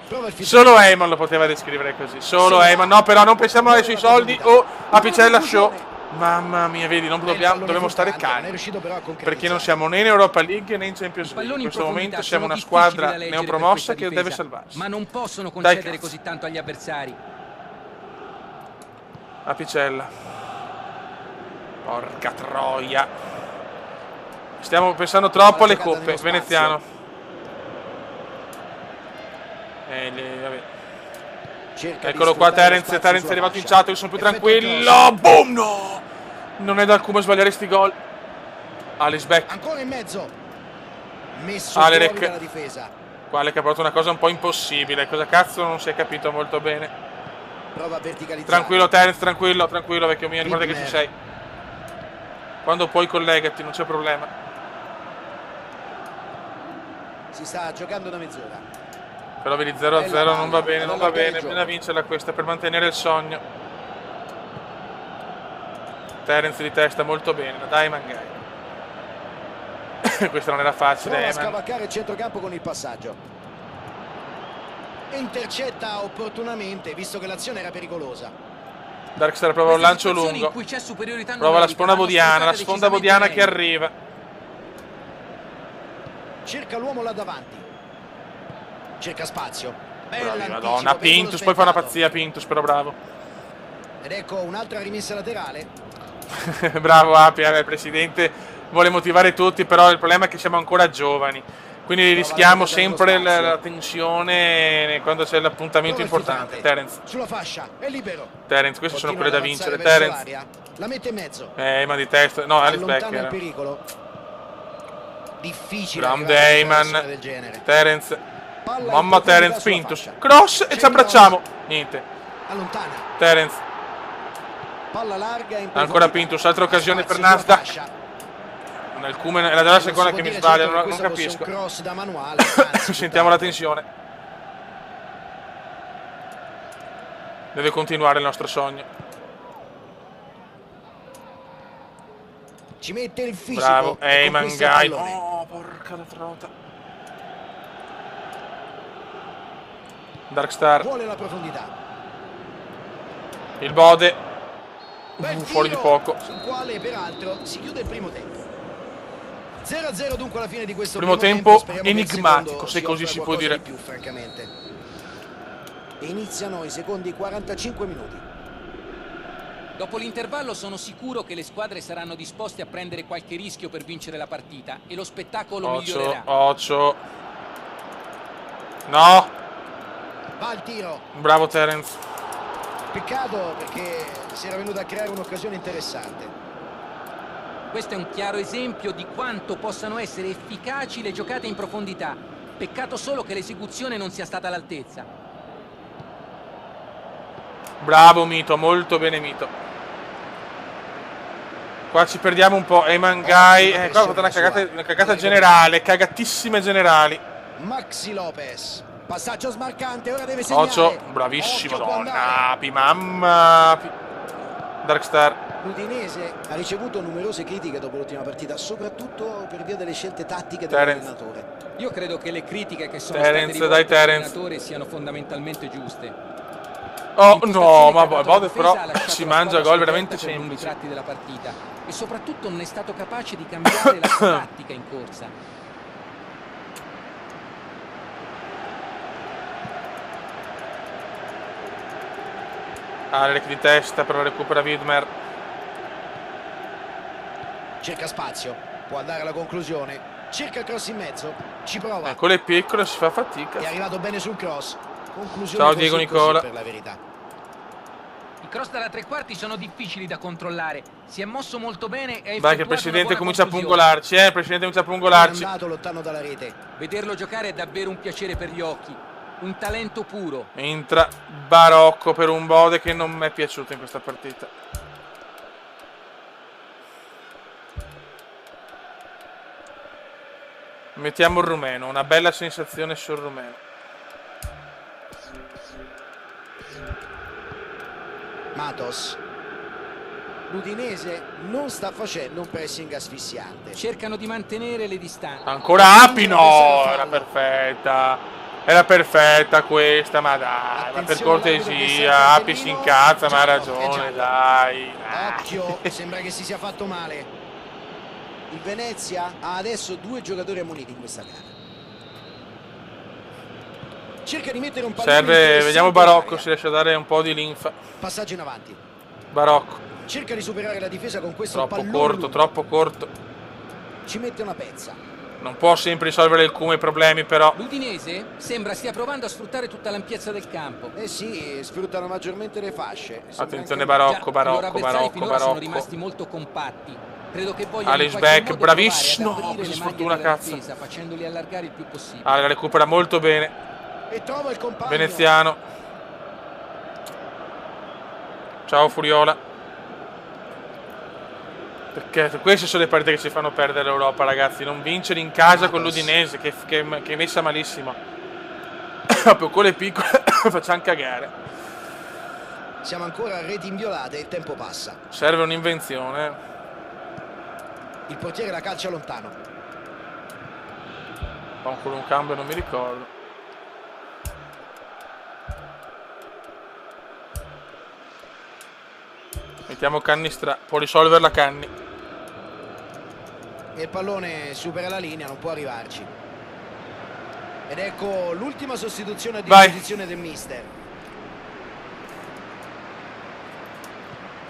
Prova il Solo Eyman lo poteva descrivere così. Solo Eyman. No, però non pensiamo ai suoi soldi o Apicella show. Mamma mia, vedi, non dobbiamo stare calmi. Perché non siamo né in Europa League né in Champions League. Palloni In in questo momento profondità siamo sono una difficili squadra da leggere neopromossa per che questa deve difesa, salvarsi. ma non possono Dai, concedere cazzo. così tanto agli avversari. Apicella. Porca troia. Stiamo pensando troppo alle giocata coppe. nello spazio. Veneziano. Vabbè. Eccolo qua Terence è arrivato in chat, io sono più tranquillo. Boom, no! Non è dal Cume sbagliare sti gol. Alex Beck. Ancora in mezzo. Messo Alerek. fuori dalla difesa. Quale che ha provato una cosa un po' impossibile. Cosa cazzo non si è capito molto bene. Prova a verticalizzare. Tranquillo Terence, tranquillo, tranquillo vecchio mio, ricorda che ci Widmer. sei. Quando puoi collegati, non c'è problema. Si sta giocando da mezz'ora. Però vedi 0-0 non va bene, non va bene. Bisogna vincerla questa per mantenere il sogno. Terence di testa molto bene, dai Mangai. Questa non era facile, Prova a man. scavalcare il centrocampo con il passaggio. Intercetta opportunamente, visto che l'azione era pericolosa. Darkstar prova un Queste lancio situazioni lungo. in cui c'è superiorità Prova la numerica sponda vanno bodiana, la sfruttate sponda bodiana che decisamente arriva. Cerca l'uomo là davanti. Cerca spazio. Bella Bravi, anticipo, Madonna, pericolo Pintus, poi fa una sventato. pazzia Pintus, però bravo. Ed ecco un'altra rimessa laterale. Bravo Api, il presidente vuole motivare tutti, però il problema è che siamo ancora giovani. Quindi rischiamo sempre la tensione quando c'è l'appuntamento Prova il importante. filtrante. Terence, Sulla fascia, è libero. Terence, queste sono Continua quelle da ad vincere. avanzare verso Terence, l'area. La mette in mezzo. ma di testa, no, Alex Allontana Becker. il pericolo. Difficile Grande arrivare a una Eyman. situazione del genere. Terence, Palla in mamma profondità Terence, sulla Pintus, fascia. cross e ci Segno. abbracciamo. Niente, Allontana. Terence, Palla larga in ancora profondità. Pintus, altra occasione per Spazio sulla Nasdaq. fascia. il Cume è la già seconda che mi sbaglia, non capisco. Cross da manuale, anzi, Sentiamo la tensione. Deve continuare il nostro sogno. Ci mette il fisico. Bravo, Mangai. Oh, porca la trota. Darkstar. Vuole la profondità. Il Bode. Bel Fuori di tiro, poco. sul quale peraltro si chiude il primo tempo. 0-0 dunque alla fine di questo primo tempo. Speriamo che il Enigmatico, secondo se così si può qualcosa dire. di più, francamente. E iniziano i secondi 45 minuti. Dopo l'intervallo sono sicuro che le squadre saranno disposte a prendere qualche rischio per vincere la partita e lo spettacolo migliorerà. Occhio. No. Va il tiro. Bravo Terence. Peccato perché si era venuto a creare un'occasione interessante. Questo è un chiaro esempio di quanto possano essere efficaci le giocate in profondità. Peccato solo che l'esecuzione non sia stata all'altezza. Bravo Mito, molto bene Mito. Qua ci perdiamo un po'. Mangai. Qua ha fatto una cagata generale. Cagatissime generali. Maxi Lopez. Passaggio smarcante, ora deve segnare. Occhio, bravissimo. Donna. Mamma. Darkstar. L'Udinese ha ricevuto numerose critiche dopo l'ultima partita, soprattutto per via delle scelte tattiche dell'allenatore. Io credo che le critiche che sono state rivolte all'allenatore siano fondamentalmente giuste. Oh no, ma Bode però si mangia gol veramente semplici. Tratti della partita e soprattutto non è stato capace di cambiare la sua tattica in corsa. Alec di testa, però recupera Widmer. Cerca spazio, può andare alla conclusione, cerca il cross in mezzo, ci prova. Con le piccole si fa fatica. È arrivato bene sul cross. Conclusione ciao Diego Nicola. per la verità. I cross dalla tre quarti sono difficili da controllare. Si è mosso molto bene e Dai che il presidente comincia a pungolarci, il presidente comincia a pungolarci. È andato lontano dalla rete. Vederlo giocare è davvero un piacere per gli occhi. Un talento puro. Entra Barocco per un Bode che non mi è piaciuto in questa partita. Mettiamo il rumeno, una bella sensazione sul rumeno. Matos. L'Udinese non sta facendo un pressing asfissiante. Cercano di mantenere le distanze. Ancora Api, no, era perfetta questa, ma dai, ma per cortesia, Api si incazza, ma ha ragione, dai. Occhio, sembra che si sia fatto male. Il Venezia ha adesso 2 giocatori ammoniti in questa gara. Cerca di mettere un pallone. Serve, vediamo Barocco, si lascia dare un po' di linfa. Passaggio in avanti. Barocco. Cerca di superare la difesa con questo troppo pallone corto, lungo. troppo corto. Ci mette una pezza. Non può sempre risolvere il Cume i problemi, però. L'Udinese sembra stia provando a sfruttare tutta l'ampiezza del campo. Eh sì, sfruttano maggiormente le fasce. Attenzione Barocco, Sono rimasti molto compatti. Credo che vogliano Alice Beck, bravissimo. No, che sfortuna, cazzo. Difesa, facendoli allargare il più possibile. La recupera molto bene. E trova il compagno. Veneziano. Ciao Furiola. Perché queste sono le partite che ci fanno perdere l'Europa, ragazzi. Non vincere in casa con l'Udinese, che è messa malissimo. Proprio con le piccole facciamo cagare. Siamo ancora a reti inviolate e il tempo passa. Serve un'invenzione. Il portiere la calcia lontano. Con un cambio non mi ricordo. Mettiamo Cannistra, può risolverla Canni. E il pallone supera la linea, non può arrivarci. Ed ecco l'ultima sostituzione a disposizione del mister.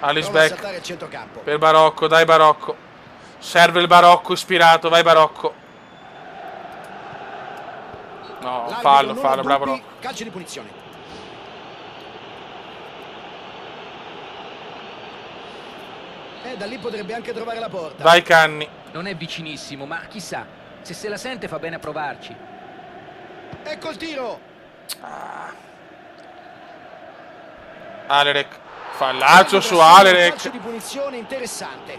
Alice Prova a Beck saltare il centrocampo. per Barocco, dai Barocco. Serve il Barocco ispirato, vai Barocco. No, fallo, bravo Barocco. Calcio di punizione. Da lì potrebbe anche trovare la porta. Vai Canni. Non è vicinissimo, ma chissà, se la sente fa bene a provarci. Ecco il tiro. Alerek. Fallaccio su Alerek. Calcio di punizione interessante.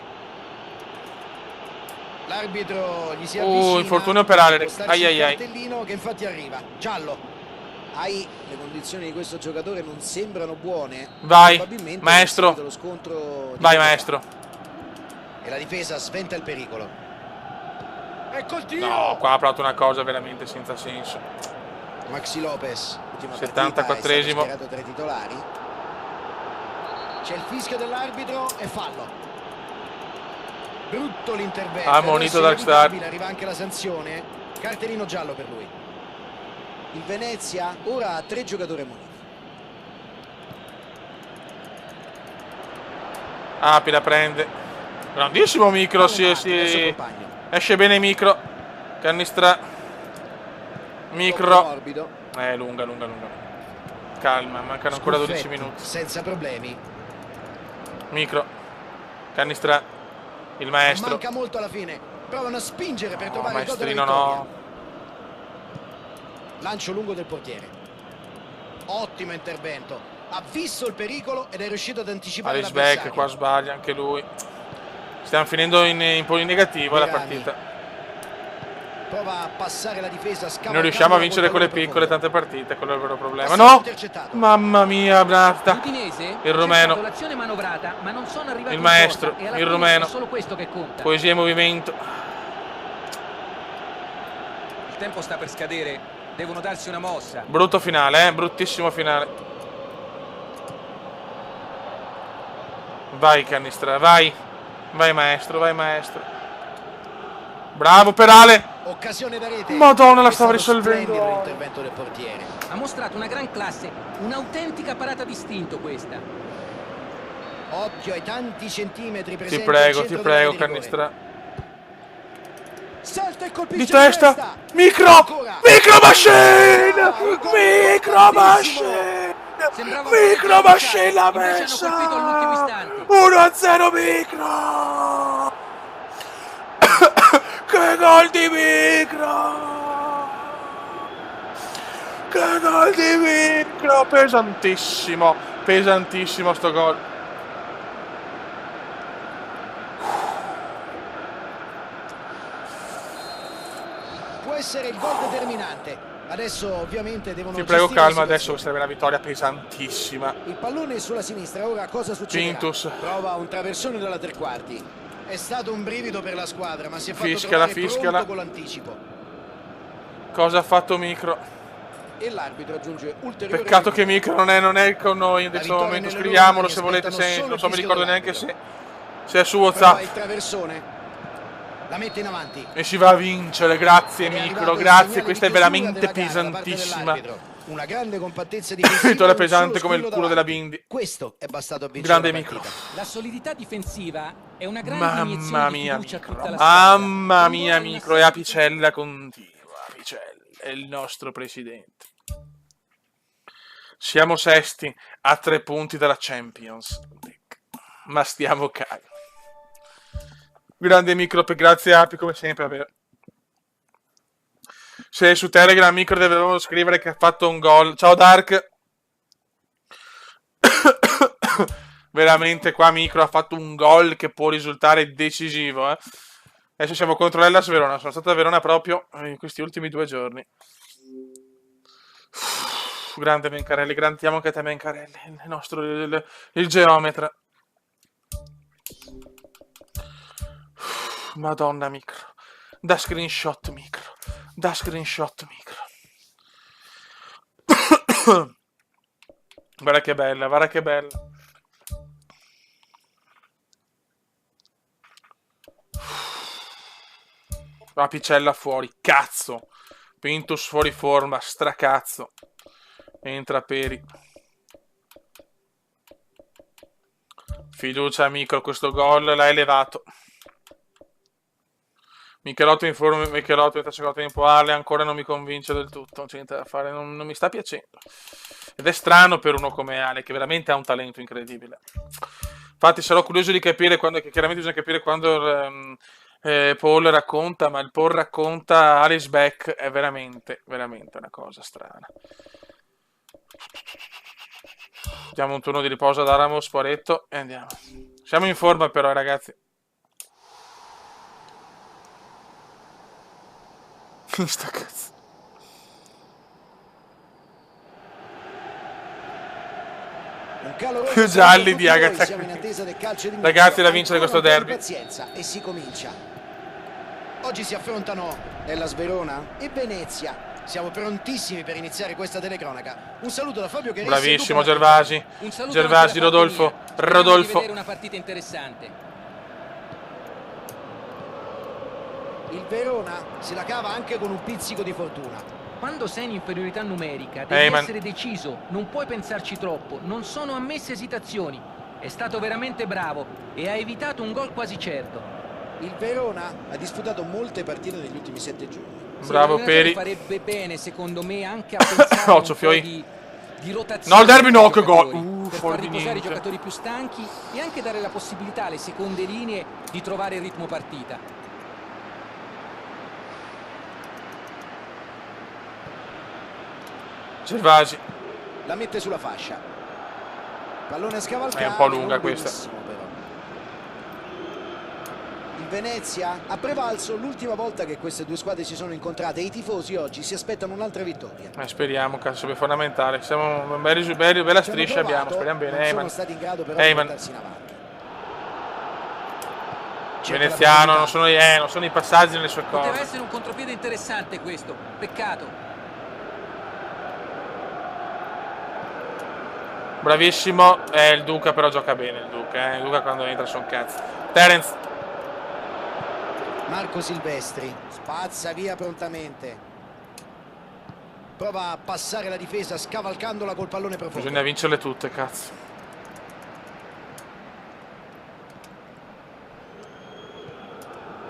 L'arbitro gli si avvicina. Infortunio per Alex. Ai ai ai. Cartellino che infatti arriva. Giallo. Le condizioni di questo giocatore non sembrano buone. Vai, Probabilmente maestro. lo scontro Vai, maestro. E la difesa sventa il pericolo. Ecco il tiro. No, qua ha provato una cosa veramente senza senso. Maxi Lopez, ultima 74esimo. partita, tra i titolari. C'è il fischio dell'arbitro e fallo. Brutto l'intervento. Ammonito Darkstar. Arriva anche la sanzione. Cartellino giallo per lui. Il Venezia ora ha 3 giocatori ammoniti. Api la prende. Grandissimo Micro, esce bene Micro. Cannistra. Micro. Lunga. Calma, mancano ancora 12 minuti. Senza problemi. Micro. Cannistra. Il maestro. Manca molto alla fine. Provano a spingere per trovare il gol della maestrino vittoria. no. Lancio lungo del portiere. Ottimo intervento. Ha visto il pericolo ed è riuscito ad anticipare Alisbeck qua sbaglia anche lui. Stiamo finendo in po' in negativo la partita. Prova a passare la difesa. Non riusciamo a vincere con le piccole tante partite, quello è il vero problema. No! Mamma mia, Brata. Il rumeno. Il maestro, il rumeno. Poesia e movimento. Il tempo sta per scadere. Devono darsi una mossa. Brutto finale, bruttissimo finale. Vai Cannistra, vai. Vai maestro, vai maestro. Bravo Perale. Occasione da rete. Madonna, la stava risolvendo. L'intervento del portiere. Ha mostrato una gran classe, un'autentica parata d'istinto questa. Occhio ai tanti centimetri presenti. Ti prego Cannistra. Salta e colpisce di testa. Micro Machine. Micro Machine l'ha messa. 1-0 Micro. Che gol di Micro. Che gol di Micro. Pesantissimo sto gol. Può essere il gol determinante. Adesso ovviamente devono. Ti prego calma, adesso sarebbe una vittoria pesantissima. Il pallone è sulla sinistra, ora cosa succede? Pintus prova un traversone dalla tre quarti. È stato un brivido per la squadra, ma si è fatto fischiala con l'anticipo. Cosa ha fatto Micro? E l'arbitro aggiunge ulteriore. Peccato che Micro non è con noi in questo momento. Scriviamolo se volete, non so, mi ricordo neanche se è su WhatsApp. Il traversone. La mette in avanti. E si va a vincere, grazie Micro, grazie, questa è veramente pesantissima. Una grande compattezza difensiva. Vittoria pesante come il culo della Bindi. Questo è bastato a vincere. Grande Micro. La solidità difensiva è una grande iniezione di fiducia a tutta la Mamma mia Micro, e apicella continua. Apicella è il nostro presidente. Siamo sesti a 3 punti dalla Champions League. Ma stiamo calmi. Grande Micro, grazie Api come sempre. Se su Telegram Micro dovevamo scrivere che ha fatto un gol. Ciao Dark. Veramente qua Micro ha fatto un gol che può risultare decisivo. Adesso siamo contro l'Hellas Verona. Sono stato a Verona proprio in questi ultimi 2 giorni. Grande Mencarelli, grandiamo anche a te Mencarelli, il nostro il geometra. Madonna Micro. Da screenshot Micro. Guarda che bella, guarda che bella. Apicella fuori, cazzo. Pintus fuori forma, stracazzo. Entra Peri. Fiducia Micro, questo gol l'ha elevato. Michelotto in forma, Michelotto in secondo tempo, Ale ancora non mi convince del tutto, non c'è niente da fare, non mi sta piacendo. Ed è strano per uno come Ale, che veramente ha un talento incredibile. Infatti sarò curioso di capire quando, che chiaramente bisogna capire quando Paul racconta, ma il Paul racconta Alice Beck è veramente una cosa strana. Diamo un turno di riposo ad Ramos, Sporetto e andiamo. Siamo in forma però ragazzi. Sta cazzo. Un caloroso Più saluto a gialli tutti di voi, Agatha siamo in attesa del calcio di Ragazzi, da inizio. vincere Ancora questo un po' di derby. pazienza e si comincia. Oggi si affrontano Hellas Verona e Venezia. Siamo prontissimi per iniziare questa telecronaca. Un saluto da Fabio Chiaressi. Bravissimo e Luca Gervasi. Un saluto Gervasi, anche da parte Rodolfo. mia. Speriamo di Rodolfo. vedere una partita interessante. Il Verona se la cava anche con un pizzico di fortuna. Quando sei in inferiorità numerica devi Heyman. essere deciso, non puoi pensarci troppo, non sono ammesse esitazioni. È stato veramente bravo e ha evitato un gol quasi certo. Il Verona ha disputato molte partite negli ultimi 7 giorni. Bravo Sì, Peri. farebbe bene secondo me anche a pensare a un Occhio, po' Fioi. di rotazione No, il derby no, dei che gol. giocatori, per Fuori far di riposare i niente. giocatori più stanchi e anche dare la possibilità alle seconde linee di trovare il ritmo partita. Gervasi. La mette sulla fascia. Pallone scavalcato. È un po' lunga non questa. benissimo, però. Il Venezia ha prevalso l'ultima volta che queste due squadre si sono incontrate e i tifosi oggi si aspettano un'altra vittoria. Speriamo, cazzo, è fondamentale. Siamo una bella Ci hanno striscia abbiamo, provato, speriamo bene. non sono Heyman. stati in grado però di Heyman. portarsi in avanti. Veneziano, non sono i passaggi nelle sue Poteva cose. essere un contropiede interessante questo, peccato. Bravissimo. Il Duca però gioca bene, il Duca. Il Duca quando entra sono cazzo. Terence. Marco Silvestri spazza via prontamente. Prova a passare la difesa scavalcandola col pallone profondo. Bisogna vincerle tutte, cazzo.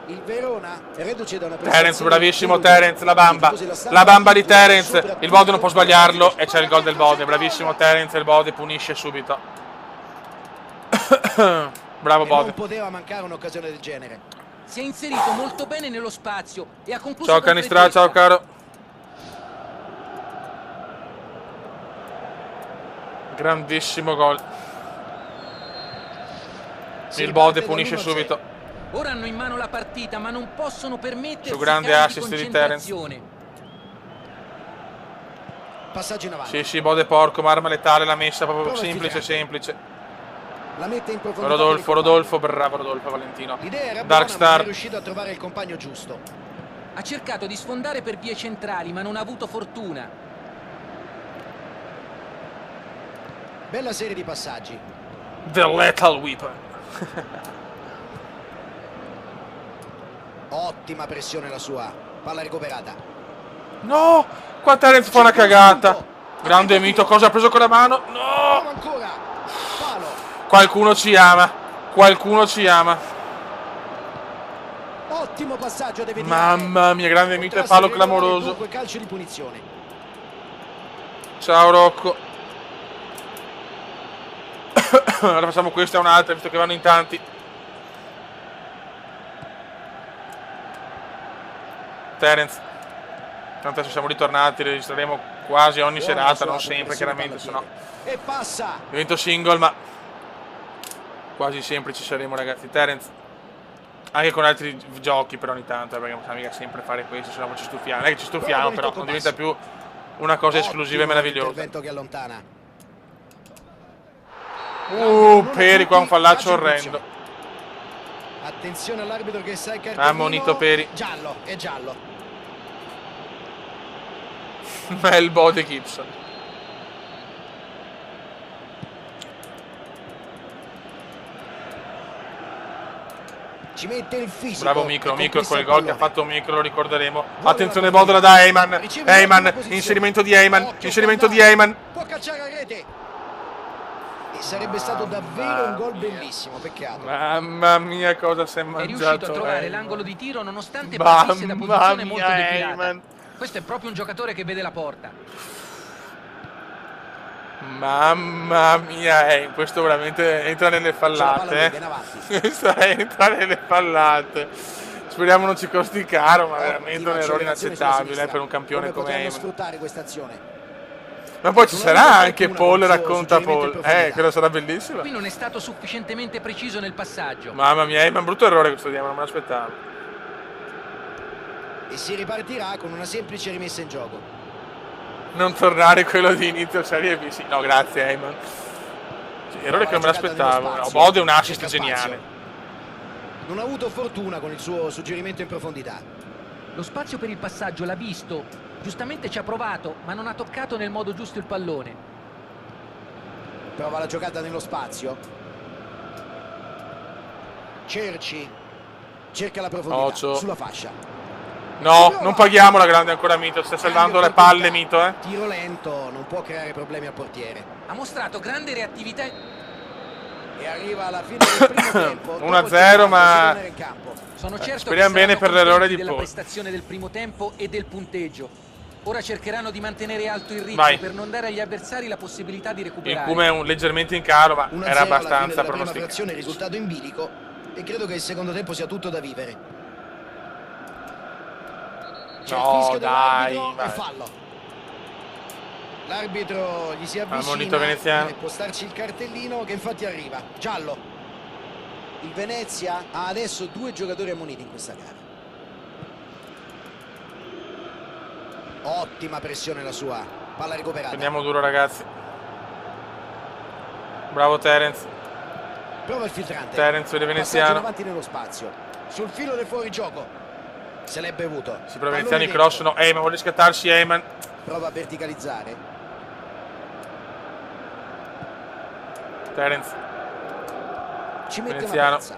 Il Verona è reduce da una Terence, prestazione bravissimo delusa. Terence, la bamba. I tifosi la stanno La bamba di addirittura Terence. soprattutto Il Bode non può sbagliarlo per e c'è il gol del Bode. Bravissimo Terence, il Bode punisce subito. Bravo E non Bode. poteva mancare un'occasione del genere. Si è inserito molto bene nello spazio e ha concluso Ciao con Canistra, freddezza. ciao caro. Grandissimo gol. Si Il Bode riparte punisce dall'1-0. subito. Ora hanno in mano la partita, ma non possono permettersi Su grande cali di assist di Terence. concentrazione. Passaggio in avanti. Sì, Bode porco, ma arma letale l'ha messa proprio Prova semplice, efficace. semplice. La mette in profondità. per il Rodolfo, compagno. bravo Rodolfo Valentino. L'idea era buona, Darkstar. ma non è riuscito a trovare il compagno giusto. Ha cercato di sfondare per vie centrali, ma non ha avuto fortuna. Bella serie di passaggi. The Lethal Weapon. Ottima pressione la sua. Palla recuperata. No! Qua Terence fa una cagata. Grande mito, cosa ha preso con la mano? No! Prova ancora. Palo. Qualcuno ci ama. Qualcuno ci ama. Ottimo passaggio deve dire. Mamma mia, grande mito e Contrasto palo regolare, clamoroso. dunque calcio di punizione. Ciao Rocco. Ora facciamo questa e un'altra, visto che vanno in tanti. Terence. Tanto adesso siamo ritornati, registreremo quasi ogni Buona serata, sua non sempre progressione chiaramente, se no pallottile. E passa. divento single, ma quasi sempre ci saremo, ragazzi. Terence. Anche con altri giochi però ogni tanto, perché non possiamo mica sempre fare questo, se no poi ci stufiamo. Non è che ci stufiamo, però non diventa più una cosa esclusiva e Ottimo meravigliosa. intervento che allontana. Peri qua un fallaccio orrendo. Attenzione all'arbitro che sa il cartellino. Ammonito Peri. Giallo, è giallo. Bel Bode Gibson. Ci mette il fisico. Bravo Micro, e Micro conquista quel il gol che ha pallone. fatto Micro, lo ricorderemo. Vola Attenzione, la Bodola da Heyman. Riceve Heyman, un'ottima posizione. inserimento di Heyman, Occhio, inserimento di Fondani. Heyman. Può cacciare a rete. E sarebbe stato davvero un gol bellissimo, peccato. Mamma mia, cosa si è È riuscito mangiato a trovare Heyman. l'angolo di tiro nonostante partisse da Mamma posizione molto mia, defilata. Heyman. Questo è proprio un giocatore che vede la porta. Mamma mia, questo veramente entra nelle C'è la palla fallate. lunga, in avanti. Questo entra nelle fallate. Speriamo non ci costi caro, ma Ottima veramente un errore accelerazione sulla inaccettabile sinistra. per un campione come potranno Heyman. sfruttare questa azione. Ma poi ci Non sarà aveva anche qualcuno Paul con il suo racconta suggerimento Paul. in profondità. Quello sarà bellissimo. Qui non è stato sufficientemente preciso nel passaggio. Mamma mia, Heyman, brutto errore questo diavolo, non me l'aspettavo. E si ripartirà con una semplice rimessa in gioco. Non tornare quello di inizio Serie B. Sì, no, grazie Heyman. Sì, errore che non me l'aspettavo. No, Bode è un assist geniale. Non ha avuto fortuna con il suo suggerimento in profondità. Lo spazio per il passaggio l'ha visto, giustamente ci ha provato, ma non ha toccato nel modo giusto il pallone. Prova la giocata nello spazio. Cerci cerca la profondità. Ocio. Sulla fascia. No, non paghiamo la grande ancora Mito. Sta salvando le palle Mito, Tiro lento, non può creare problemi al portiere. Ha mostrato grande reattività. E arriva alla fine del primo tempo. 1-0, ma Sono certo speriamo che bene per l'errore di della Paul. prestazione del primo tempo e del punteggio. Ora cercheranno di mantenere alto il ritmo Vai. per non dare agli avversari la possibilità di Il recuperare. Cume è leggermente in calo, ma era abbastanza pronosticato. Frazione, risultato in bilico, e credo che il secondo tempo sia tutto da vivere. C'è il No, fischio dai, dell'arbitro vai. e fallo. L'arbitro gli si avvicina Ammonito veneziano. per postarci il cartellino, che infatti arriva. Giallo. Il Venezia ha adesso 2 giocatori ammoniti in questa gara. Ottima pressione la sua. Palla recuperata. Andiamo duro, ragazzi. Bravo Terence. Prova il filtrante. Terence vede Passaggio veneziano. avanti nello spazio. Sul filo del fuorigioco. Se l'è bevuto. Si prova Pallone veneziano, i dentro. cross. No, Heyman vuole scattarsi. Heyman. Prova a verticalizzare. Terence. Ci mette Veneziano. una pezza.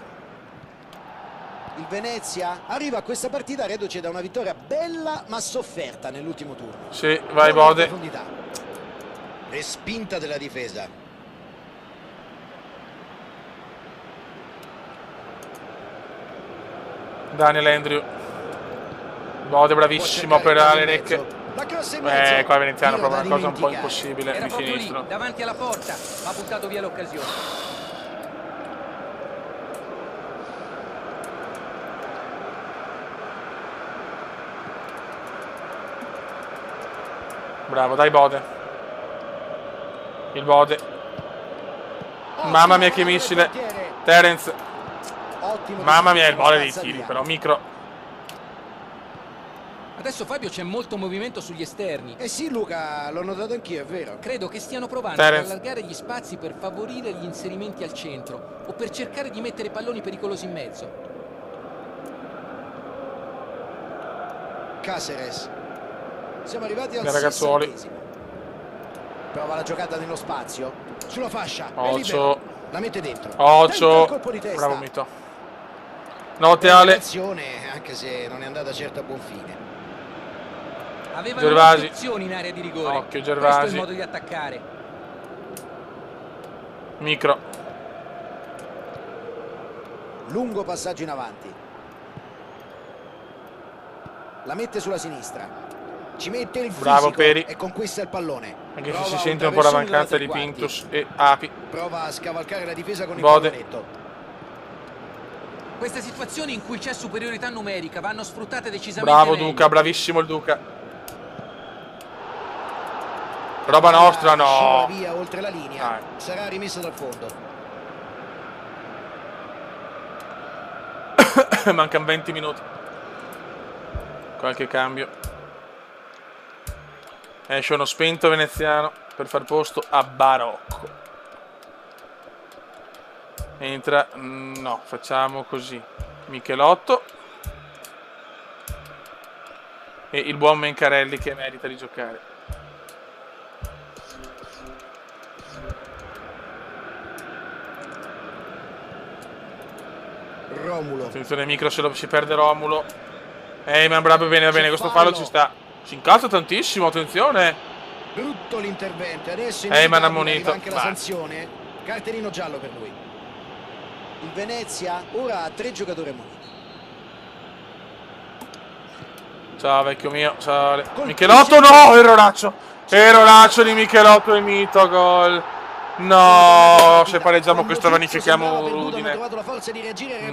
Il Venezia arriva a questa partita reduce da una vittoria bella ma sofferta nell'ultimo turno. Sì, vai Prova la Bode. profondità. Respinta della difesa. Daniel Andrew. Bode bravissimo per le recche. La cross in mezzo. Qua veneziano Tiro proprio da una cosa un po' dimenticare. impossibile Era di proprio lì, sinistro. davanti alla porta, ma ha buttato via l'occasione. Bravo, dai Bode. Il Bode. Mamma mia che missile. Terence. Ottimo Mamma mia il Bode dei spazza tiri, via. però micro. Adesso Fabio c'è molto movimento sugli esterni. Eh sì Luca, l'ho notato anch'io, è vero. Credo che stiano provando Terence. ad allargare gli spazi per favorire gli inserimenti al centro o per cercare di mettere palloni pericolosi in mezzo. Caceres. Siamo arrivati al Dai, ragazzuoli. 60°. Prova la giocata nello spazio. Sulla fascia. è Ocio. libero. La mette dentro. Tenta Ocio. il colpo di testa. Bravo Mito. Note Ale. Azione, anche se non è andata certo a buon fine. Avevano Gervasi. molte opzioni in area di rigore. Occhio, Questo è Gervasi. il modo di attaccare. Micro. Lungo passaggio in avanti. La mette sulla sinistra. Ci mette il fisico. Bravo, Peri. E conquista il pallone. Anche se Prova si sente un po' la traversone da mancanza tre di quarti. Pintus e Api. Prova a scavalcare la difesa con il Bode. pallonetto. Queste situazioni in cui c'è superiorità numerica vanno sfruttate decisamente Bravo meglio. Duca, bravissimo il Duca. Roba nostra, Scivola no. via oltre la linea. Dai. Sarà rimessa dal fondo. Mancano 20 minuti. Qualche cambio. Esce uno spento veneziano per far posto a Barocco. Entra, no, facciamo così. Michelotto e il buon Mencarelli che merita di giocare. Romulo. Attenzione Micro, se lo si perde Romulo. Ma bravo, bene, va bene, questo fallo ci sta. Si incalza tantissimo, attenzione. Brutto l'intervento. Adesso Ma hanno ammonito. arriva anche la sanzione. Cartellino giallo per lui. Il Venezia ora ha 3 giocatori ammoniti. Ciao vecchio mio, ciao. Michelotto, no, erroraccio. Erroraccio di Michelotto e Mito, gol. No, se pareggiamo questo vanifichiamo Udine.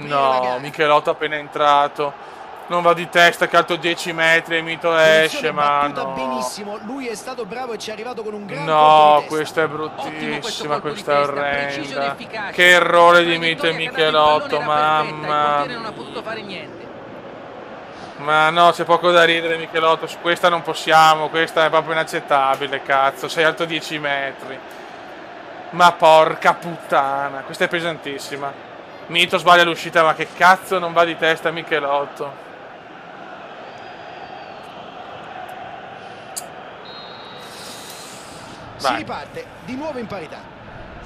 No, Michelotto appena entrato. Non va di testa, calcio 10 metri e Mito esce, ma no. Benissimo, lui è stato bravo e ci è arrivato con un gran No, colpo di testa. questa è Ottimo questo bruttissima, colpo di questa è testa, preciso ed orrenda. efficace. Che errore di La Mito e traiettoria che aveva il Michelotto, pallone era perfetta, il mamma. portiere non ha potuto fare niente. Ma no, c'è poco da ridere, Michelotto. Su questa non possiamo. Questa è proprio inaccettabile, cazzo. Sei alto 10 metri. Ma porca puttana. Questa è pesantissima. Mito sbaglia l'uscita, ma che cazzo non va di testa Michelotto. Si riparte di nuovo in parità.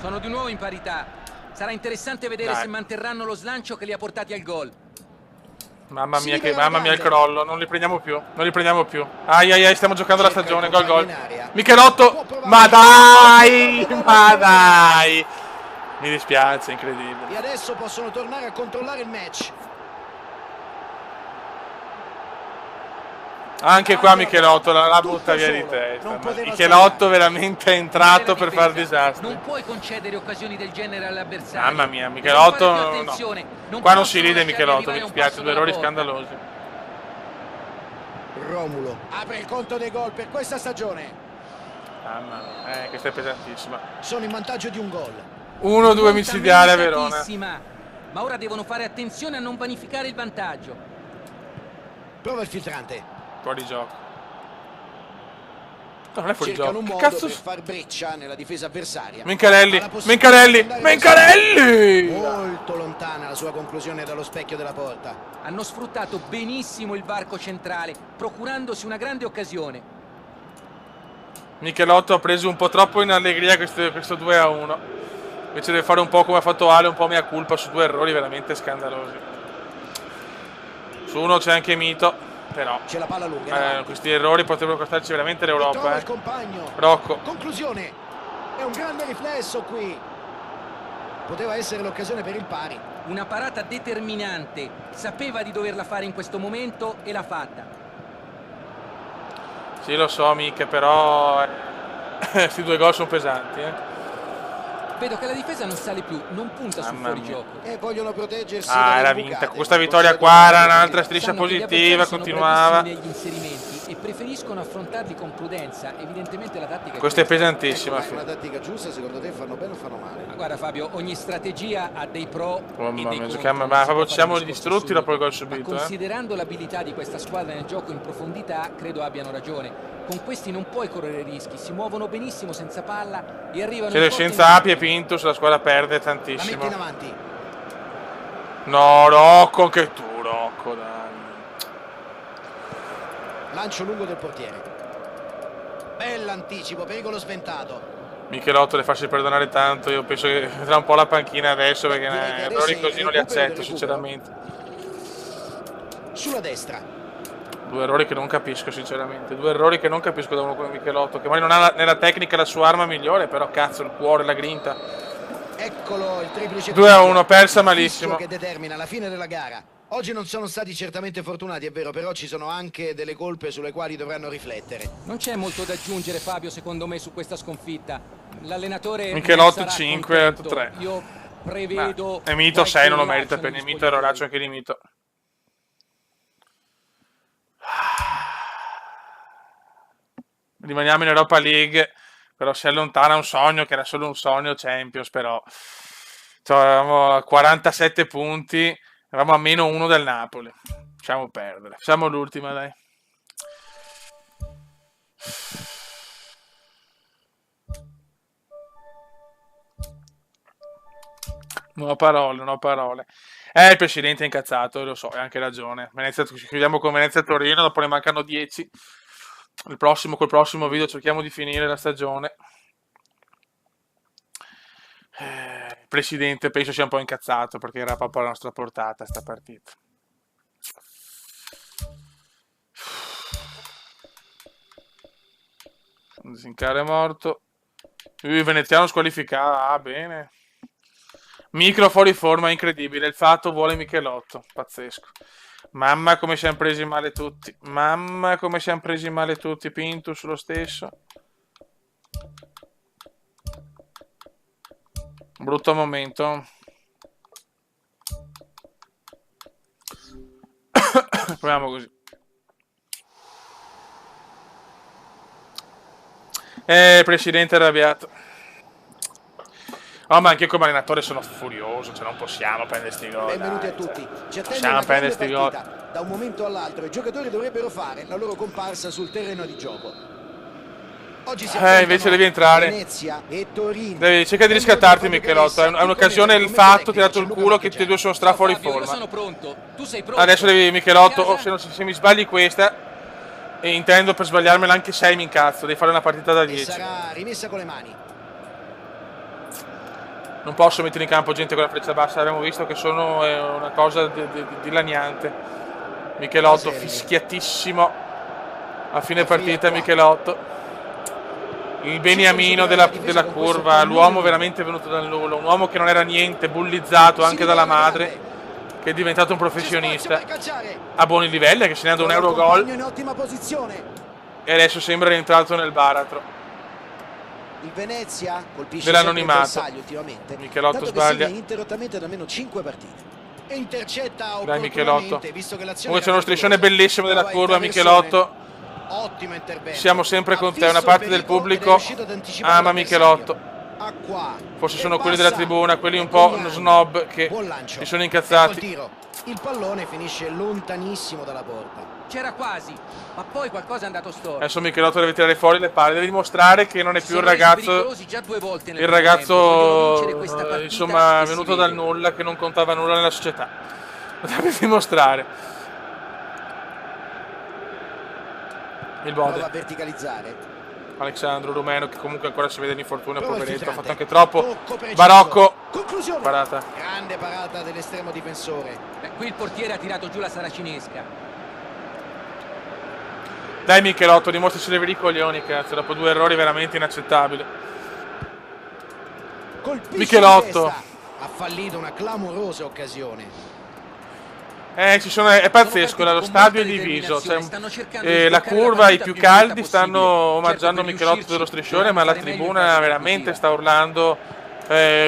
Sono di nuovo in parità. Sarà interessante vedere se manterranno lo slancio che li ha portati al gol. Mamma mia il crollo, non li prendiamo più, Ai ai ai, stiamo giocando la stagione, gol. Michelotto, ma dai, Mi dispiace, incredibile. E adesso possono tornare a controllare il match. Anche qua Michelotto la butta via di testa. Michelotto veramente è entrato per far disastri. Non puoi concedere occasioni del genere all'avversario. Mamma mia, Michelotto no. Qua non si ride Michelotto, mi dispiace, 2 errori scandalosi. Romulo apre il conto dei gol per questa stagione. Mamma mia, questa è pesantissima. Sono in vantaggio di un gol. 1-2 micidiale a Verona. Ma ora devono fare attenzione a non vanificare il vantaggio. Prova il filtrante. Fuori gioco. No, non è fuori Cercano gioco. un Che modo cazzo? per far breccia nella difesa avversaria. Mincarelli! Molto lontana la sua conclusione dallo specchio della porta. Hanno sfruttato benissimo il varco centrale, procurandosi una grande occasione. Michelotto ha preso un po' troppo in allegria questo 2-1. Invece deve fare un po' come ha fatto Ale, un po' mea culpa su 2 errori veramente scandalosi. Su uno c'è anche Mito. Però c'è la palla lunga, questi errori potrebbero costarci veramente l'Europa. Rocco. Conclusione. È un grande riflesso qui. Poteva essere l'occasione per il pari. Una parata determinante. Sapeva di doverla fare in questo momento e l'ha fatta. Sì, lo so, mica, però questi 2 gol sono pesanti, Vedo che la difesa non sale più, non punta sul fuorigioco. E vogliono proteggersi. Era vinta. Con questa vittoria qua era un'altra striscia positiva, continuava. Negli inserimenti e preferiscono affrontarli con prudenza. Evidentemente la tattica questa è pesantissima. Ecco, la tattica giusta, secondo te fanno bene o fanno male? Ma guarda Fabio, ogni strategia ha dei pro e dei contro. Ma proprio ci siamo distrutti dopo il gol subito. Ma considerando l'abilità di questa squadra nel gioco in profondità, credo abbiano ragione. Con questi non puoi correre rischi, si muovono benissimo senza palla e arrivano senza Api e Pintus la squadra perde tantissimo. La mette in avanti. No, Rocco, che tu, Rocco, dai. Lancio lungo del portiere. Bell'anticipo, pericolo sventato. Michelotto le faccio perdonare tanto, io penso che vedrà un po' la panchina adesso perché errori così non li accetto sinceramente. Sulla destra. 2 errori che non capisco sinceramente, 2 errori che non capisco da uno come Michelotto, che magari non ha nella tecnica la sua arma migliore, però cazzo il cuore, la grinta. Eccolo il triplice 2-1, persa malissimo. Che determina la fine della gara. Oggi non sono stati certamente fortunati, è vero, però ci sono anche delle colpe sulle quali dovranno riflettere. Non c'è molto da aggiungere, Fabio, secondo me, su questa sconfitta. L'allenatore Michelotto 5, 3. Io prevedo... E Mito 6 non lo merita per il Mito, erroraccio anche di Mito. Rimaniamo in Europa League, però si allontana un sogno che era solo un sogno Champions, però avevamo a 47 punti, eravamo a -1 del Napoli. Lasciamo perdere, facciamo l'ultima, dai. Non ho parole. Il presidente è incazzato, lo so, ha anche ragione. Chiudiamo con Venezia Torino, dopo ne mancano 10. Col prossimo video cerchiamo di finire la stagione. Il presidente penso sia un po' incazzato perché era proprio alla nostra portata sta partita. Zincare è morto. Il veneziano squalificato. Bene. Micro fuori forma, incredibile. Il fatto vuole Michelotto. Pazzesco. Mamma come siamo presi male tutti. Pintus lo stesso. Brutto momento. Proviamo così. Presidente arrabbiato. Oh, ma anche come allenatore sono furioso, cioè non possiamo prendere sti gol. Benvenuti dai, a tutti. cioè, Ci attende possiamo una grande prendere sti gol. partita. Da un momento all'altro i giocatori dovrebbero fare la loro comparsa sul terreno di gioco. Oggi si Invece devi entrare. Venezia e Torino. Cerca di riscattarti, Michelotto. È un'occasione il fatto, ti ha dato il culo che tutti e due sono stra fuori Fabio, io forma. sono pronto. Tu sei pronto? Adesso devi, Michelotto, Casa? se mi sbagli questa, e intendo per sbagliarmela anche 6 mi incazzo, devi fare una partita da E 10. sarà rimessa con le mani. Non posso mettere in campo gente con la freccia bassa, abbiamo visto che sono una cosa dilaniante. Michelotto fischiatissimo a fine partita, Michelotto. Il beniamino della curva, l'uomo veramente venuto dal nulla, un uomo che non era niente, bullizzato anche dalla madre, che è diventato un professionista a buoni livelli, che segnando un Eurogol in ottima posizione. e adesso sembra rientrato nel baratro Il Venezia colpisce dell'anonimato. ultimamente. Michelotto sbaglia. Ininterrottamente da almeno 5 partite. E intercetta Dai Michelotto. visto che l'azione Comunque c'è uno striscione pericolosa. bellissimo della Prova curva, intraversione. Michelotto. Ottimo intervento. Siamo sempre con te, Ha una visto parte il del pericolo ed è pubblico riuscito ad anticipare ama l'avversario. Michelotto. Acqua. Forse E sono quelli della passa. tribuna, quelli un E po' Cognan. snob che Buon lancio. si sono Ecco il incazzati. tiro. Il pallone finisce lontanissimo dalla porta. C'era quasi, ma poi qualcosa è andato storto. Adesso Michelotto deve tirare fuori le palle, deve dimostrare che non è Si più il sono resi ragazzo, pericolosi già 2 volte nel il primo tempo. Vogliono vincere ragazzo questa partita insomma e si venuto vede. dal nulla, che non contava nulla nella società. Lo deve dimostrare. Il Prova a Bode, verticalizzare. Alexandro Rumeno, che comunque ancora si vede l'infortunio, Prova il poveretto, ha filtrante. fatto anche troppo. Tocco preciso. Barocco, Conclusione. parata. Grande parata dell'estremo difensore. Qui il portiere ha tirato giù la saracinesca. Dai Michelotto, dimostraci le veri coglioni, cazzo, dopo 2 errori veramente inaccettabili. Colpisce Michelotto. in testa. Ha fallito una clamorosa occasione. È pazzesco, lo stadio è diviso. La curva, i più caldi stanno omaggiando Michelotto dello striscione, ma la tribuna veramente sta urlando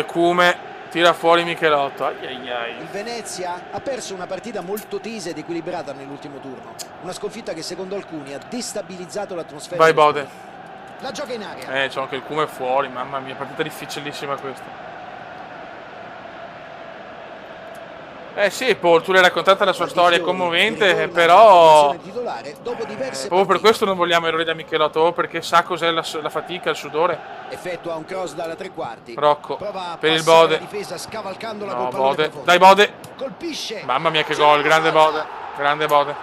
Cume, tira fuori Michelotto. Ai ai ai. Il Venezia ha perso una partita molto tesa ed equilibrata nell'ultimo turno. Una sconfitta che secondo alcuni ha destabilizzato l'atmosfera. Vai Bode. La gioca in aria. C'è anche il Cume fuori, mamma mia, partita difficilissima questa. Sì, Paul, tu l'hai raccontata la sua storia commovente, però proprio per questo non vogliamo errori da Michelotto, proprio perché sa cos'è la fatica, il sudore. Effettua un cross dalla tre quarti. Rocco, Prova a per il passare Bode. la difesa scavalcandola No, col pallone Bode. profondo. Dai Bode. Colpisce. Mamma mia che gol, grande Bode. Grande Bode.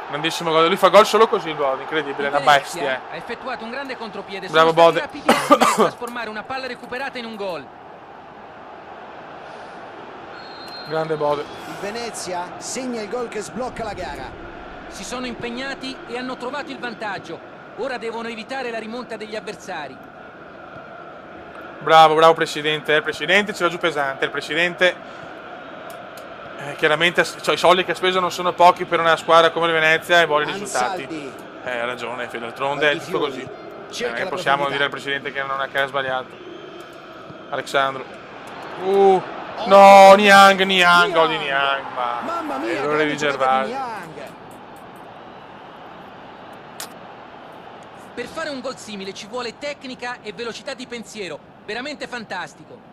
Grandissimo gol. Lui fa gol solo così il Bode, incredibile, una bestia. Ha effettuato un grande contropiede. Bravo Sono stati Bode. rapidissimi nel trasformare una palla recuperata in un gol. Grande Bode. Il Venezia segna il gol che sblocca la gara. Si sono impegnati e hanno trovato il vantaggio. Ora devono evitare la rimonta degli avversari. Bravo, bravo presidente. Il presidente ce l'ha giù pesante. Il presidente chiaramente i soldi che ha speso non sono pochi per una squadra come il Venezia e vuole i risultati. Ha ragione, d'altronde è tutto così. Non possiamo dire al presidente che non ha sbagliato. Alexandro. No, Niang, gol di Niang, Mamma mia, errore di Gervasi. Per fare un gol simile ci vuole tecnica e velocità di pensiero. Veramente fantastico.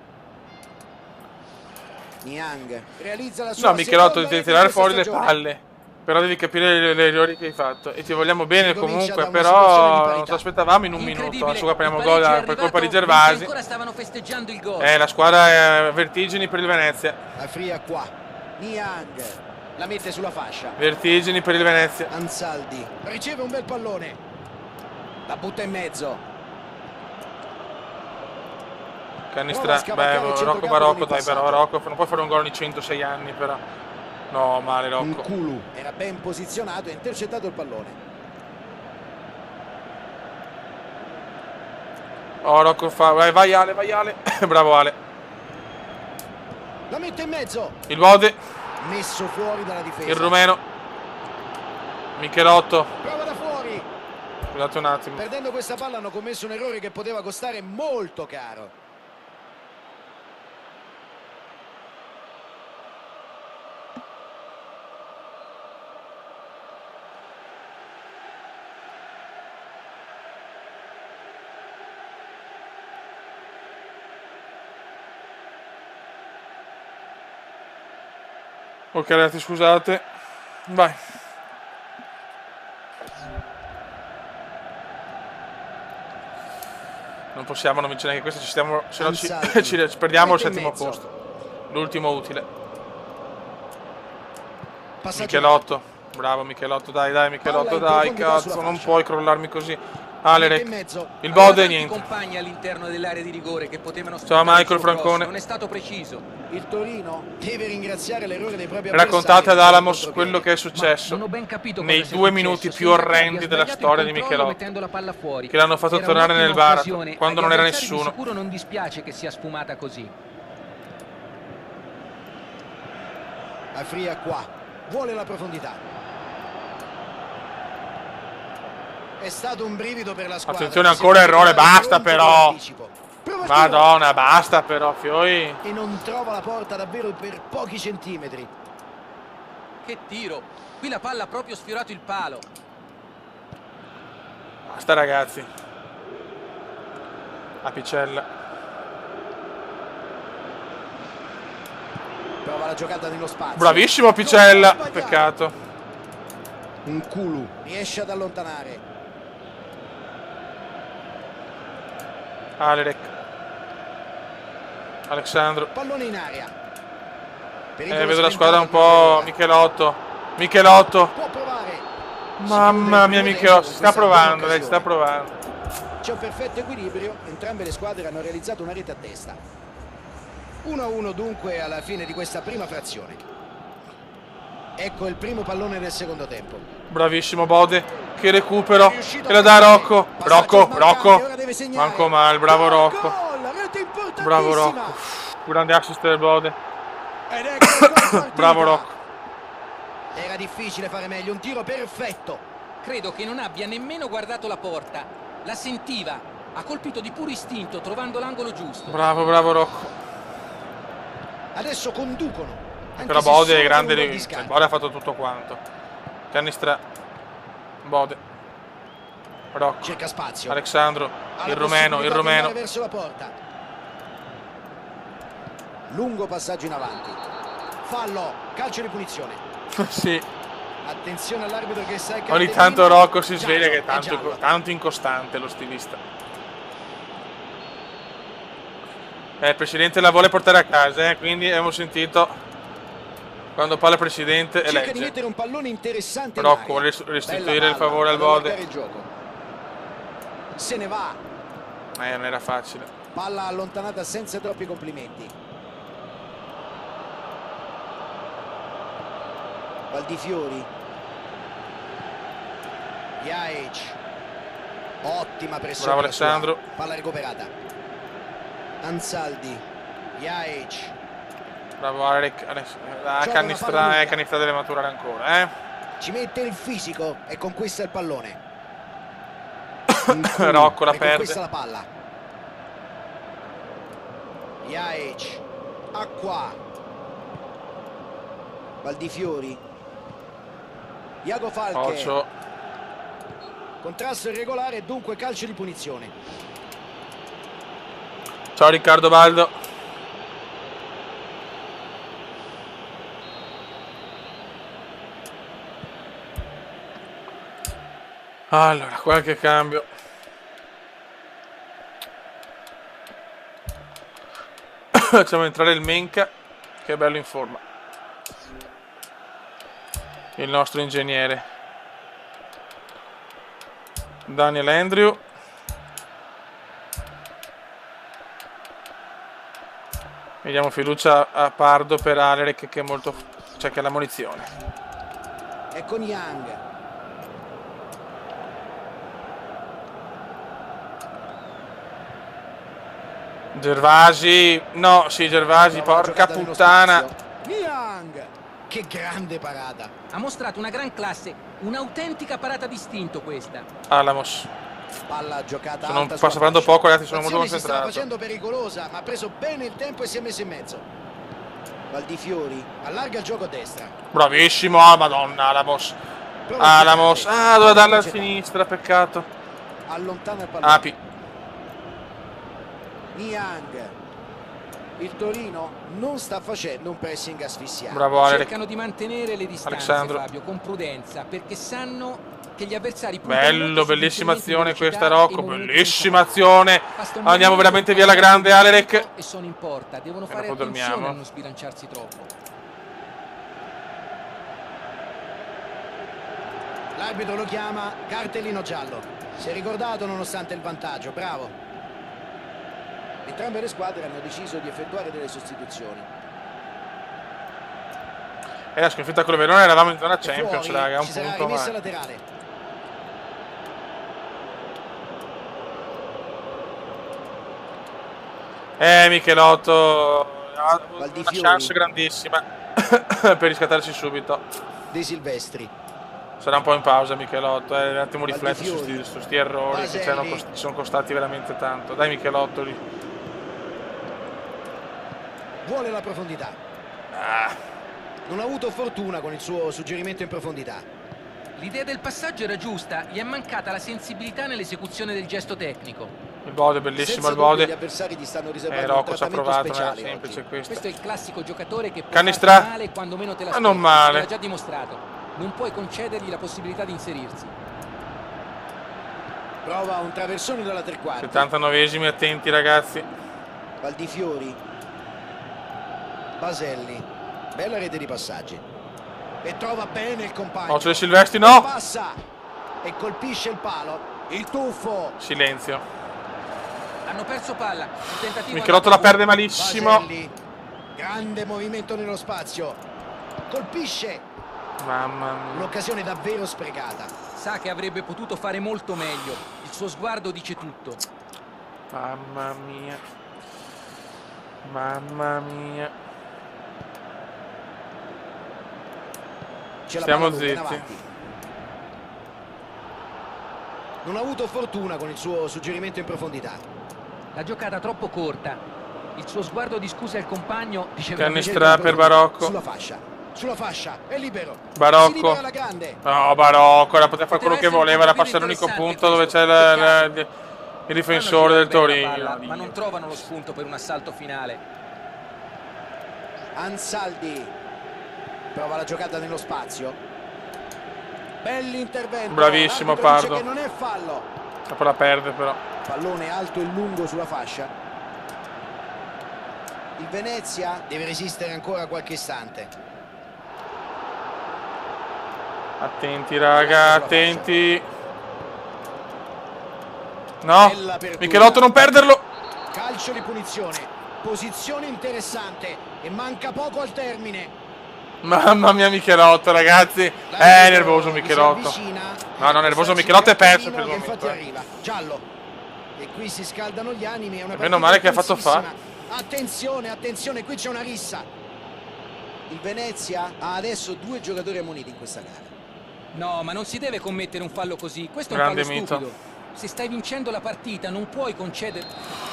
Niang realizza la sua No, Michelotto, seconda devi rete tirare di fuori le questa palle. Però devi capire le errori che hai fatto. E ti vogliamo bene Si comincia comunque, da una situazione di però parità. non ci aspettavamo in un minuto. Incredibile. Adesso apriamo Il gol pareggio è per colpa di arrivato Gervasi. mentre ancora stavano festeggiando il gol. La squadra è vertigini per il Venezia. La fria qua. Niang la mette sulla fascia. Vertigini per il Venezia. Ansaldi riceve un bel pallone. La butta in mezzo. Canistra, Rocco Barocco, dai però, Rocco, non puoi fare un gol ogni 106 anni però. No, male Rocco. Kulu era ben posizionato e ha intercettato il pallone. Oh, Rocco fa, vai Ale. Bravo Ale. La mette in mezzo. Il Bode, Messo fuori dalla difesa. il Rumeno. Michelotto. Prova da fuori. Scusate un attimo. Perdendo questa palla hanno commesso un errore che poteva costare molto caro. Ok ragazzi, scusate. Vai. Non possiamo non vincere neanche questo, ci stiamo, se no ci perdiamo il settimo posto. L'ultimo utile. Michelotto. Bravo Michelotto, dai Michelotto, dai, cazzo, non puoi crollarmi così. Alerec, il Bode niente. Compagni all'interno dell'area di rigore che potevano ciao Michael Francone. Non è stato preciso. Il Torino deve ringraziare l'errore dei propri Raccontate ad Alamos quello che è successo non ho ben capito nei cosa sia 2 minuti successo. più orrendi della storia di Michelotto, mettendo la palla fuori. che l'hanno fatto Era tornare nel un'ottima baratro occasione, quando agli non era avversari nessuno. Di sicuro non dispiace che sia sfumata così. Afria qua, vuole la profondità. È stato un brivido per la squadra. Attenzione, ancora errore, basta però. Madonna, basta però, Fioi. E non trova la porta davvero per pochi centimetri. Che tiro! Qui la palla ha proprio sfiorato il palo. Basta ragazzi. Apicella. Prova la giocata nello spazio. Bravissimo Apicella, peccato. Un culo riesce ad allontanare. Alerec. Alessandro. Pallone in aria. Vedo la squadra un po'. Michelotto. Michelotto. Può provare. Mamma mia, Michelotto. Si sta provando, lei sta provando. C'è un perfetto equilibrio. Entrambe le squadre hanno realizzato una rete a testa. 1-1 dunque alla fine di questa prima frazione. Ecco il primo pallone del secondo tempo. Bravissimo Bode. Che recupero. Che la dà Rocco. Rocco. Manco male, bravo Rocco. Bravo Rocco. Grande assist del Bode. Bravo Rocco. Era difficile fare meglio, un tiro perfetto. Credo che non abbia nemmeno guardato la porta. La sentiva. Ha colpito di puro istinto, trovando l'angolo giusto. Bravo Rocco. Adesso conducono. Però Bode è grande, il Bode ha fatto tutto quanto. Canistra. Bode. Rocco. Cerca spazio. Alessandro. Il rumeno. Verso la porta. Lungo passaggio in avanti. Fallo, calcio di punizione. Sì. Attenzione all'arbitro che sa che ogni tanto Rocco si sveglia che è tanto incostante lo stilista. Il presidente la vuole portare a casa, quindi abbiamo sentito quando parla il presidente e cerca di legge. mettere un pallone interessante. Rocco vuole restituire il favore al Bode. Se ne va. Non era facile. Palla allontanata senza troppi complimenti. Valdifiori. Jaic. Ottima pressione. Bravo Alessandro. Palla recuperata. Ansaldi. Jaic. Bravo Alec. La canistra deve maturare ancora, Ci mette il fisico e conquista il pallone. Rocco la perde. Conquista la palla. Jaic. Acqua. Valdifiori. Iago Falche. Ocio. Contrasto irregolare e dunque calcio di punizione. Ciao Riccardo Baldo. Allora, qualche cambio. Facciamo entrare il Menca, che è bello in forma. Il nostro ingegnere. Daniel Andrew. E diamo fiducia a Pardo per Alerec, che è molto. Cioè che ha la munizione. E con Young. Gervasi. No, sì, Gervasi, porca puttana. Young. Che grande parata. Ha mostrato una gran classe, un'autentica parata d'istinto questa. Alamos. Palla giocata. Sto parlando poco, ragazzi, sono molto si sta concentrato. facendo pericolosa, ma ha preso bene il tempo e si è messo in mezzo. Valdifiori allarga il gioco a destra. Bravissimo, madonna, Alamos. Alamos. Doveva darla a sinistra, peccato. Allontana il pallone. Api. Niang. Il Torino non sta facendo un pressing asfissiante. Bravo Ale. Cercano di mantenere le distanze, Alessandro. Fabio, con prudenza, perché sanno che gli avversari Bello, bellissima azione questa, Rocco. Bellissima azione. Andiamo veramente via la grande, Alerek. E sono in porta, devono fare dopo attenzione dormiamo. a non sbilanciarsi troppo. L'arbitro lo chiama cartellino giallo. Si è ricordato nonostante il vantaggio, bravo. Entrambe le squadre hanno deciso di effettuare delle sostituzioni. E la sconfitta con il Verona, eravamo in zona E Champions, fuori raga, un ci sarà punto rimessa ma... laterale. Michelotto ha una Valdifiori. chance grandissima per riscattarsi subito. De Silvestri. Sarà un po' in pausa Michelotto, un attimo rifletto su Valdifiori. sti errori che Baselli. ci sono costati veramente tanto. Dai Michelotto lì. Vuole la profondità. Non ha avuto fortuna con il suo suggerimento in profondità. L'idea del passaggio era giusta, gli è mancata la sensibilità nell'esecuzione del gesto tecnico. Il Bode, bellissimo Senza il dubbio, gli Bode. avversari ti stanno riservando un Rocco ci ha trattamento provato, non era speciale semplice oggi. questo. Questo è il classico giocatore che può Canistra. farti male quando meno te l'aspetti. Non male. Te l'ha già dimostrato. Non puoi concedergli la possibilità di inserirsi. Prova un traversone dalla tre quarti. 79esimi, attenti ragazzi. Valdifiori. Baselli. Bella rete di passaggi. E trova bene il compagno. Occhio dei Silvestri, no! Passa e colpisce il palo. Il tuffo. Silenzio. Hanno perso palla. Il tentativo Michelotto la perde malissimo. Baselli. Grande movimento nello spazio. Colpisce. Mamma mia. Un'occasione davvero sprecata. sa che avrebbe potuto fare molto meglio. Il suo sguardo dice tutto. Mamma mia. Mamma mia. C'è la Stiamo palla lunga in zitti. avanti. Non ha avuto fortuna con il suo suggerimento in profondità. La giocata troppo corta. Il suo sguardo di scusa al compagno diceva Canistra per Barocco. Sulla fascia, è libero. Si Barocco. libera alla grande. No, Barocco, era poter fare quello che essere un voleva, era po' più passare l'unico interessante punto dove c'è questo. il difensore del Fanno girare bene la Torino. palla, ma non trovano lo spunto per un assalto finale. Ansaldi prova la giocata nello spazio. Bell'intervento. Bravissimo, L'arbitro dice Pardo. che non è fallo. Dopo la perde però. Pallone alto e lungo sulla fascia. Il Venezia deve resistere ancora qualche istante. Attenti raga, attenti. No, Bella apertura. Michelotto non perderlo. Calcio di punizione. Posizione interessante e manca poco al termine. Mamma mia Michelotto ragazzi. Nervoso Michelotto. No, no, nervoso Michelotto è perso per il momento. Infatti arriva. Giallo. E qui si scaldano gli animi. È una Meno partita male che ha fatto intensissima. Attenzione, attenzione, qui c'è una rissa. Il Venezia ha adesso 2 giocatori ammoniti in questa gara. No, ma non si deve commettere un fallo così. Questo è un Grande fallo mito. stupido. Se stai vincendo la partita non puoi concedere.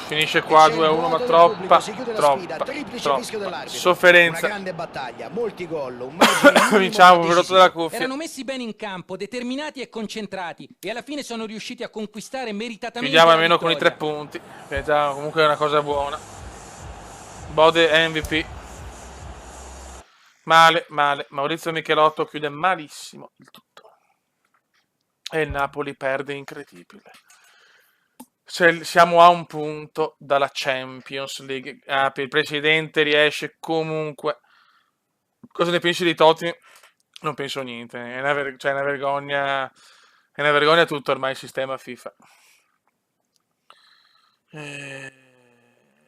Finisce qua E c'è il 2-1, vuoto ma del troppa, pubblico, si chiude la sfida, triplice troppa fischio dell'arbitro. Una sofferenza. grande battaglia, molti gol, un margine minimo Vinciamo ma per rotto della decisivo. cuffia. Erano messi bene in campo, determinati e concentrati e alla fine sono riusciti a conquistare meritatamente Chiudiamo la almeno con i vittoria. 3 punti, che già comunque è una cosa buona. Bode MVP. Male, male. Maurizio Michelotto chiude malissimo il tutto. E il Napoli perde incredibile. Siamo a un punto dalla Champions League. Il presidente riesce comunque. Cosa ne pensi di Totti? Non penso niente. È una vergogna. È una vergogna tutto ormai il sistema FIFA.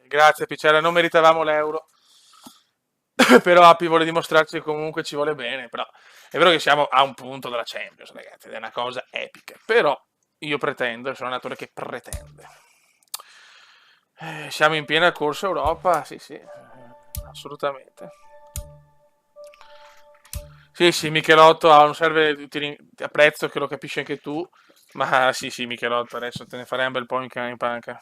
Grazie Piccera, non meritavamo l'euro. Però Api vuole dimostrarci che comunque ci vuole bene. Però è vero che siamo a un punto dalla Champions, ragazzi, ed è una cosa epica. Però io pretendo, sono un attore che pretende. Siamo in piena corsa Europa, sì, assolutamente. Sì, Michelotto non serve, ti apprezzo che lo capisci anche tu, ma sì, Michelotto, adesso te ne farei un bel po' in panca.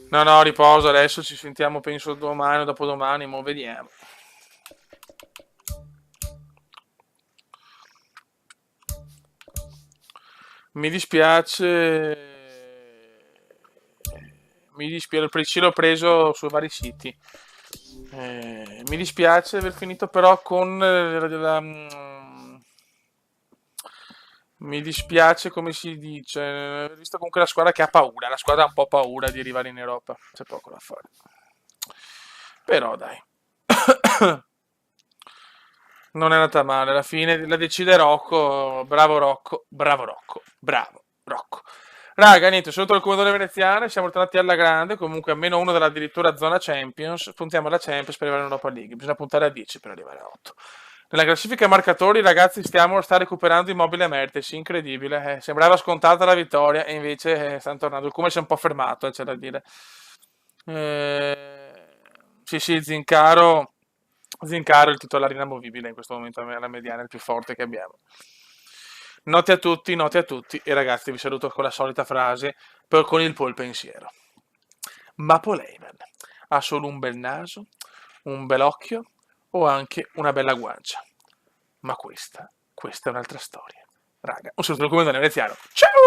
No, riposo, adesso ci sentiamo penso domani o dopodomani, mo vediamo. Mi dispiace, mi dispiace, il PC l'ho preso su vari siti. Mi dispiace aver finito però con mi dispiace, come si dice, visto comunque la squadra che ha paura, la squadra ha un po' paura di arrivare in Europa, c'è poco da fare. Però dai. Non è andata male, alla fine la decide Rocco, bravo Rocco, bravo Rocco, bravo Rocco. Raga, niente, sotto il comodore veneziano siamo tornati alla grande, comunque a meno uno della addirittura zona Champions, puntiamo alla Champions per arrivare in Europa League, bisogna puntare a 10 per arrivare a 8. Nella classifica marcatori, ragazzi, sta recuperando Immobile e Mertens, incredibile, sembrava scontata la vittoria e invece stanno tornando, il Come si è un po' fermato, c'è da dire. Sì, Zincaro è il titolare inamovibile in questo momento alla mediana, è il più forte che abbiamo. Note a tutti, e ragazzi vi saluto con la solita frase, però con il pensiero. Ma Poleiman ha solo un bel naso, un bel occhio o anche una bella guancia. Ma questa è un'altra storia. Raga, un saluto dal comandante veneziano. Ciao!